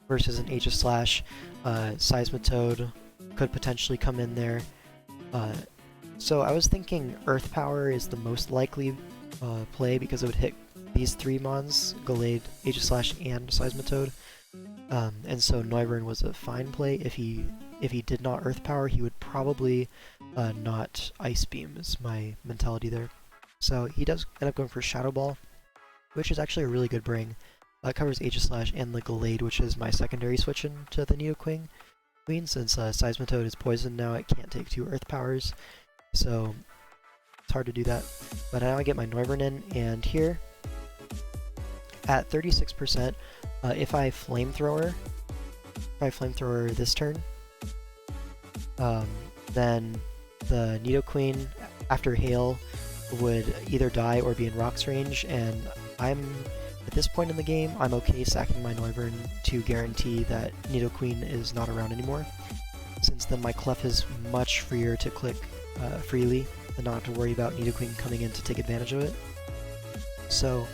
[SPEAKER 1] versus an Aegislash. Seismitoad could potentially come in there. So I was thinking Earth Power is the most likely play because it would hit these three mons, Gallade, Aegislash, and Seismitoad. And so Noivern was a fine play. If he did not Earth Power, he would probably not Ice Beam, is my mentality there. So he does end up going for Shadow Ball, which is actually a really good bring. It covers Aegislash and the Gallade, which is my secondary switch into the Nidoqueen. Since Seismitoad is poisoned now, it can't take 2 Earth Powers, so it's hard to do that. But now I get my Noivern in, and here, at 36%, if I Flamethrower this turn, then the Nidoqueen, after Hail, would either die or be in Rock's range, and at this point in the game, I'm okay sacking my Noivern to guarantee that Nidoqueen is not around anymore, since then my Clef is much freer to click freely and not have to worry about Nidoqueen coming in to take advantage of it. So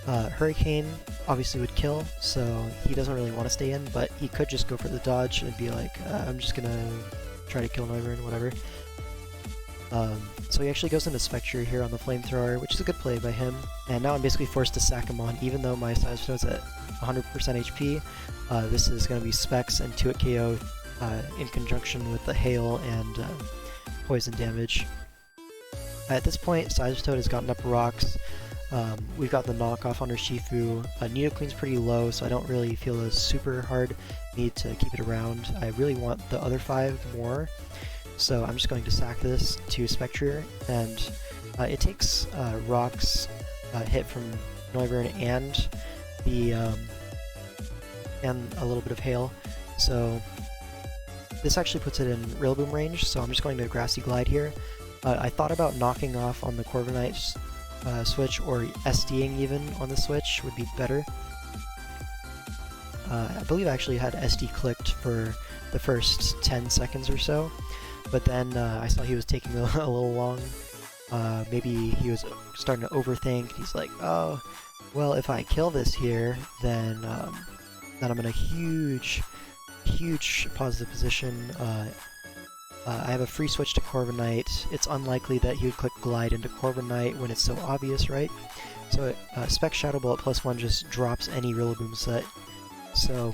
[SPEAKER 1] Hurricane obviously would kill, so he doesn't really want to stay in, but he could just go for the dodge and be like, I'm just gonna try to kill Noivern, whatever. So he actually goes into Spectre here on the Flamethrower, which is a good play by him, and now I'm basically forced to sack him on, even though my Seismitoad's at 100% HP. This is going to be Specs and 2-hit KO in conjunction with the Hail and poison damage. At this point, Seismitoad has gotten up rocks. We've got the knockoff on Urshifu. Nidoqueen's pretty low, so I don't really feel a super hard need to keep it around. I really want the other 5 more. So I'm just going to sack this to Spectre, and it takes Rock's hit from Noivern and and a little bit of Hail. So this actually puts it in Rillaboom range, so I'm just going to Grassy Glide here. I thought about knocking off on the Corviknight switch, or SDing even on the switch would be better. I believe I actually had SD clicked for the first 10 seconds or so. But then I saw he was taking a little long. Maybe he was starting to overthink. He's like, oh, well, if I kill this here, then I'm in a huge positive position. I have a free switch to Corviknight. It's unlikely that he would click Glide into Corviknight when it's so obvious, right? So Spec Shadow Ball at +1 just drops any Rillaboom set. So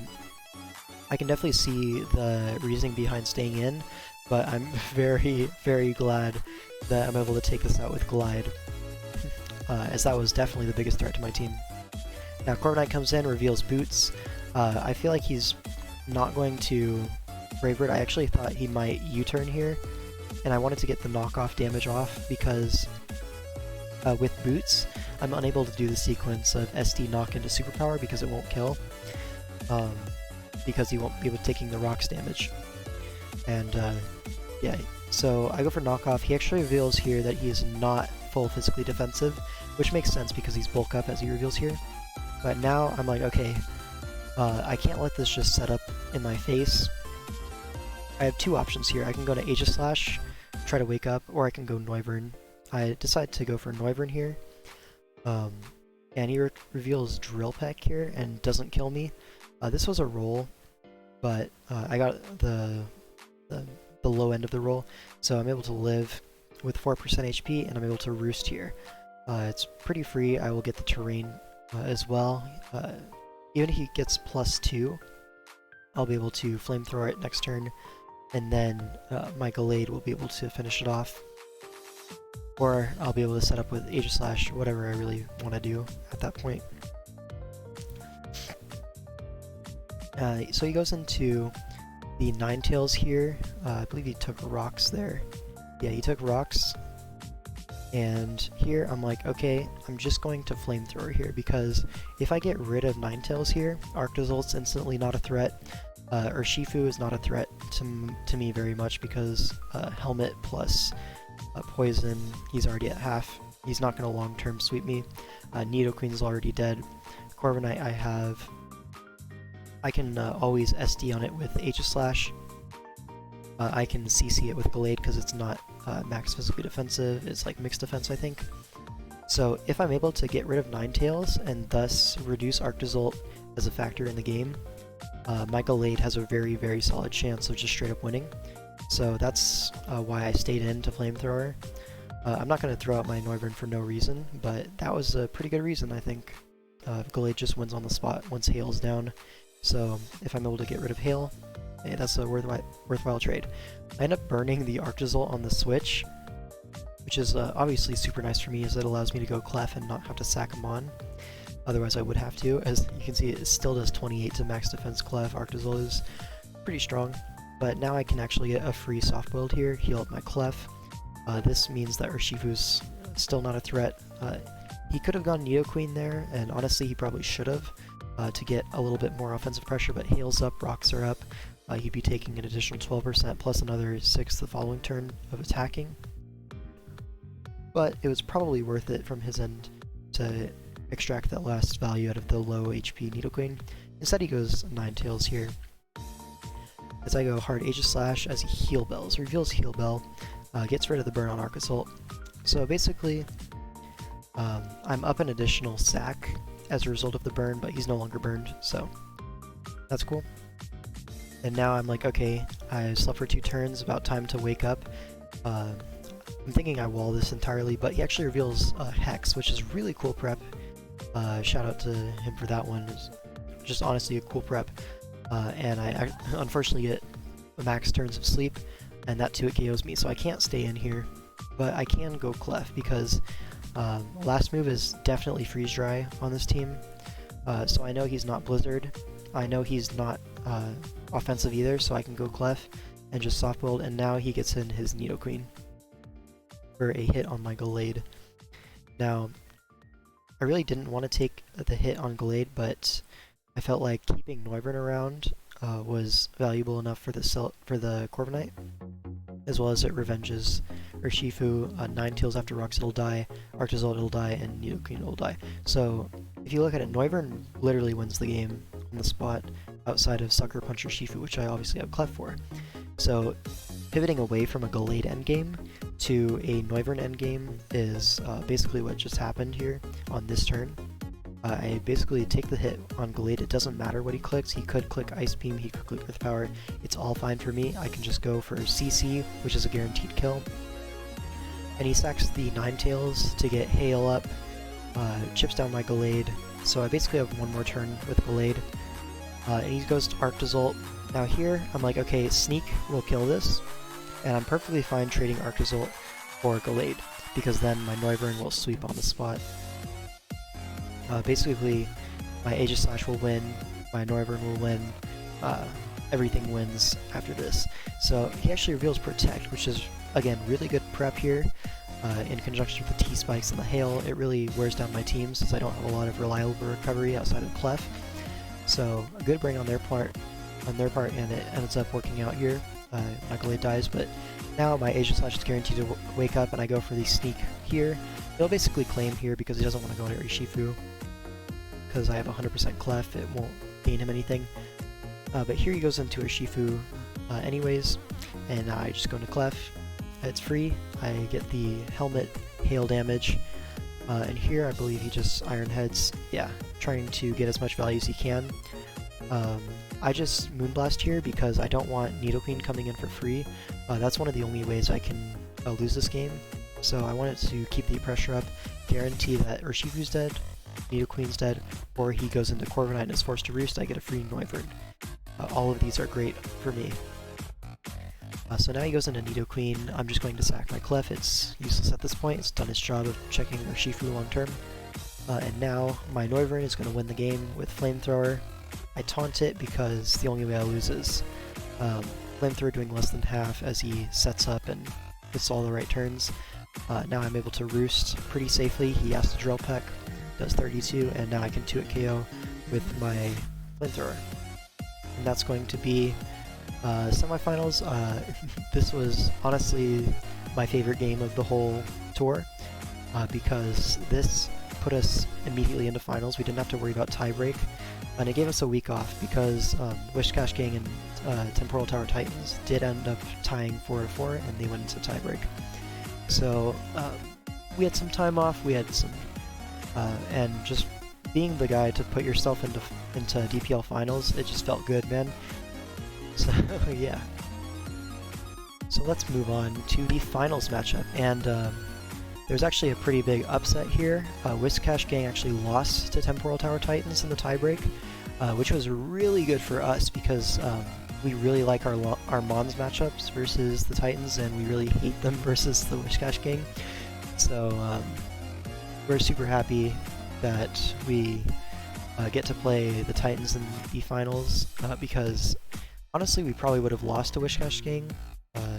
[SPEAKER 1] I can definitely see the reasoning behind staying in, but I'm very glad that I'm able to take this out with Glide, as that was definitely the biggest threat to my team. Now Corviknight comes in, reveals Boots. I feel like he's not going to Brave Bird. I actually thought he might U-turn here, and I wanted to get the knockoff damage off because with Boots, I'm unable to do the sequence of SD knock into Superpower because it won't kill, because he won't be able to taking the rocks damage. And yeah, so I go for knockoff. He actually reveals here that he is not full physically defensive, which makes sense because he's bulk up as he reveals here. But now I'm like, okay, I can't let this just set up in my face. I have 2 options here. I can go to Aegislash, try to wake up, or I can go Noivern. I decide to go for Noivern here. And he reveals Drill Peck here and doesn't kill me. This was a roll, but I got the low end of the roll, so I'm able to live with 4% HP, and I'm able to roost here. It's pretty free. I will get the terrain as well. Even if he gets +2, I'll be able to Flamethrower it next turn, and then my Gallade will be able to finish it off. Or I'll be able to set up with Aegislash, whatever I really want to do at that point. So he goes into the Ninetales here. I believe he took rocks there. Yeah, he took rocks. And here I'm like, okay, I'm just going to Flamethrower here, because if I get rid of Ninetales here, Arctozolt's instantly not a threat. Urshifu is not a threat to me very much, because Helmet plus Poison, he's already at half. He's not going to long-term sweep me. Nidoqueen's already dead. Corviknight I can always SD on it with Aegislash. I can CC it with Gallade because it's not max physically defensive, it's like mixed defense, I think. So if I'm able to get rid of Ninetales and thus reduce Arctozolt as a factor in the game, my Gallade has a very solid chance of just straight up winning. So that's why I stayed in to Flamethrower. I'm not going to throw out my Noivern for no reason, but that was a pretty good reason, I think. Gallade just wins on the spot once Hail's down, so if I'm able to get rid of Hail, hey, that's a worthwhile trade. I end up burning the Arctozolt on the switch, which is obviously super nice for me, as it allows me to go Clef and not have to sack him on. Otherwise I would have to. As you can see, it still does 28 to max defense Clef. Arctozolt is pretty strong, but now I can actually get a free soft build here, heal up my Clef. This means that Urshifu's still not a threat. He could have gone Nidoqueen there, and honestly he probably should have, to get a little bit more offensive pressure, but Hail's up, Rocks are up. He'd be taking an additional 12% plus another 6 the following turn of attacking. But it was probably worth it from his end to extract that last value out of the low HP Nidoqueen. Instead he goes Ninetales here. As I go hard Aegis Slash as he Heal Bells, reveals Heal Bell, gets rid of the burn on Arctozolt. So basically, I'm up an additional sack as a result of the burn, but he's no longer burned, so that's cool. And now I'm like, okay, I slept for 2 turns, about time to wake up. I'm thinking I wall this entirely, but he actually reveals Hex, which is really cool prep. Shout out to him for that one. It's just honestly a cool prep. And I unfortunately get max turns of sleep, and that 2-hit KOs me, so I can't stay in here. But I can go Clef, because last move is definitely Freeze Dry on this team. So I know he's not Blizzard. I know he's not offensive either, so I can go Clef and just soft build, and now he gets in his Nidoqueen for a hit on my Gallade. Now, I really didn't want to take the hit on Gallade, but I felt like keeping Noivern around was valuable enough for the Corviknight, as well as it revenges Urshifu. Ninetales after Rocks it'll die, Arctozolt it'll die, and Nidoqueen will die. So if you look at it, Noivern literally wins the game on the spot outside of Sucker Punch Urshifu, which I obviously have Clef for. So pivoting away from a Gallade endgame to a Noivern endgame is basically what just happened here on this turn. I basically take the hit on Gallade. It doesn't matter what he clicks. He could click Ice Beam, he could click Earth Power. It's all fine for me. I can just go for CC, which is a guaranteed kill. And he sacks the Ninetales to get Hail up, chips down my Gallade. So I basically have one more turn with Gallade. And he goes to Arctozolt. Now here, I'm like, okay, Sneak will kill this, and I'm perfectly fine trading Arctozolt for Gallade, because then my Noivern will sweep on the spot. Basically, my Aegis Slash will win, my Noivern will win, everything wins after this. So he actually reveals Protect, which is, again, really good prep here. In conjunction with the T-Spikes and the Hail, it really wears down my team since I don't have a lot of reliable recovery outside of Clef. So a good bring on their part, and it ends up working out here. My Gallade dies, but now my Aegis Slash is guaranteed to wake up, and I go for the Sneak here. He'll basically claim here because he doesn't want to go to Urshifu, because I have 100% Clef, it won't gain him anything. But here he goes into Urshifu anyways, and I just go into Clef. It's free, I get the Helmet Hail damage, and here I believe he just Iron Heads, yeah, trying to get as much value as he can. I just Moonblast here because I don't want Nidoqueen coming in for free. That's one of the only ways I can lose this game, so I wanted to keep the pressure up, guarantee that Urshifu's dead, Nidoqueen's dead, or he goes into Corviknight and is forced to roost, I get a free Noivern. All of these are great for me. So now he goes into Nidoqueen. I'm just going to sack my Clef. It's useless at this point. It's done its job of checking Urshifu long term. And now my Noivern is going to win the game with Flamethrower. I taunt it because the only way I lose is Flamethrower doing less than half as he sets up and gets all the right turns. Now I'm able to roost pretty safely. He has to Drill Peck, does 32, and now I can 2-hit KO with my Flamethrower. And that's going to be semifinals. This was honestly my favorite game of the whole tour, because this put us immediately into finals. We didn't have to worry about tiebreak, and it gave us a week off because Whiscash Gang and Temporal Tower Titans did end up tying 4-4, and they went into tiebreak. So we had some time off, we had some, and just being the guy to put yourself into DPL finals, it just felt good, man. So yeah. so let's move on to the finals matchup, and there's actually a pretty big upset here. Whiscash Gang actually lost to Temporal Tower Titans in the tiebreak, which was really good for us because we really like our Mons matchups versus the Titans, and we really hate them versus the Whiscash Gang. So we're super happy that we get to play the Titans in the finals, because honestly we probably would have lost to Whiscash Gang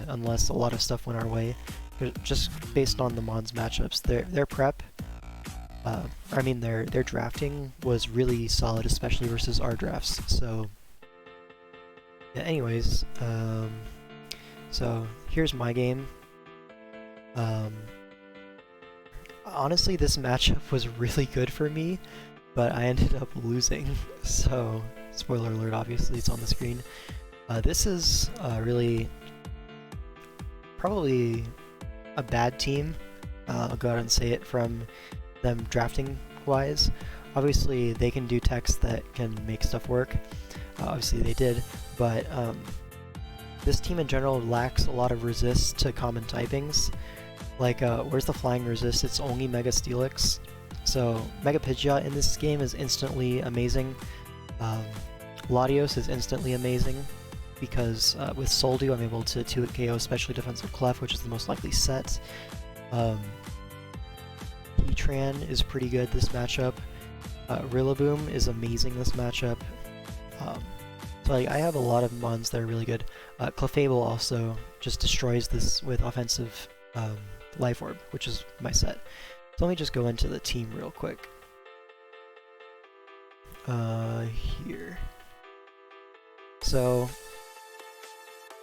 [SPEAKER 1] unless a lot of stuff went our way, just based on the Mons matchups. Their prep, I mean their drafting was really solid, especially versus our drafts. So yeah, anyways, so here's my game. Honestly, this matchup was really good for me, but I ended up losing, so spoiler alert, obviously it's on the screen. This is really probably a bad team. I'll go out and say it from them drafting wise. Obviously they can do techs that can make stuff work, obviously they did, but this team in general lacks a lot of resist to common typings. Like, where's the flying resist? It's only Mega Steelix. So, Mega Pidgeot in this game is instantly amazing. Latios is instantly amazing, because with Soldew I'm able to 2-hit KO Specially Defensive Clef, which is the most likely set. Heatran is pretty good this matchup. Rillaboom is amazing this matchup. So like, I have a lot of mons that are really good. Clefable also just destroys this with offensive Life Orb, which is my set. So let me just go into the team real quick. Here. So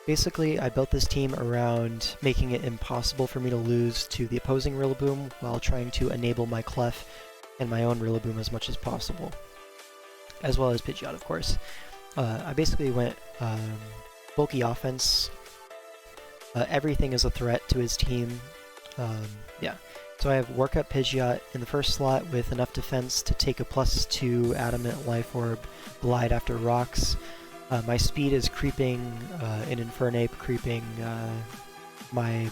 [SPEAKER 1] basically I built this team around making it impossible for me to lose to the opposing Rillaboom while trying to enable my Clef and my own Rillaboom as much as possible. As well as Pidgeot, of course. I basically went bulky offense. Everything is a threat to his team. Yeah. So I have Work Up Pidgeot in the first slot with enough defense to take a +2 Adamant Life Orb, Glide after rocks. My speed is creeping, in Infernape creeping my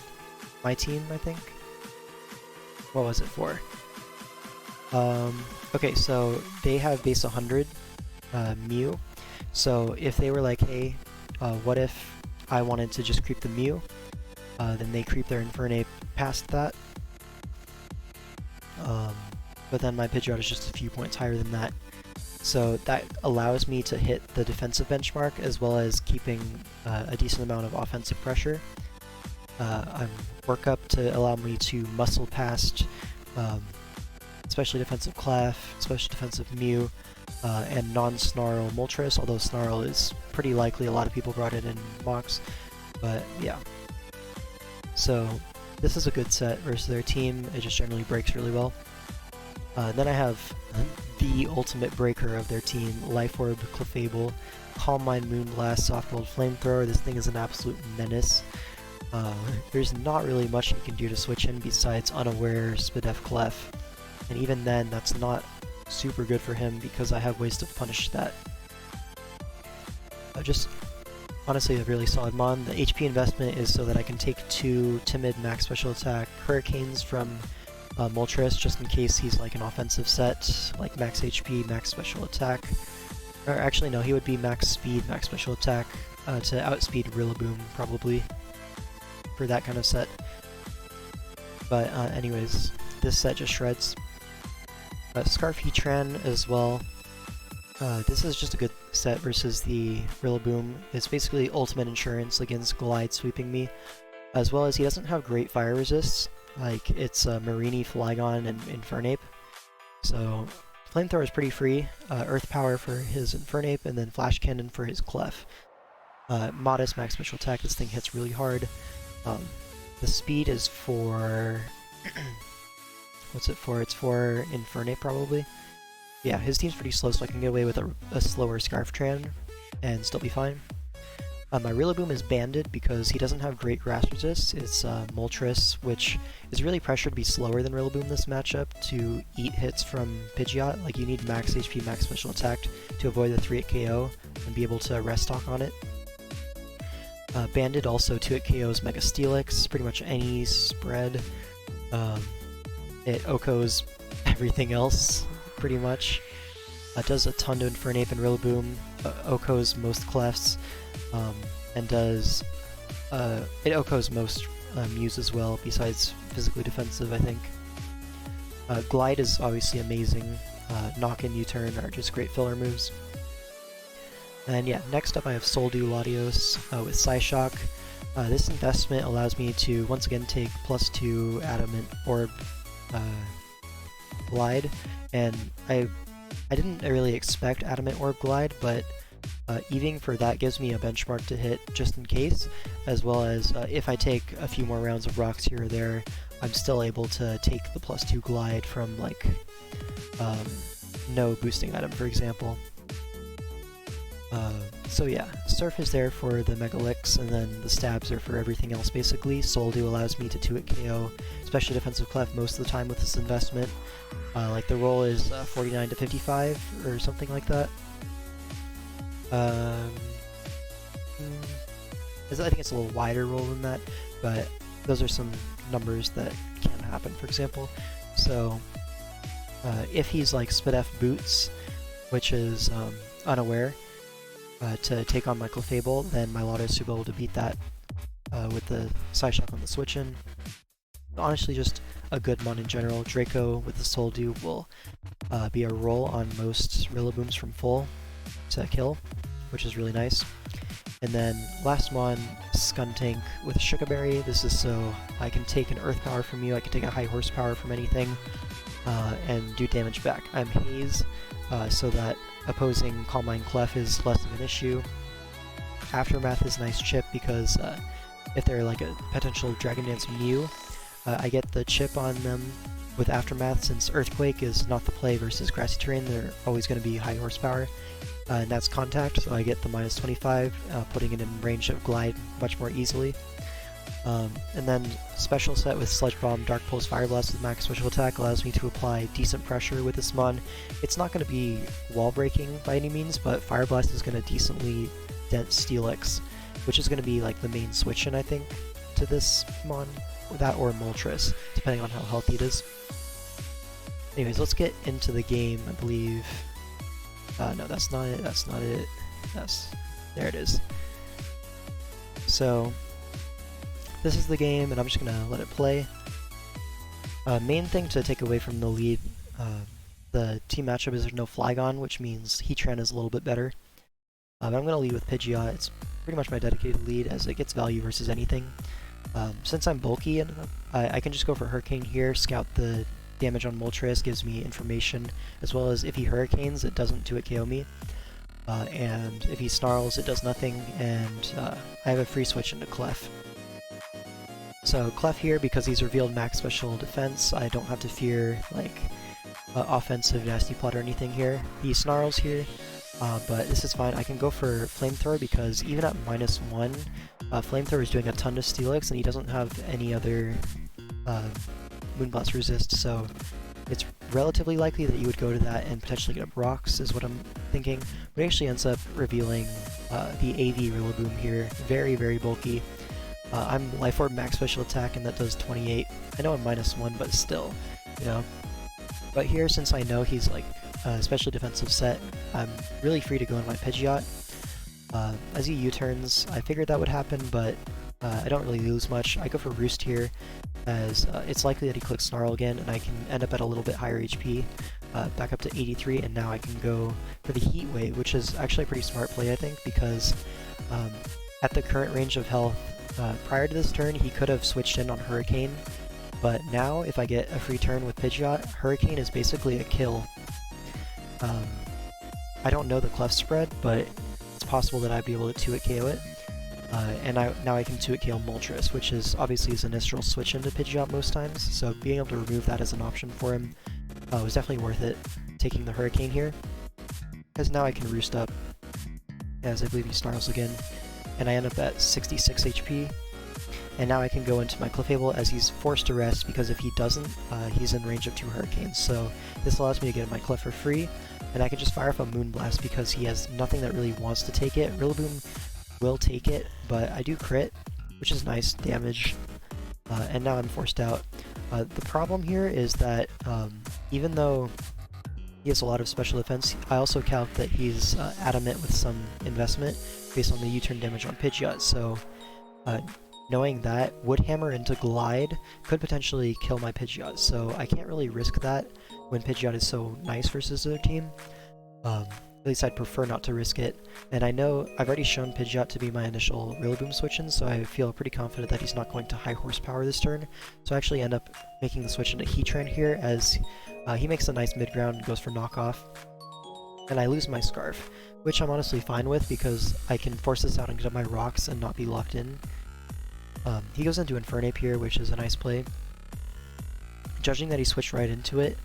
[SPEAKER 1] team, I think. What was it for? Okay, so they have base 100 Mew. So if they were like, hey, what if I wanted to just creep the Mew? Then they creep their Infernape past that. But then my Pidgeot is just a few points higher than that. So that allows me to hit the defensive benchmark as well as keeping a decent amount of offensive pressure. I'm Work Up to allow me to muscle past especially defensive Clef, especially defensive Mew, and non-Snarl Moltres, although Snarl is pretty likely, a lot of people brought it in mocks, but yeah. So this is a good set versus their team, it just generally breaks really well. Then I have the ultimate breaker of their team, Life Orb, Clefable, Calm Mind, Moonblast, Soft Gold Flamethrower. This thing is an absolute menace. There's not really much you can do to switch in besides Unaware, Spadef, Clef. And even then, that's not super good for him because I have ways to punish that. Just honestly a really solid mon. The HP investment is so that I can take 2 Timid Max Special Attack Hurricanes from Moltres, just in case he's like an offensive set, like Max HP, Max Special Attack. Or actually no, he would be Max Speed, Max Special Attack to outspeed Rillaboom, probably, for that kind of set. But anyways, this set just shreds. Scarf Heatran as well. This is just a good set versus the Rillaboom. It's basically ultimate insurance against Glide sweeping me, as well as he doesn't have great fire resists, like it's Marini, Flygon, and Infernape. So Flamethrower is pretty free, Earth Power for his Infernape, and then Flash Cannon for his Clef. Modest Max Special Attack, this thing hits really hard. The speed is for... what's it for? It's for Infernape, probably. Yeah, his team's pretty slow, so I can get away with a slower Scarftran and still be fine. My Rillaboom is banded because he doesn't have great grass resist. It's Moltres, which is really pressured to be slower than Rillaboom this matchup to eat hits from Pidgeot. Like, you need max HP, max special attack to avoid the 3-hit KO and be able to rest talk on it. Banded also 2-hit KOs Mega Steelix, pretty much any spread. It OHKOs everything else, pretty much. Does a ton to Infernape and Rillaboom, OHKOs most Clefs, and does... it OHKOs most Mews as well, besides physically defensive, I think. Glide is obviously amazing. Knock and U-turn are just great filler moves. And yeah, next up I have Soldew Latios with Psyshock. This investment allows me to once again take +2 Adamant Orb Glide, and I didn't really expect Adamant Orb Glide, but Eeving for that gives me a benchmark to hit just in case, as well as if I take a few more rounds of rocks here or there, I'm still able to take the +2 Glide from like no boosting item, for example. So yeah, Surf is there for the Megalix, and then the Stabs are for everything else basically. Soldew allows me to 2-hit KO, especially defensive Clef most of the time with this investment. Like the roll is 49 to 55 or something like that. I think it's a little wider roll than that, but those are some numbers that can happen, for example. So if he's like Spit F Boots, which is unaware, to take on my Clefable, then my Latios should be able to beat that with the Psyshock on the switch-in. Honestly, just a good mon in general. Draco with the Soldew will be a roll on most Rillabooms from full to kill, which is really nice. And then last mon, Skuntank with Sugar Berry. This is so I can take an Earth Power from you, I can take a high horsepower from anything, and do damage back. I'm Haze, so that opposing Calm Mind Clef is less of an issue. Aftermath is a nice chip because if they're like a potential Dragon Dance Mew, I get the chip on them with Aftermath. Since Earthquake is not the play versus Grassy Terrain, they're always going to be high horsepower, and that's Contact, so I get the -25, putting it in range of Glide much more easily. And then Special Set with Sludge Bomb, Dark Pulse, Fire Blast with max special attack allows me to apply decent pressure with this mon. It's not going to be wall breaking by any means, but Fire Blast is going to decently dent Steelix, which is going to be like the main switch-in, I think, to this mon. That or Moltres, depending on how healthy it is. Anyways, let's get into the game, I believe. No, that's not it, that's not it. There it is. So, this is the game, and I'm just gonna let it play. Main thing to take away from the lead, the team matchup is there's no Flygon, which means Heatran is a little bit better. I'm gonna lead with Pidgeot. It's pretty much my dedicated lead, as it gets value versus anything. Since I'm bulky, and I can just go for Hurricane here, scout the damage on Moltres, gives me information, as well as if he Hurricanes, it doesn't 2-hit KO me. And if he Snarls, it does nothing, and I have a free switch into Clef. So Clef here, because he's revealed max special defense, I don't have to fear like offensive Nasty Plot or anything here. He Snarls here, but this is fine. I can go for Flamethrower because even at -1, Flamethrower is doing a ton to Steelix, and he doesn't have any other Moonblast resist, so it's relatively likely that you would go to that and potentially get up rocks, is what I'm thinking. But it actually ends up revealing the AV Rillaboom here. Very, very bulky. I'm Life Orb max special attack, and that does 28. I know I'm -1, but still, you know. But here, since I know he's like especially defensive set, I'm really free to go in my Pidgeot. As he U-turns, I figured that would happen, but I don't really lose much. I go for Roost here, as it's likely that he clicks Snarl again, and I can end up at a little bit higher HP, back up to 83, and now I can go for the Heat Wave, which is actually a pretty smart play, I think, because at the current range of health, prior to this turn, he could have switched in on Hurricane, but now, if I get a free turn with Pidgeot, Hurricane is basically a kill. I don't know the Clef spread, but it's possible that I'd be able to 2-hit KO it. And now I can 2-hit KO Moltres, which is obviously his initial switch into Pidgeot most times, so being able to remove that as an option for him was definitely worth it, taking the Hurricane here. Because now I can Roost up, as I believe he Snarls again, and I end up at 66 HP. And now I can go into my Clefable, as he's forced to rest, because if he doesn't, he's in range of 2 Hurricanes. So this allows me to get my Clef for free, and I can just fire off a Moonblast because he has nothing that really wants to take it. Rillaboom will take it, but I do crit, which is nice damage, and now I'm forced out. The problem here is that even though he has a lot of special defense, I also calc that he's adamant with some investment based on the U-turn damage on Pidgeot, so knowing that, Wood Hammer into Glide could potentially kill my Pidgeot, so I can't really risk that when Pidgeot is so nice versus their team. At least I'd prefer not to risk it, and I know I've already shown Pidgeot to be my initial Rillaboom switch-in, so I feel pretty confident that he's not going to high horsepower this turn, so I actually end up making the switch into Heatran here, as he makes a nice mid-ground and goes for knockoff, and I lose my Scarf, which I'm honestly fine with because I can force this out and get up my rocks and not be locked in. He goes into Infernape here, which is a nice play. Judging that he switched right into it,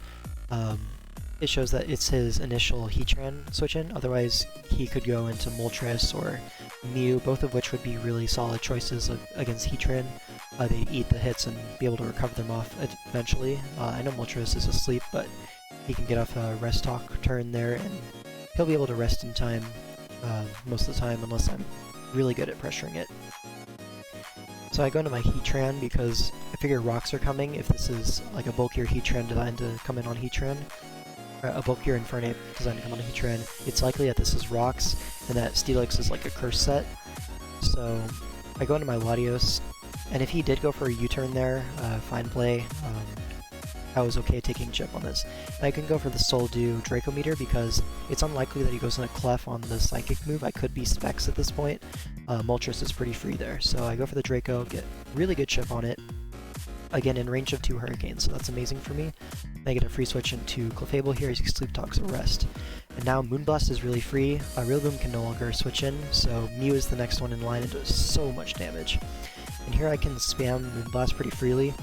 [SPEAKER 1] it shows that it's his initial Heatran switch-in, otherwise he could go into Moltres or Mew, both of which would be really solid choices against Heatran. They eat the hits and be able to recover them off eventually. I know Moltres is asleep, but he can get off a rest talk turn there, and he'll be able to rest in time most of the time, unless I'm really good at pressuring it. So I go into my Heatran because I figure rocks are coming if this is like a bulkier Heatran designed to come in on Heatran. A bulkier Infernape designed to come on a Heatran. It's likely that this is rocks and that Steelix is like a curse set. So I go into my Latios, and if he did go for a U-turn there, fine play. I was okay taking chip on this. And I can go for the Soldew Draco Meter because it's unlikely that he goes in a Clef on the Psychic move. I could be Specs at this point. Moltres is pretty free there, so I go for the Draco, get really good chip on it. Again, in range of 2 Hurricanes, so that's amazing for me. I get a free switch into Clefable here as he Sleep Talks a Rest. And now Moonblast is really free. Rillaboom can no longer switch in, so Mew is the next one in line and does so much damage. And here I can spam Moonblast pretty freely.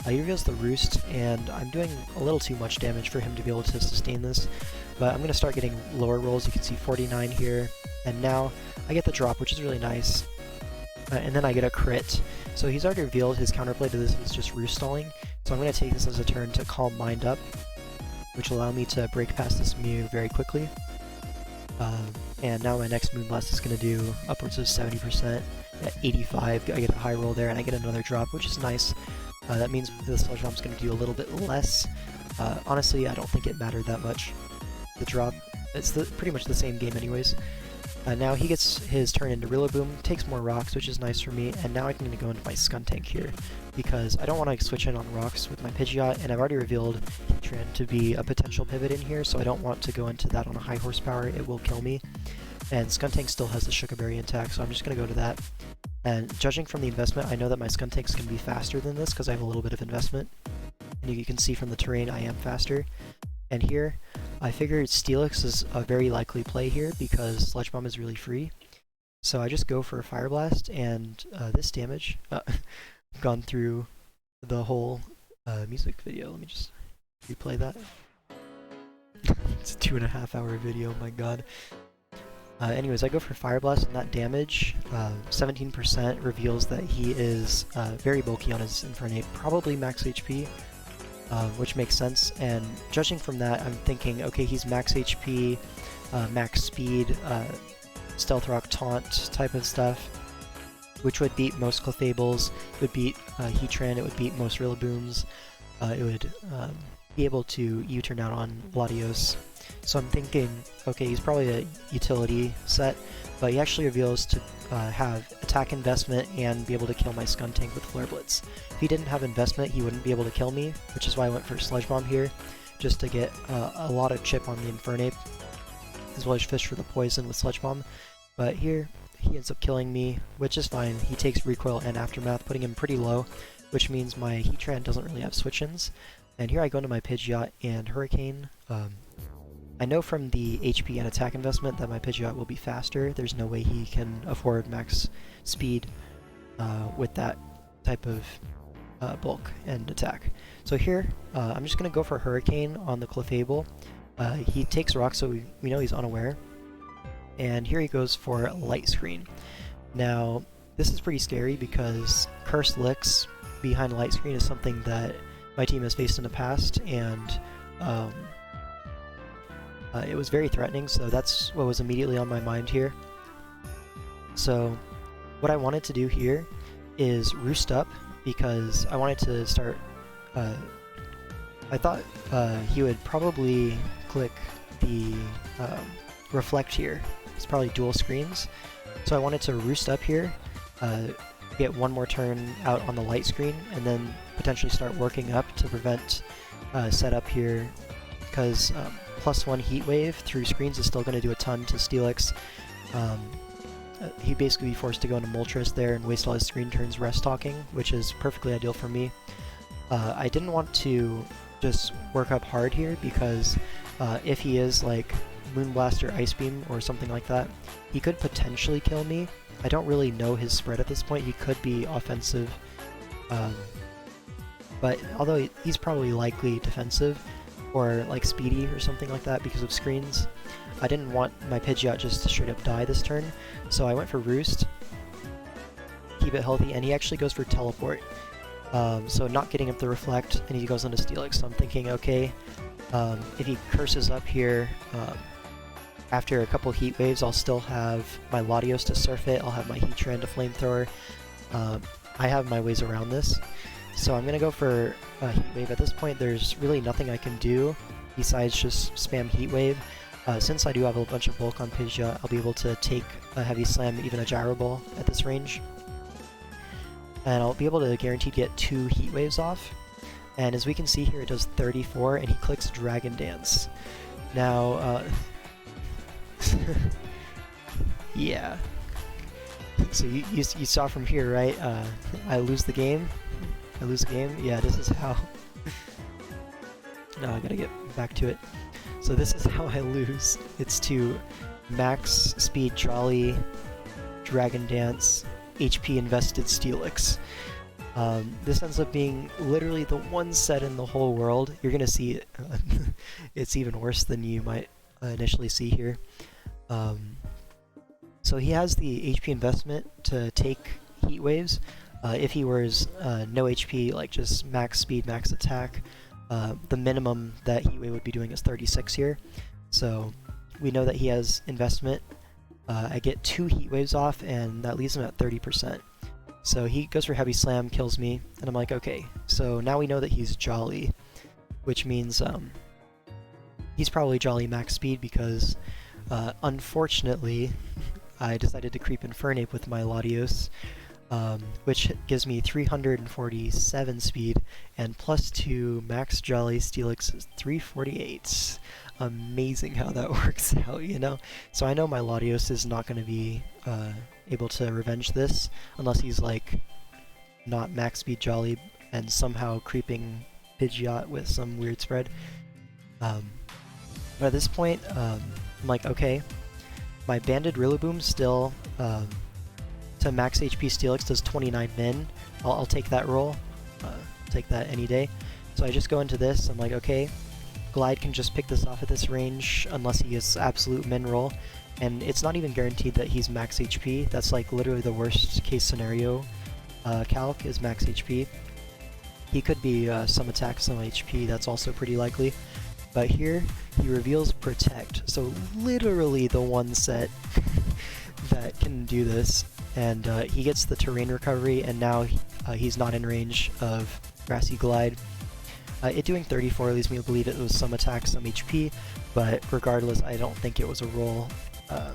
[SPEAKER 1] He reveals the Roost, and I'm doing a little too much damage for him to be able to sustain this, but I'm going to start getting lower rolls. You can see 49 here, and now I get the drop, which is really nice, and then I get a crit. So he's already revealed his counterplay to this is just Roost stalling, so I'm going to take this as a turn to Calm Mind up, which will allow me to break past this Mew very quickly. And now my next Moonblast is going to do upwards of 70%. At 85, I get a high roll there, and I get another drop, which is nice. That means the Sludge Bomb's going to do a little bit less. Honestly, I don't think it mattered that much. The drop, it's pretty much the same game anyways. Now he gets his turn into Rillaboom, takes more rocks, which is nice for me, and now I'm going to go into my Skuntank here, because I don't want to switch in on rocks with my Pidgeot, and I've already revealed Heatran to be a potential pivot in here, so I don't want to go into that on a high horsepower. It will kill me. And Skuntank still has the Sugar Berry intact, so I'm just going to go to that. And judging from the investment, I know that my Skuntank's going to be faster than this because I have a little bit of investment. And you can see from the terrain I am faster. And here, I figured Steelix is a very likely play here because Sludge Bomb is really free. So I just go for a Fire Blast, and this damage, gone through the whole music video. Let me just replay that. It's a 2.5 hour video, my god. Anyways, I go for Fire Blast, and that damage, 17%, reveals that he is very bulky on his Infernape, probably max HP, which makes sense, and judging from that, I'm thinking, okay, he's max HP, max speed, Stealth Rock Taunt type of stuff, which would beat most Clefables, it would beat Heatran, it would beat most Rillabooms, it would be able to U-turn out on Latios. So I'm thinking, okay, he's probably a utility set, but he actually reveals to have attack investment and be able to kill my Skuntank with Flare Blitz. If he didn't have investment, he wouldn't be able to kill me, which is why I went for Sludge Bomb here, just to get a lot of chip on the Infernape, as well as fish for the poison with Sludge Bomb. But here, he ends up killing me, which is fine. He takes Recoil and Aftermath, putting him pretty low, which means my Heatran doesn't really have switch-ins. And here I go into my Pidgeot and Hurricane. I know from the HP and attack investment that my Pidgeot will be faster. There's no way he can afford max speed with that type of bulk and attack. So here, I'm just going to go for Hurricane on the Clefable. He takes Rock, so we know he's unaware. And here he goes for Light Screen. Now, this is pretty scary because Cursed Licks behind Light Screen is something that my team has faced in the past, and it was very threatening, so that's what was immediately on my mind here. So what I wanted to do here is roost up, because I wanted to start, I thought he would probably click the reflect here. It's probably dual screens. So I wanted to roost up here, get one more turn out on the light screen, and then potentially start working up to prevent setup here, because +1 heat wave through screens is still going to do a ton to Steelix. He'd basically be forced to go into Moltres there and waste all his screen turns rest talking, which is perfectly ideal for me. I didn't want to just work up hard here, because if he is like Moonblast or Ice Beam or something like that, he could potentially kill me. I don't really know his spread at this point. He could be offensive, but although he's probably likely defensive or like speedy or something like that because of screens, I didn't want my Pidgeot just to straight up die this turn, so I went for Roost, keep it healthy, and he actually goes for Teleport. So not getting up the Reflect, and he goes into Steelix, so I'm thinking, okay, if he curses up here, after a couple Heat Waves, I'll still have my Latios to surf it, I'll have my Heatran to Flamethrower. I have my ways around this, so I'm going to go for a Heat Wave. At this point, there's really nothing I can do besides just spam Heat Wave. Since I do have a bunch of bulk on Pidgeot, I'll be able to take a Heavy Slam, even a Gyro Ball at this range. And I'll be able to guarantee get 2 Heat Waves off. And as we can see here, it does 34, and he clicks Dragon Dance. Now, yeah. So you saw from here, right? I lose the game. Yeah, this is how... No, I gotta get back to it. So this is how I lose. It's to Max Speed Jolly, Dragon Dance, HP invested Steelix. This ends up being literally the one set in the whole world. You're gonna see it. It's even worse than you might initially see here. So he has the HP investment to take Heat Waves. If he was no HP, like just max speed, max attack, the minimum that Heat Wave would be doing is 36 here. So we know that he has investment. I get 2 Heat Waves off, and that leaves him at 30%. So he goes for Heavy Slam, kills me, and I'm like, okay, so now we know that he's Jolly, which means he's probably Jolly max speed, because unfortunately I decided to creep Infernape with my Latios, which gives me 347 speed, and +2 max Jolly Steelix is 348. Amazing how that works out, you know? So I know my Latios is not going to be able to revenge this, unless he's like not max speed Jolly and somehow creeping Pidgeot with some weird spread. But at this point, I'm like, okay, my Banded Rillaboom still to max HP Steelix does 29 min. I'll take that roll. Take that any day. So I just go into this. I'm like, okay, Glide can just pick this off at this range unless he gets absolute min roll. And it's not even guaranteed that he's max HP. That's like literally the worst case scenario. Calc is max HP. He could be some attack, some HP. That's also pretty likely. But here, he reveals Protect. So literally the one set that can do this. And he gets the terrain recovery, and now he's not in range of Grassy Glide. It doing 34 leads me to believe it was some attack, some HP, but regardless, I don't think it was a roll. I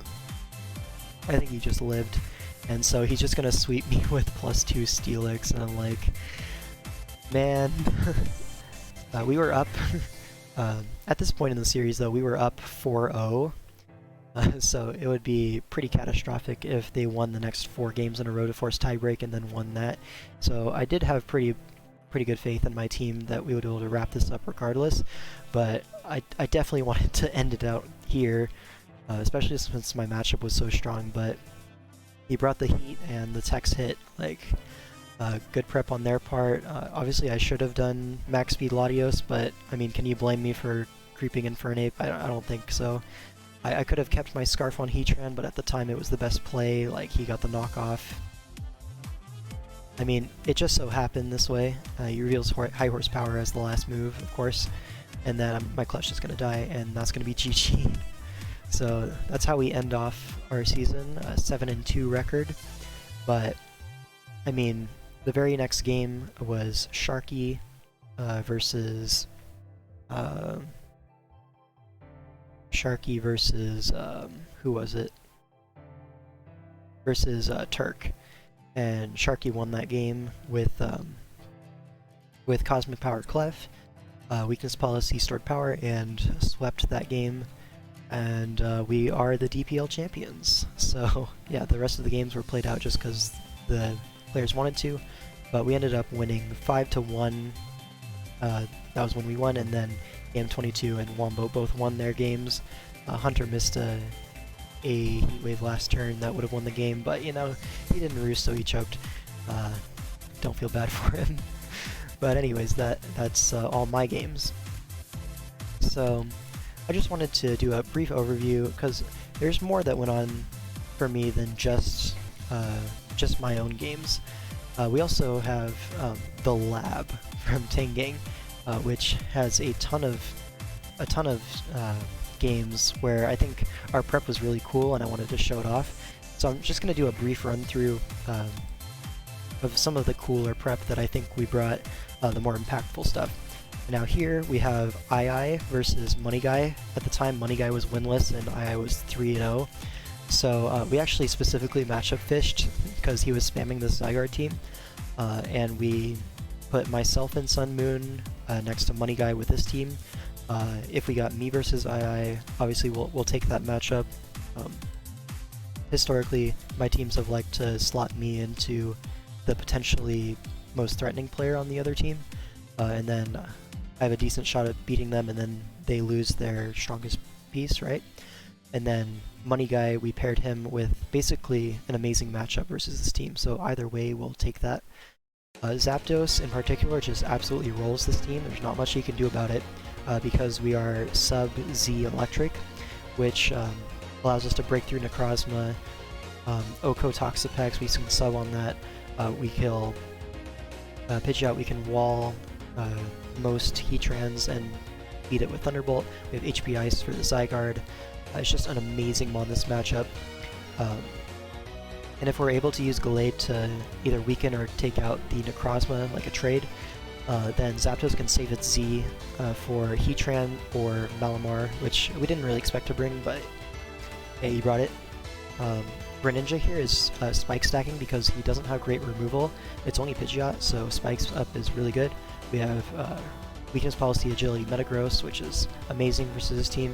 [SPEAKER 1] think he just lived, and so he's just gonna sweep me with +2 Steelix, and I'm like, man. We were up, at this point in the series though, we were up 4-0. So it would be pretty catastrophic if they won the next 4 games in a row to force tiebreak and then won that. So I did have pretty good faith in my team that we would be able to wrap this up regardless, but I definitely wanted to end it out here, especially since my matchup was so strong. But he brought the heat, and the techs hit, like, good prep on their part. Obviously I should have done max speed Latios, but I mean, can you blame me for creeping Infernape? I don't think so. I could have kept my Scarf on Heatran, but at the time it was the best play. Like, he got the knockoff. I mean, it just so happened this way. He reveals High Horsepower as the last move, of course, and then my Clutch is going to die, and that's going to be GG. So that's how we end off our season, a 7-2 record. But I mean, the very next game was Sharky versus who was it? Versus Turk, and Sharky won that game with Cosmic Power Clef, Weakness Policy Stored Power, and swept that game. And we are the DPL champions. So yeah, the rest of the games were played out just because the players wanted to, but we ended up winning 5-1. That was when we won, and then AM22 and Wombo both won their games. Hunter missed a Heatwave last turn that would have won the game, but you know, he didn't roost, so he choked. Don't feel bad for him. But anyways, that's all my games. So I just wanted to do a brief overview because there's more that went on for me than just my own games. We also have the lab from Tengang, which has a ton of games where I think our prep was really cool and I wanted to show it off. So I'm just going to do a brief run through of some of the cooler prep that I think we brought, the more impactful stuff. Now here we have II versus Money Guy. At the time, Money Guy was winless and II was 3-0. So we actually specifically matchup fished because he was spamming the Zygarde team, and we put myself and Sun Moon next to Money Guy with this team. If we got me versus II, obviously we'll take that matchup. Historically, my teams have liked to slot me into the potentially most threatening player on the other team, and then I have a decent shot at beating them, and then they lose their strongest piece, right? And then Money Guy, we paired him with basically an amazing matchup versus this team, so either way we'll take that. Zapdos in particular just absolutely rolls this team. There's not much you can do about it because we are sub-Z electric, which allows us to break through Necrozma. Oko Toxapex, we can sub on that. We kill Pidgeot, we can wall most Heatrans and beat it with Thunderbolt. We have HP Ice for the Zygarde. It's just an amazing mon this matchup. And if we're able to use Gallade to either weaken or take out the Necrozma like a trade, then Zapdos can save its Z for Heatran or Malamar, which we didn't really expect to bring, but hey, he brought it. Greninja here is spike stacking because he doesn't have great removal. It's only Pidgeot, so spikes up is really good. We have Weakness Policy, Agility, Metagross, which is amazing versus this team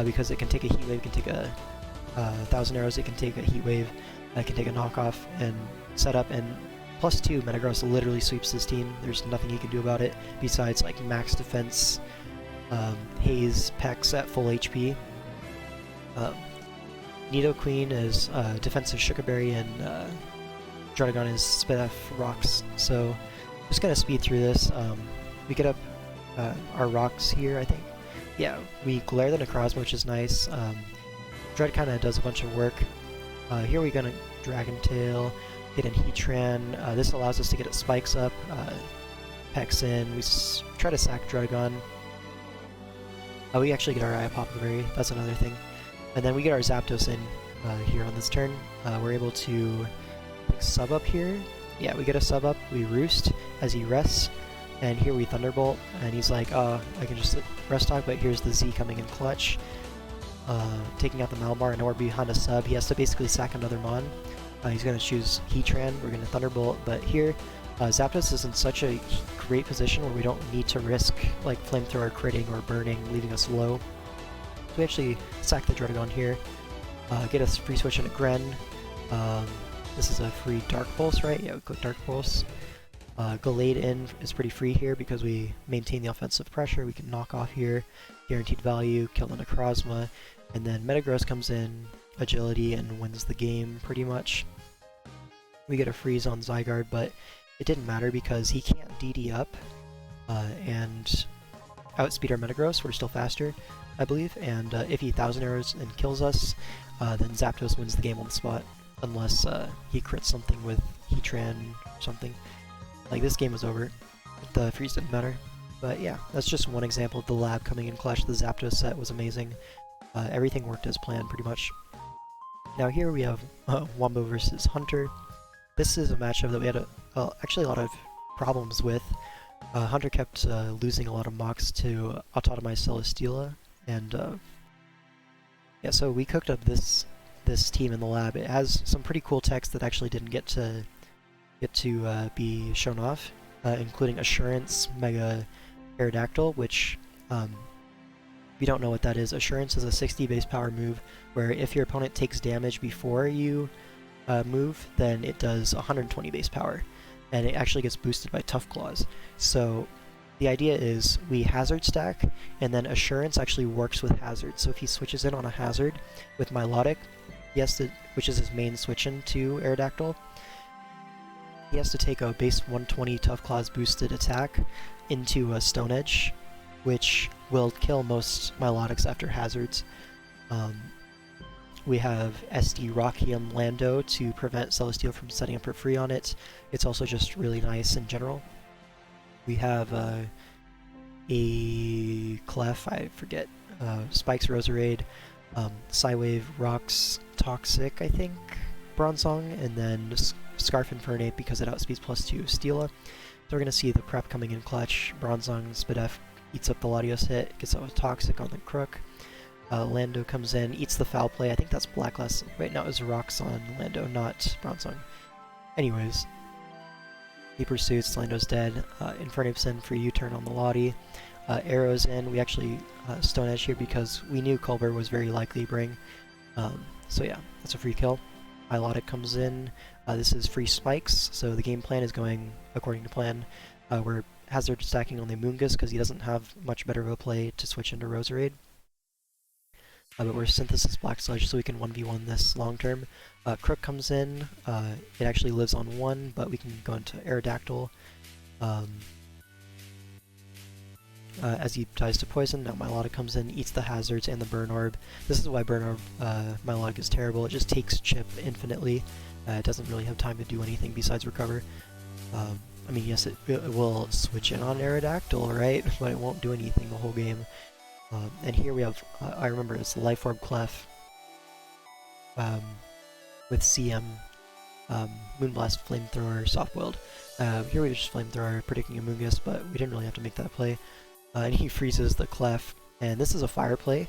[SPEAKER 1] because it can take a Heat Wave, it can take a Thousand Arrows, it can take a Heat Wave, it can take a knockoff and set up, and +2 Metagross literally sweeps this team. There's nothing he can do about it besides like max defense, Haze, Pex at full HP. Nidoqueen is defensive Sugar Berry, and Druddigon is Spit F Rocks. So just gonna speed through this. We get up our rocks here, I think. Yeah, we glare the Necrozma, which is nice. Dread kind of does a bunch of work. Here we're gonna Dragon Tail, get in Heatran. This allows us to get its spikes up. Pex in. We try to sack Druddigon. We actually get our Apothecary. That's another thing. And then we get our Zapdos in here on this turn. We're able to sub up here. Yeah, we get a sub up. We Roost as he rests. And here we Thunderbolt. And he's like, I can just rest talk, but here's the Z coming in clutch. Taking out the Malamar, and now we're behind a sub. He has to basically sack another Mon. He's going to choose Heatran. We're going to Thunderbolt. But here, Zapdos is in such a great position where we don't need to risk like Flamethrower critting or burning, leaving us low. So we actually sack the Druddigon here. Get us free switch into Gren. This is a free Dark Pulse, right? Yeah, we click Dark Pulse. Gallade in is pretty free here because we maintain the offensive pressure. We can knock off here, guaranteed value, kill the Necrozma, and then Metagross comes in, agility, and wins the game pretty much. We get a freeze on Zygarde, but it didn't matter because he can't DD up and outspeed our Metagross. We're still faster, I believe, and if he Thousand Arrows and kills us, then Zapdos wins the game on the spot, unless he crits something with Heatran or something. Like, this game was over. The freeze didn't matter. But yeah, that's just one example of the lab coming in clutch. The Zapdos set was amazing. Everything worked as planned, pretty much. Now here we have Wombo versus Hunter. This is a matchup that we had actually a lot of problems with. Hunter kept losing a lot of mocks to Autotomize Celesteela, and yeah, so we cooked up this team in the lab. It has some pretty cool techs that actually didn't get to be shown off, including Assurance, Mega Aerodactyl, which if you don't know what that is, Assurance is a 60 base power move where if your opponent takes damage before you move, then it does 120 base power, and it actually gets boosted by Tough Claws. So the idea is we hazard stack, and then Assurance actually works with hazard. So if he switches in on a hazard with Milotic, he has to, which is his main switch in to Aerodactyl, he has to take a base 120 Tough Claws boosted attack into a Stone Edge, which will kill most Milotics after hazards. We have SD Rockium Lando to prevent Celesteela from setting up for free on it. It's also just really nice in general. We have a Clef, I forget, Spikes Roserade, Psywave Rocks Toxic, I think, Bronzong, and then Scarf Infernape because it outspeeds +2 Steela. So we're going to see the prep coming in clutch. Bronzong Spadef eats up the Latios hit, gets a Toxic on the Crook. Lando comes in, eats the foul play. I think that's Blackless. Right now it was Rocks on Lando, not Bronzong. Anyways, he pursues, Lando's dead. Infernape's in for U-turn on the Lottie. Arrow's in. We actually Stone Edge here because we knew Culver was very likely to bring. So yeah, that's a free kill. Milotic comes in. This is free spikes, so the game plan is going according to plan. We're hazard stacking on the Amoonguss because he doesn't have much better of a play to switch into Roserade. But we're Synthesis Black Sludge so we can 1v1 this long term. Crook comes in. It actually lives on 1, but we can go into Aerodactyl. As he dies to poison, now Milotic comes in, eats the hazards and the Burn Orb. This is why Burn Orb Milotic is terrible. It just takes chip infinitely. It doesn't really have time to do anything besides recover. I mean, yes, it will switch in on Aerodactyl, right? But it won't do anything the whole game. And here we have, I remember it's Life Orb Clef with CM, Moonblast, Flamethrower, Softboiled. Here we just Flamethrower, predicting Amoonguss, but we didn't really have to make that play. And he freezes the Clef, and this is a fire play.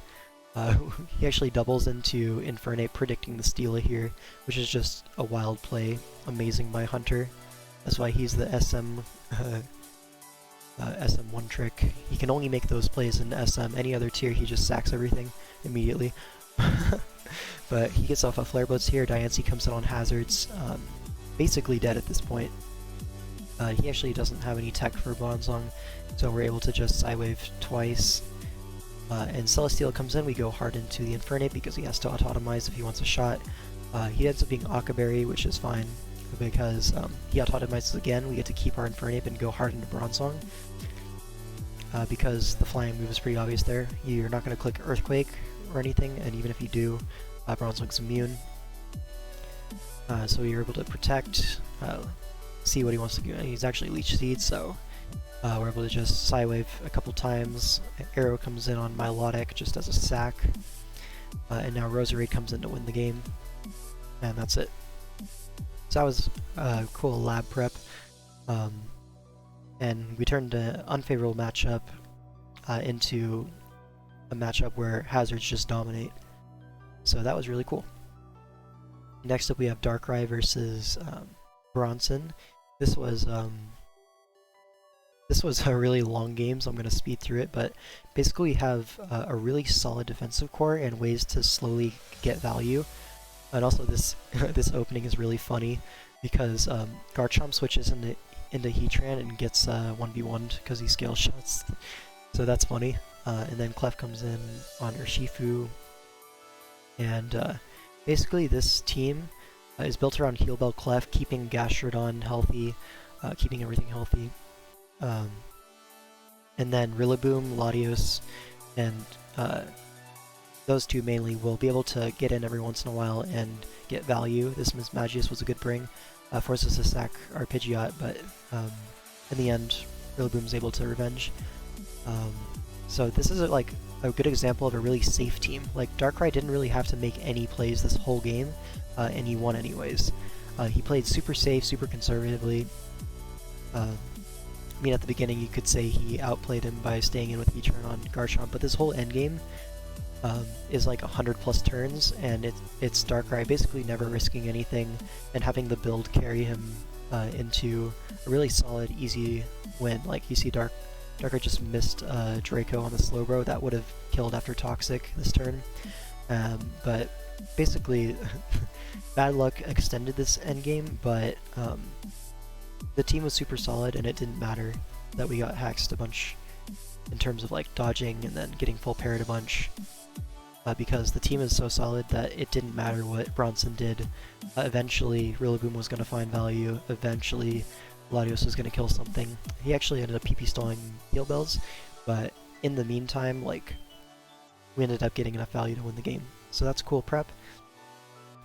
[SPEAKER 1] He actually doubles into Infernape, predicting the Steela here, which is just a wild play, amazing by Hunter. That's why he's the SM one trick. He can only make those plays in SM. Any other tier, he just sacks everything immediately. But he gets off a Flare Blitz here. Diancie comes in on hazards, basically dead at this point. He actually doesn't have any tech for Bronzong, so we're able to just Psywave twice. And Celesteela comes in, we go hard into the Infernape because he has to autotomize if he wants a shot. He ends up being Akaberry, which is fine, because he autotomizes again, we get to keep our Infernape and go hard into Bronzong. Because the flying move is pretty obvious there. You're not going to click Earthquake or anything, and even if you do, Bronzong's immune. So you're able to protect, see what he wants to do, and he's actually Leech Seed, so we're able to just Psywave a couple times. Arrow comes in on Milotic just as a sack, and now Roserade comes in to win the game, and that's it. So that was a cool lab prep, and we turned an unfavorable matchup into a matchup where hazards just dominate. So that was really cool. Next up we have Darkrai versus Bronson. This was a really long game, so I'm going to speed through it, but basically we have a really solid defensive core and ways to slowly get value. And also this this opening is really funny because Garchomp switches into Heatran and gets 1v1'd because he scale shots, so that's funny. And then Clef comes in on Urshifu, and basically this team is built around Heal Bell Clef, keeping Gastrodon healthy, keeping everything healthy. And then Rillaboom, Latios, and those two mainly will be able to get in every once in a while and get value. This Mismagius was a good bring, forces us to sack our Pidgeot, but in the end, Rillaboom's able to revenge. So this is like a good example of a really safe team. Like, Darkrai didn't really have to make any plays this whole game, and he won anyways. He played super safe, super conservatively. I mean, at the beginning you could say he outplayed him by staying in with E-turn on Garchomp, but this whole endgame is like 100 plus turns, and it's Darkrai basically never risking anything and having the build carry him into a really solid, easy win. Like, you see Darkrai just missed Draco on the Slowbro. That would have killed after Toxic this turn. But basically, bad luck extended this endgame, but the team was super solid, and it didn't matter that we got hexed a bunch in terms of like dodging and then getting full parried a bunch, because the team is so solid that it didn't matter what Bronson did. Eventually, Rillaboom was going to find value. Eventually, Latios was going to kill something. He actually ended up PP stalling heal bells, but in the meantime, like, we ended up getting enough value to win the game. So that's cool prep.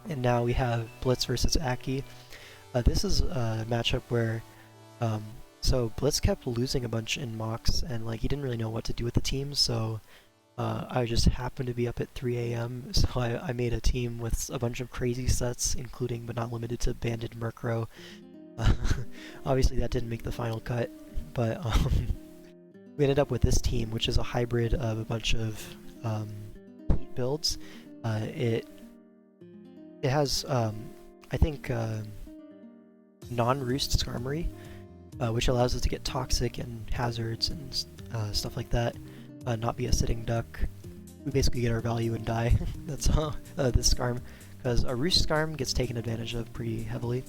[SPEAKER 1] And now we have Blitz versus Aki. This is a matchup where, so Blitz kept losing a bunch in mocks, and like he didn't really know what to do with the team, so I just happened to be up at 3 AM, so I made a team with a bunch of crazy sets, including but not limited to Banded Murkrow. Obviously that didn't make the final cut, but we ended up with this team, which is a hybrid of a bunch of heat builds. It has, I think, non-roost Skarmory, which allows us to get Toxic and Hazards and stuff like that, not be a sitting duck. We basically get our value and die. That's how this Skarm, because a roost Skarm gets taken advantage of pretty heavily.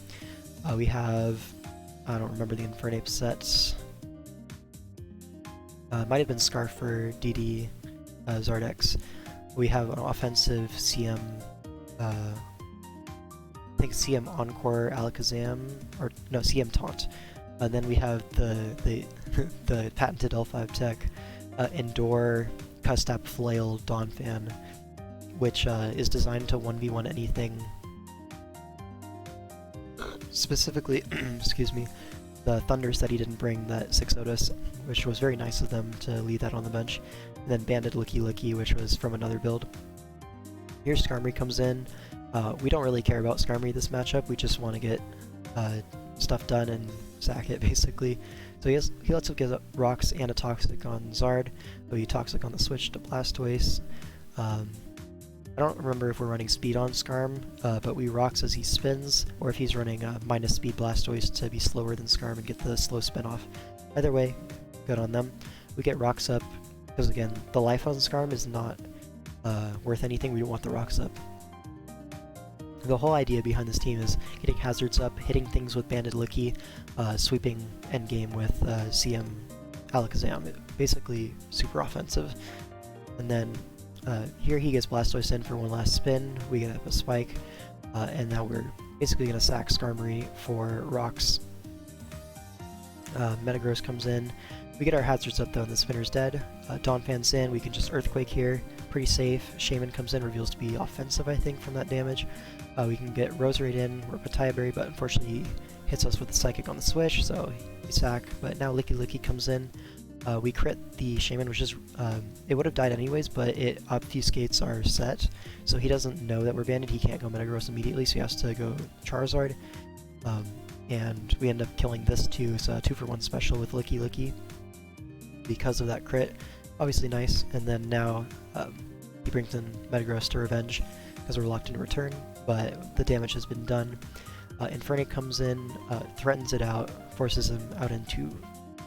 [SPEAKER 1] We have, I don't remember the Infernape sets. Might have been Scarf for DD Zardex. We have an offensive CM, I think CM Encore Alakazam, or no, CM Taunt. And then we have the patented L5 tech Endure Custap Flail Donphan, which is designed to 1v1 anything. Specifically, excuse me, the Thunders that he didn't bring, that 6-Otis, which was very nice of them to leave that on the bench. And then Banded Licky, which was from another build. Here Skarmory comes in. We don't really care about Skarmory this matchup, we just want to get stuff done and sack it, basically. So he lets us get Rocks and a Toxic on Zard, but he Toxic on the switch to Blastoise. I don't remember if we're running speed on Skarm, but we Rocks as he spins, or if he's running minus speed Blastoise to be slower than Skarm and get the slow spin off. Either way, good on them. We get Rocks up, because again, the life on Skarm is not worth anything, we don't want the Rocks up. The whole idea behind this team is getting Hazards up, hitting things with Banded Licky, sweeping endgame with CM Alakazam. Basically, super offensive. And then here he gets Blastoise in for one last spin, we get up a Spike, and now we're basically going to sack Skarmory for Rocks. Metagross comes in, we get our Hazards up though and the spinner's dead. Donphan's in, we can just Earthquake here, pretty safe. Shaman comes in, reveals to be offensive I think from that damage. We can get Roserade in, or Pataya Berry, but unfortunately he hits us with the Psychic on the switch, so we sack. But now Licky comes in. We crit the Shaman, which is, it would have died anyways, but it obfuscates our set, so he doesn't know that we're banded, he can't go Metagross immediately, so he has to go Charizard. And we end up killing this too, so 2-for-1 special with Licky because of that crit. Obviously nice, and then now he brings in Metagross to revenge, because we're locked in return, but the damage has been done. Infernape comes in, threatens it out, forces him out into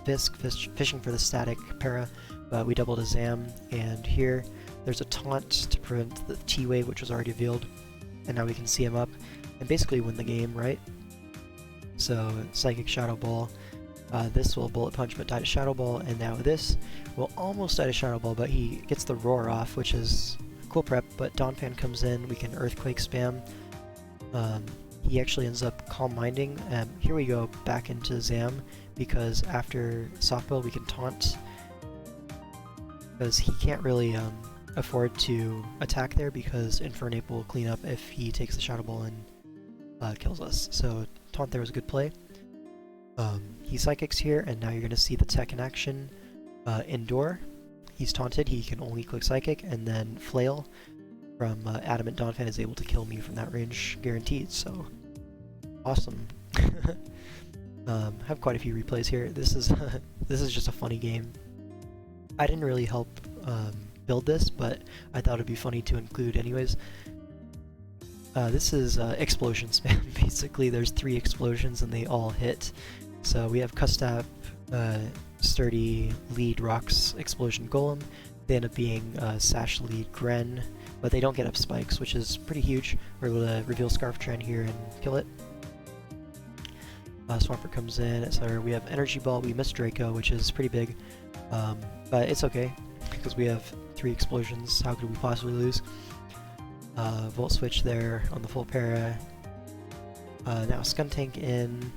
[SPEAKER 1] Fisk, fishing for the static para, but we doubled a Zam, and here there's a taunt to prevent the T-Wave, which was already revealed, and now we can see him up, and basically win the game, right? So, Psychic Shadow Ball, this will Bullet Punch but die to Shadow Ball, and now this will almost die to Shadow Ball, but he gets the Roar off, which is cool prep, but Donphan comes in, we can Earthquake spam. He actually ends up Calm Minding, and here we go back into Zam, because after Softball we can taunt, because he can't really afford to attack there, because Infernape will clean up if he takes the Shadow Ball and kills us. So taunt there was a good play. He Psychics here, and now you're going to see the tech in action. Endure. he's taunted, he can only click Psychic, and then Flail from Adamant Donphan is able to kill me from that range, guaranteed, so awesome. I have quite a few replays here. This is this is just a funny game. I didn't really help build this, but I thought it'd be funny to include anyways. This is explosion spam. Basically, there's 3 explosions and they all hit. So we have Custap, Sturdy, Lead, Rocks, Explosion, Golem. They end up being Sash, Lead, Gren, but they don't get up spikes, which is pretty huge. We're able to reveal Scarf Trend here and kill it. Swampert comes in, etc. We have Energy Ball, we missed Draco, which is pretty big, but it's okay, because we have 3 explosions, how could we possibly lose? Volt Switch there on the full para. Now Skuntank in.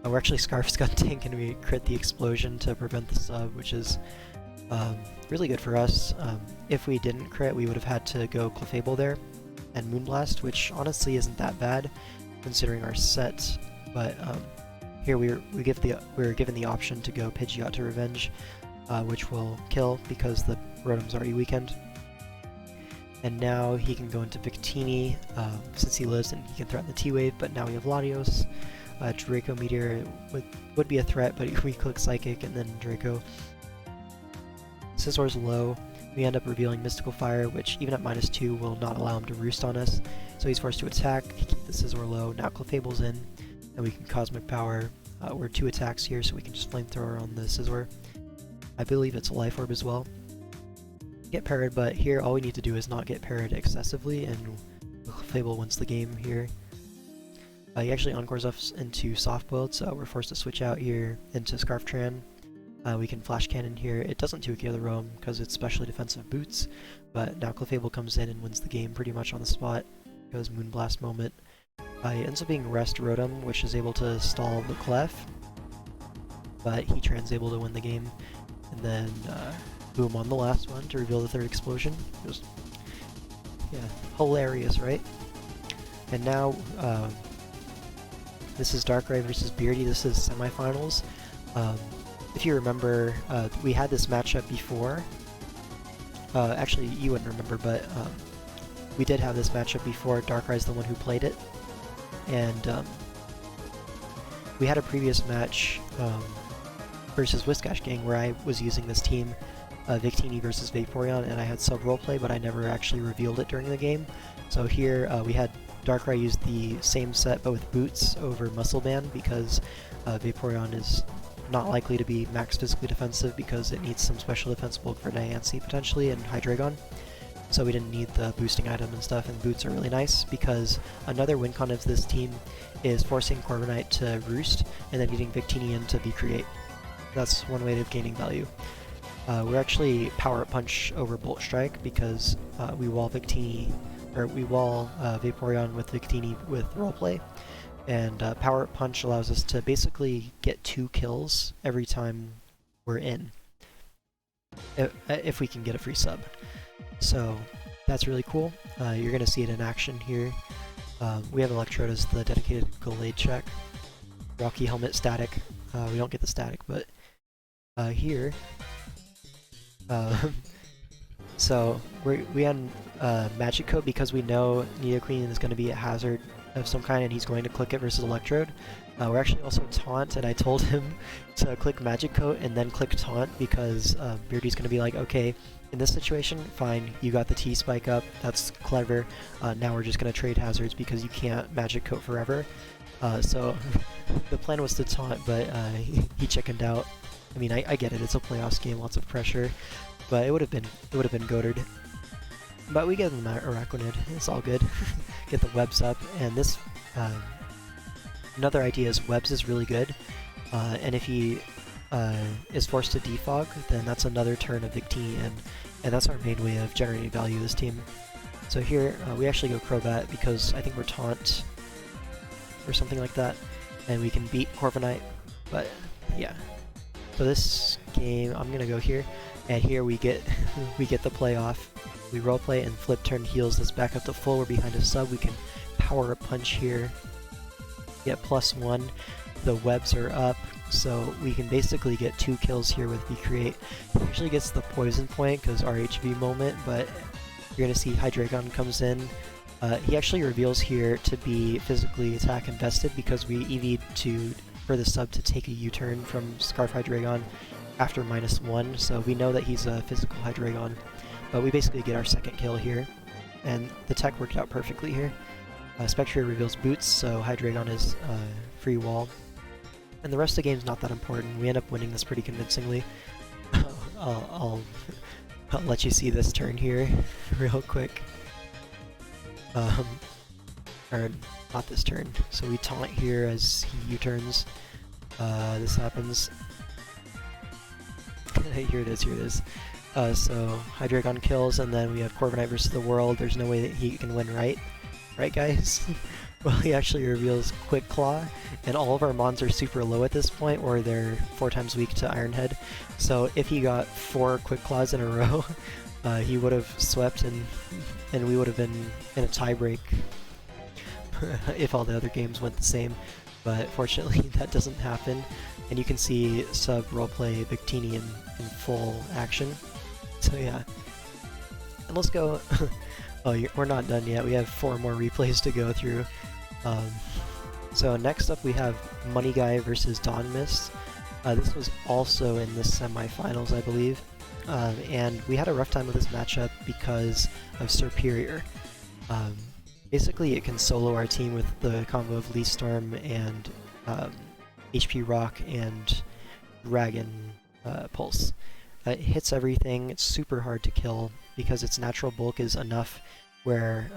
[SPEAKER 1] We're actually Scarf Skuntank and we crit the explosion to prevent the sub, which is really good for us. If we didn't crit, we would have had to go Clefable there and Moonblast, which honestly isn't that bad considering our set. But here we're given the option to go Pidgeot to Revenge, which will kill because the Rotom's already weakened. And now he can go into Victini since he lives and he can threaten the T-Wave, but now we have Latios. Draco Meteor would be a threat, but we click Psychic and then Draco. Scissor's low. We end up revealing Mystical Fire, which even at -2 will not allow him to roost on us. So he's forced to attack, keep the Scizor low. Now Clefable's in, and we can Cosmic Power. We're 2 attacks here, so we can just Flamethrower on the Scizor. I believe it's a Life Orb as well. Get parried, but here all we need to do is not get parried excessively, and Clefable wins the game here. He actually encores us into Soft Boiled, so we're forced to switch out here into Scarf Tran. We can Flash Cannon here. It doesn't 2k the Roam because it's specially defensive boots, but now Clefable comes in and wins the game pretty much on the spot. Goes Moonblast Moment. It ends up being Rest Rotom, which is able to stall the Clef, but Heatran's able to win the game. And then boom on the last one to reveal the 3rd explosion. It was, yeah, hilarious, right? And now this is Darkrai versus Beardy. This is semifinals. If you remember, we had this matchup before. Actually, you wouldn't remember, but we did have this matchup before. Darkrai's the one who played it. And we had a previous match versus Whiskash Gang where I was using this team, Victini versus Vaporeon, and I had sub roleplay, but I never actually revealed it during the game. So here we had Darkrai use the same set but with boots over Muscle Band because Vaporeon is not likely to be max physically defensive because it needs some special defense bulk for Diancie potentially and Hydreigon. So we didn't need the boosting item and stuff, and boots are really nice because another win con of this team is forcing Corviknight to roost and then getting Victini in to Recreate. That's one way of gaining value. We're actually Power Up Punch over Bolt Strike because we wall Victini, or we wall Vaporeon with Victini with roleplay, and Power Up Punch allows us to basically get 2 kills every time we're in, if we can get a free sub. So that's really cool. You're going to see it in action here. We have Electrode as the dedicated Gallade check. Rocky Helmet static. We don't get the static, but here. So we had Magic Coat because we know Nidoqueen is going to be a hazard of some kind and he's going to click it versus Electrode. We're actually also Taunt, and I told him to click Magic Coat and then click Taunt because Beardy's going to be like, okay, in this situation, fine, you got the T-Spike up, that's clever, now we're just going to trade hazards because you can't Magic Coat forever. So the plan was to Taunt, but he chickened out. I mean, I get it, it's a playoffs game, lots of pressure, but it would have been goated. But we get him Araquanid, it's all good. Get the webs up, and this, another idea is webs is really good, and if he is forced to defog, then that's another turn of Victini, and that's our main way of generating value this team. So here, we actually go Crobat because I think we're Taunt, or something like that, and we can beat Corviknight, but yeah. So this game, I'm gonna go here, and here we get the playoff. We roleplay and flip turn heals this back up to full. We're behind a sub. We can Power Up Punch here, get +1. the webs are up, so we can basically get 2 kills here with V-Create. He actually gets the poison point because RHV moment, but you're going to see Hydreigon comes in. He actually reveals here to be physically attack invested because we EV'd for the sub to take a U-turn from Scarf Hydreigon after -1, so we know that he's a physical Hydreigon. But we basically get our second kill here, and the tech worked out perfectly here. Spectre reveals boots, so Hydreigon is free wall. And the rest of the game's not that important. We end up winning this pretty convincingly. I'll let you see this turn here real quick. Or not this turn. So we taunt here as he U-turns. This happens. Here it is. So Hydreigon kills, and then we have Corviknight versus the world. There's no way that he can win, right? Right, guys? Well, he actually reveals Quick Claw, and all of our mons are super low at this point, or they're 4 times weak to Iron Head. So if he got 4 Quick Claws in a row, he would have swept, and we would have been in a tiebreak if all the other games went the same. But fortunately, that doesn't happen, and you can see sub roleplay Victini in full action. So yeah, and let's go. Oh, we're not done yet. We have 4 more replays to go through. So next up we have Money Guy versus Dawn Mist. This was also in the semifinals, I believe. And we had a rough time with this matchup because of Superior. Basically, it can solo our team with the combo of Lee Storm and HP Rock and Dragon Pulse. It hits everything. It's super hard to kill because its natural bulk is enough where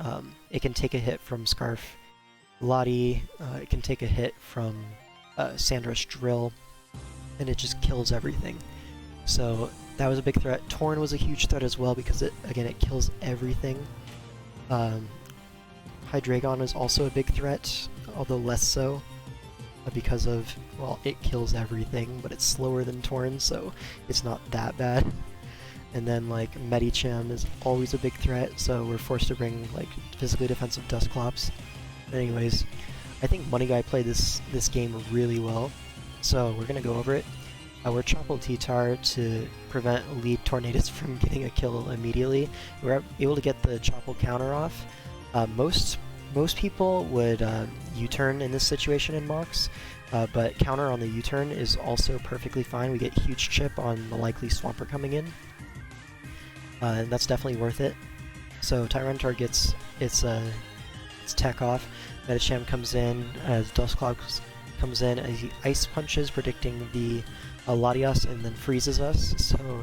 [SPEAKER 1] it can take a hit from Scarf Lottie, it can take a hit from Sandra's Drill, and it just kills everything. So that was a big threat. Torn was a huge threat as well because it kills everything. Hydreigon is also a big threat, although less so because of, well, it kills everything, but it's slower than Torn, so it's not that bad. And then like Medicham is always a big threat, so we're forced to bring like physically defensive Dusclops. Anyways, I think Money Guy played this game really well, so we're gonna go over it. We're Chople T-Tar to prevent lead Tornadus from getting a kill immediately. We're able to get the Chople counter off. Most people would U-turn in this situation in Mox, but counter on the U-turn is also perfectly fine. We get huge chip on the likely Swampert coming in, and that's definitely worth it. So Tyranitar gets its tech off. Medicham comes in as Dusclops comes in as he Ice Punches, predicting the Latias, and then freezes us, so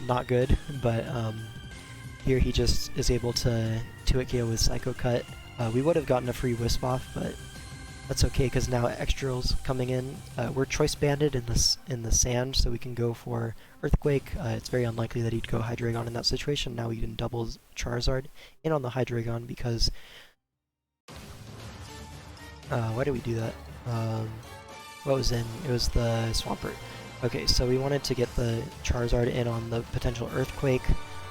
[SPEAKER 1] not good, but here he just is able to 2-hit KO with Psycho Cut. We would have gotten a free Wisp off, but that's okay because now Extral's coming in. We're Choice Banded in the sand, so we can go for Earthquake. It's very unlikely that he'd go Hydreigon in that situation. Now we can double Charizard in on the Hydreigon because... why did we do that? What was in? It was the Swampert. Okay, so we wanted to get the Charizard in on the potential Earthquake.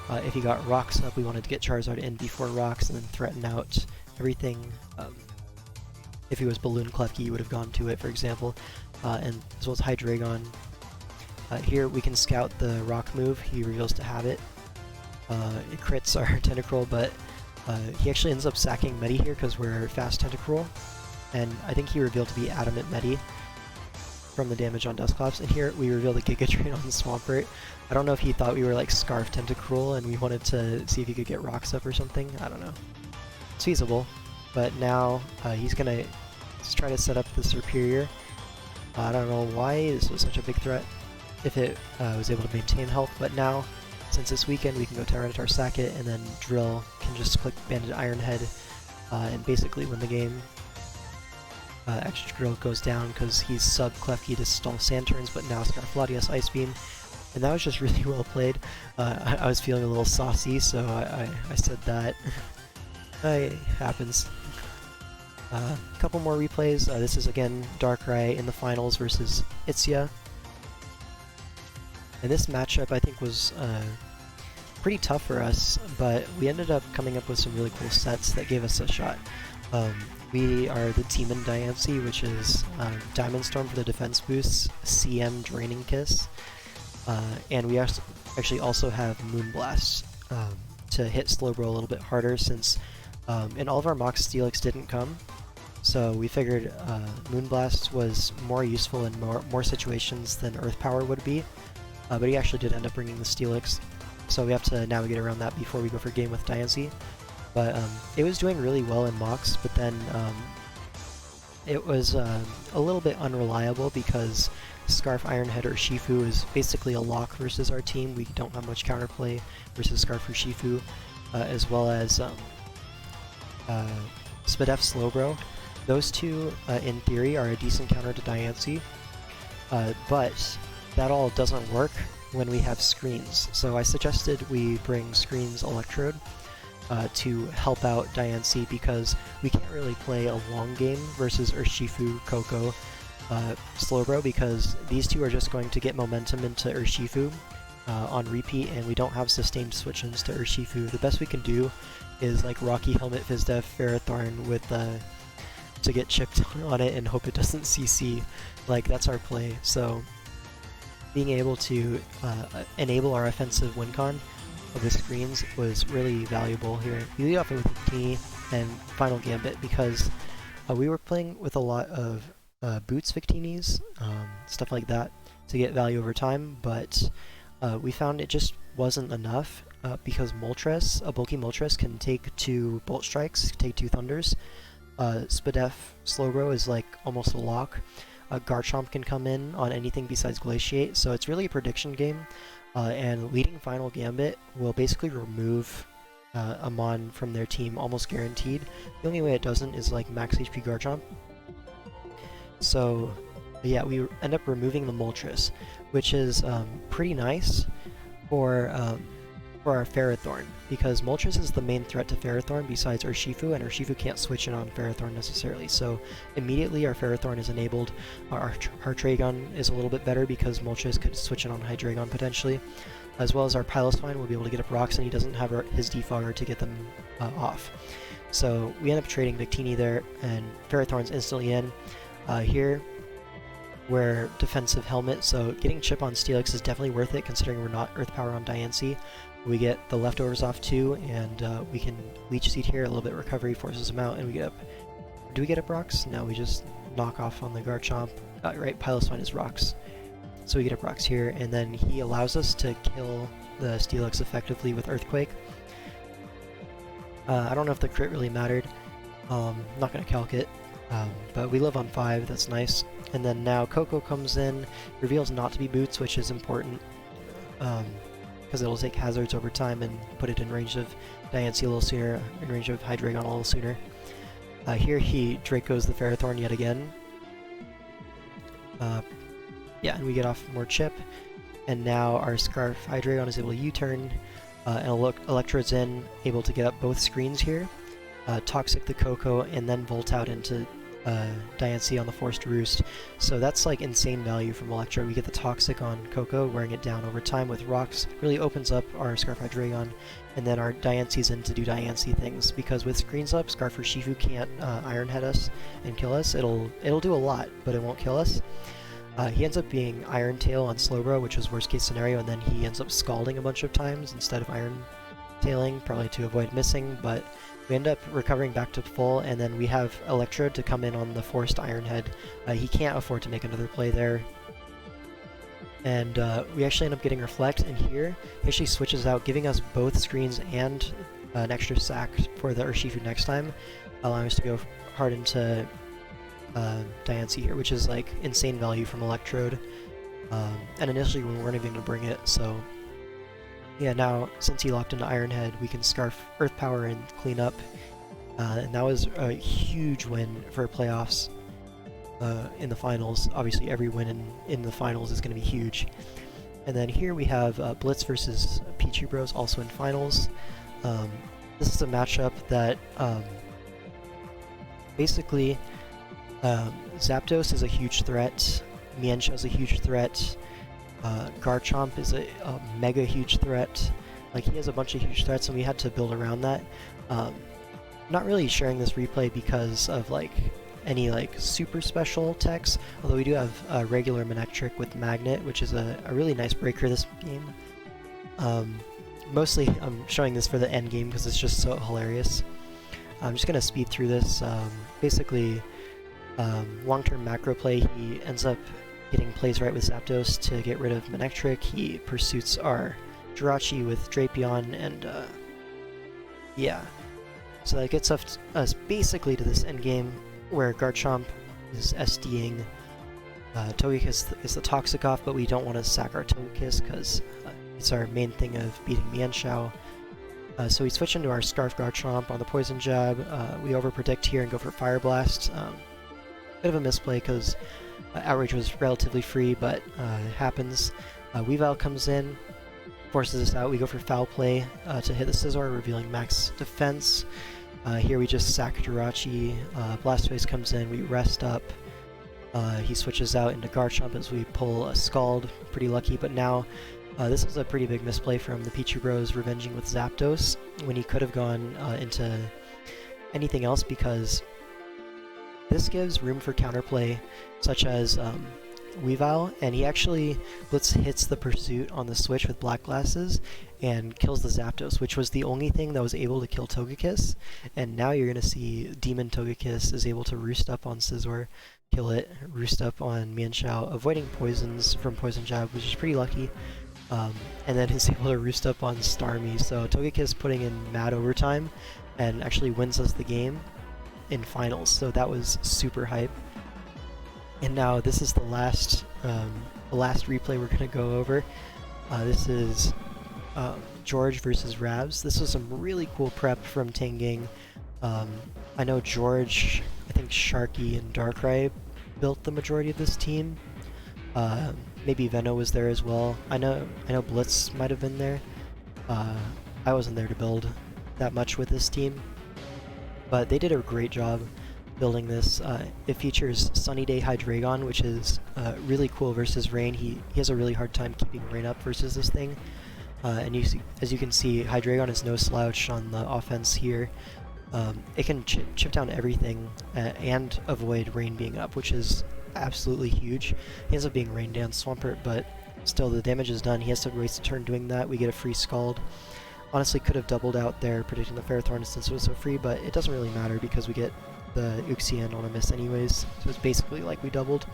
[SPEAKER 1] If he got Rocks up, we wanted to get Charizard in before Rocks and then threaten out everything. If he was Balloon Klefki, he would have gone to it, for example. And as well as Hydreigon. Here we can scout the Rock move. He reveals to have it. It crits our Tentacruel, but he actually ends up sacking Medi here because we're fast Tentacruel. And I think he revealed to be Adamant Medi from the damage on Dusclops. And here we reveal the Giga Drain on the Swampert. I don't know if he thought we were like Scarf Tentacruel and we wanted to see if he could get Rocks up or something. I don't know. It's feasible. But now he's gonna try to set up the Superior. I don't know why this was such a big threat if it was able to maintain health, but now, since it's weakened, we can go Tyranitar, sack it, and then Drill can just click Banded Iron Head and basically win the game. Extra Drill goes down because he's sub Klefki to stall Sand turns, but now Scarflatias Ice Beam, and that was just really well played. I was feeling a little saucy, so I said that. It happens. A couple more replays. This is again Darkrai in the finals versus Itzia. And this matchup I think was pretty tough for us, but we ended up coming up with some really cool sets that gave us a shot. We are the Demon Diancie, which is Diamond Storm for the defense boosts, CM Draining Kiss, and we actually also have Moonblast to hit Slowbro a little bit harder since in all of our mocks Steelix didn't come. So we figured Moonblast was more useful in more situations than Earth Power would be, but he actually did end up bringing the Steelix, so we have to navigate around that before we go for game with Diancie. But it was doing really well in mocks, but then it was a little bit unreliable because Scarf Ironhead or Shifu is basically a lock versus our team. We don't have much counterplay versus Scarf or Shifu, as well as Spadef Slowbro. Those two, in theory, are a decent counter to Diancie, but that all doesn't work when we have screens. So I suggested we bring screens Electrode to help out Diancie because we can't really play a long game versus Urshifu, Coco, Slowbro because these two are just going to get momentum into Urshifu on repeat, and we don't have sustained switch-ins to Urshifu. The best we can do is like Rocky Helmet, Fizdef, Ferrothorn with to get chipped on it and hope it doesn't CC. Like, that's our play. So being able to enable our offensive win con of the screens was really valuable here. We lead off with Victini and Final Gambit because we were playing with a lot of Boots Victinis, stuff like that, to get value over time, but we found it just wasn't enough because Moltres, a bulky Moltres, can take 2 Bolt Strikes, take 2 Thunders. Spadef Slowbro is like almost a lock. Garchomp can come in on anything besides Glaciate, so it's really a prediction game, and leading Final Gambit will basically remove a Mon from their team, almost guaranteed. The only way it doesn't is like max HP Garchomp. So yeah, we end up removing the Moltres, which is pretty nice for our Ferrothorn, because Moltres is the main threat to Ferrothorn besides Urshifu, and Urshifu can't switch in on Ferrothorn necessarily, so immediately our Ferrothorn is enabled. Our Hydreigon is a little bit better because Moltres could switch in on Hydreigon potentially, as well as our Piloswine will be able to get up rocks, and he doesn't have his Defogger to get them off. So we end up trading Victini there, and Ferrothorn's instantly in. Here, we're defensive helmet, so getting chip on Steelix is definitely worth it considering we're not Earth Power on Diancie. We get the leftovers off too, and we can Leech Seed here, a little bit of recovery forces him out, and we get up. Do we get up rocks? No, we just knock off on the Garchomp. Right, Piloswine is rocks. So we get up rocks here, and then he allows us to kill the Steelix effectively with Earthquake. I don't know if the crit really mattered. I'm not going to calc it, but we live on 5, that's nice. And then now Coco comes in, reveals not to be Boots, which is important, because it'll take hazards over time and put it in range of Diancie a little sooner, in range of Hydreigon a little sooner. Here he Draco's the Ferrothorn yet again. Yeah, and we get off more chip, and now our Scarf Hydreigon is able to U-turn, and Electrode's in, able to get up both screens here, Toxic the Coco, and then Volt out into Diancie on the Forced Roost. So that's like insane value from Electrode. We get the Toxic on Coco, wearing it down over time with rocks, really opens up our Scarf Hydreigon, and then our Diancie's in to do Diancie things, because with screens up, Scarf or Shifu can't Iron Head us and kill us. It'll do a lot, but it won't kill us. He ends up being Iron Tail on Slowbro, which was worst case scenario, and then he ends up scalding a bunch of times instead of Iron Tailing, probably to avoid missing, but we end up recovering back to full, and then we have Electrode to come in on the forced Iron Head. He can't afford to make another play there. And we actually end up getting Reflect, and here he actually switches out, giving us both screens and an extra sack for the Urshifu next time, allowing us to go hard into Diancie here, which is like insane value from Electrode. And initially we weren't even going to bring it, so yeah, now since he locked into Iron Head, we can Scarf Earth Power and clean up, and that was a huge win for playoffs in the finals. Obviously every win in the finals is going to be huge. And then here we have Blitz versus Pichu Bros, also in finals. This is a matchup that basically Zapdos is a huge threat, Mienshao is a huge threat, Garchomp is a mega huge threat. Like, he has a bunch of huge threats, and we had to build around that. not really sharing this replay because of like any like super special techs, although we do have a regular Manectric with Magnet, which is a really nice breaker this game. Mostly I'm showing this for the end game because it's just so hilarious. I'm just gonna speed through this. Basically, long-term macro play, he ends up getting plays right with Zapdos to get rid of Manectric. He pursuits our Jirachi with Drapion, and yeah. So that gets us basically to this endgame where Garchomp is SDing. Togekiss is the Toxic off, but we don't want to sack our Togekiss because it's our main thing of beating Mienshao. So we switch into our Scarf Garchomp on the Poison Jab. We overpredict here and go for Fire Blast. Bit of a misplay because Outrage was relatively free, but it happens. Weavile comes in, forces us out. We go for Foul Play to hit the Scizor, revealing max defense. Here we just sack Jirachi. Blastoise comes in, we rest up. He switches out into Garchomp as we pull a Scald. Pretty lucky, but now this is a pretty big misplay from the Pichu Bros revenging with Zapdos when he could have gone into anything else, because this gives room for counterplay, such as Weavile, and he actually hits the Pursuit on the switch with Black Glasses and kills the Zapdos, which was the only thing that was able to kill Togekiss. And now you're going to see Demon Togekiss is able to roost up on Scizor, kill it, roost up on Mienshao, avoiding poisons from Poison Jab, which is pretty lucky. And then is able to roost up on Starmie, so Togekiss putting in mad overtime and actually wins us the game in finals, so that was super hype. And now this is the last replay we're gonna go over. This is George versus Ravs. This was some really cool prep from Tangang. I know George, I think Sharky and Darkrai built the majority of this team. Maybe Venno was there as well. I know Blitz might have been there. I wasn't there to build that much with this team, but they did a great job building this. It features Sunny Day Hydreigon, which is really cool versus Rain. He has a really hard time keeping Rain up versus this thing. And as you can see, Hydreigon is no slouch on the offense here. It can chip down everything and avoid Rain being up, which is absolutely huge. He ends up being Rain Dance Swampert, but still the damage is done. He has to waste a turn doing that. We get a free Scald. Honestly, could have doubled out there predicting the Ferrothorn since it was so free, but it doesn't really matter because we get the Uxie on a miss anyways, so it's basically like we doubled.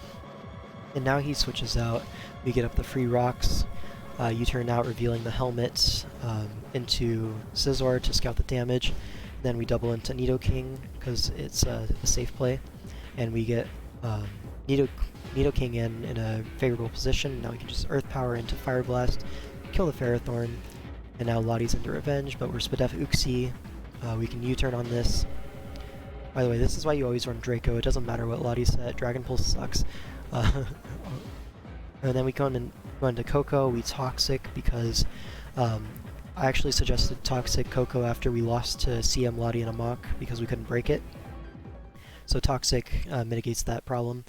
[SPEAKER 1] And now he switches out. We get up the free rocks. U-turn out, revealing the helmet into Scizor to scout the damage. Then we double into Nidoking because it's a safe play, and we get Nidoking in a favorable position. Now we can just Earth Power into Fire Blast, kill the Ferrothorn, and now Lottie's into Revenge, but we're Spadef Uxie. We can U-turn on this. By the way, this is why you always run Draco. It doesn't matter what Lottie said. Dragon Pulse sucks. And then we go into Coco. We Toxic because I actually suggested Toxic Coco after we lost to CM Lottie and Amok because we couldn't break it. So Toxic mitigates that problem.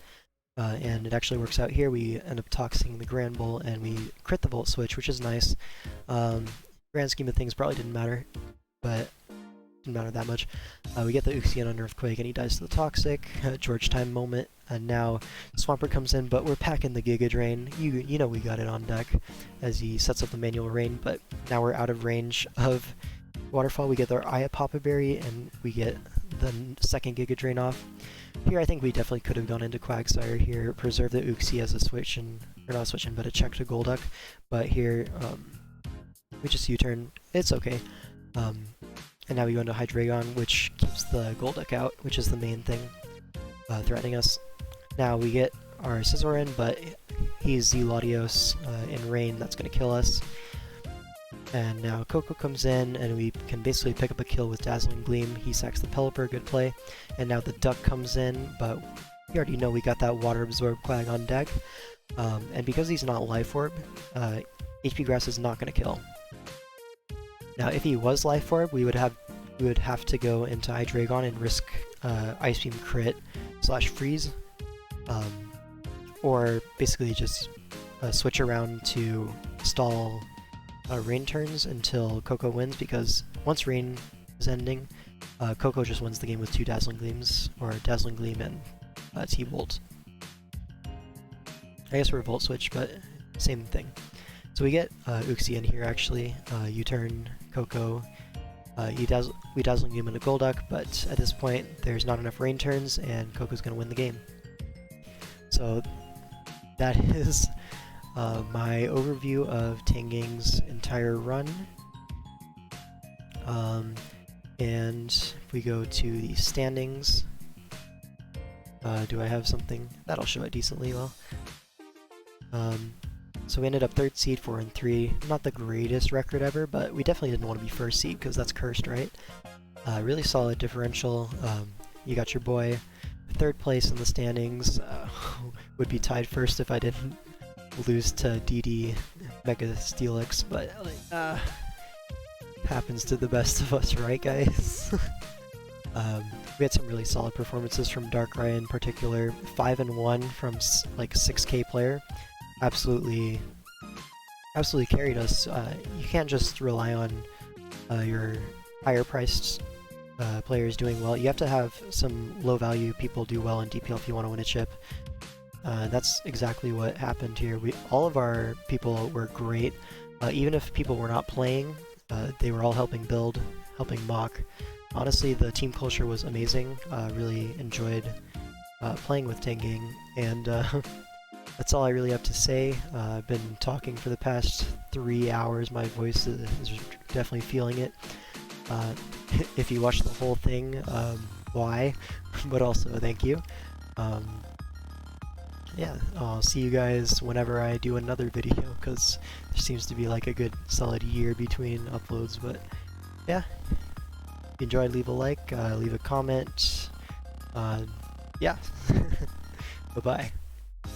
[SPEAKER 1] And it actually works out here. We end up Toxing the Grand Bull and we crit the Volt Switch, which is nice. Grand scheme of things probably didn't matter, but didn't matter that much. We get the Uxie under Earthquake and he dies to the Toxic. George time moment, and now Swampert comes in, but we're packing the Giga Drain. You know we got it on deck as he sets up the manual rain, but now we're out of range of Waterfall. We get our Aya Papa Berry and we get the second Giga Drain off. Here I think we definitely could have gone into Quagsire here, preserve the Uxie as a switch, or not a switch in, but a check to Golduck. But here, we just U-turn. It's okay. And now we go into Hydreigon, which keeps the Golduck out, which is the main thing threatening us. Now we get our Scizor in, but he's Z-Latios in Rain, that's going to kill us. And now Coco comes in, and we can basically pick up a kill with Dazzling Gleam. He sacks the Pelipper, good play. And now the Duck comes in, but we already know we got that Water Absorb Quag on deck. And because he's not Life Orb, HP Grass is not going to kill. Now if he was Life Orb, we would have to go into Hydreigon and risk Ice Beam crit / freeze. Or basically just switch around to stall Rain turns until Coco wins, because once Rain is ending, Coco just wins the game with 2 Dazzling Gleams, or Dazzling Gleam and T-Volt. I guess we're Volt Switch, but same thing. So we get Uxie in here actually, U-turn, Coco, we Dazzling Gleam into Golduck, but at this point there's not enough rain turns and Coco's going to win the game. So that is my overview of Tangang's entire run. And if we go to the standings, do I have something? That'll show it decently well. So we ended up 3rd seed, 4 and 3. Not the greatest record ever, but we definitely didn't want to be 1st seed because that's cursed, right? Really solid differential. You got your boy 3rd place in the standings. Would be tied 1st if I didn't lose to DD Mega Steelix, but happens to the best of us, right, guys? We had some really solid performances from Darkrai in particular. 5 and 1 from like 6K player. Absolutely carried us. You can't just rely on your higher priced players doing well. You have to have some low value people do well in DPL if you want to win a chip. That's exactly what happened here. All of our people were great. Even if people were not playing, they were all helping build, helping mock. Honestly, the team culture was amazing. Really enjoyed playing with Tangang, and that's all I really have to say. I've been talking for the past 3 hours. My voice is definitely feeling it. If you watched the whole thing, why? But also, thank you. Yeah, I'll see you guys whenever I do another video, because there seems to be like a good solid year between uploads, but yeah. If you enjoyed, leave a like, leave a comment. Yeah. Bye-bye.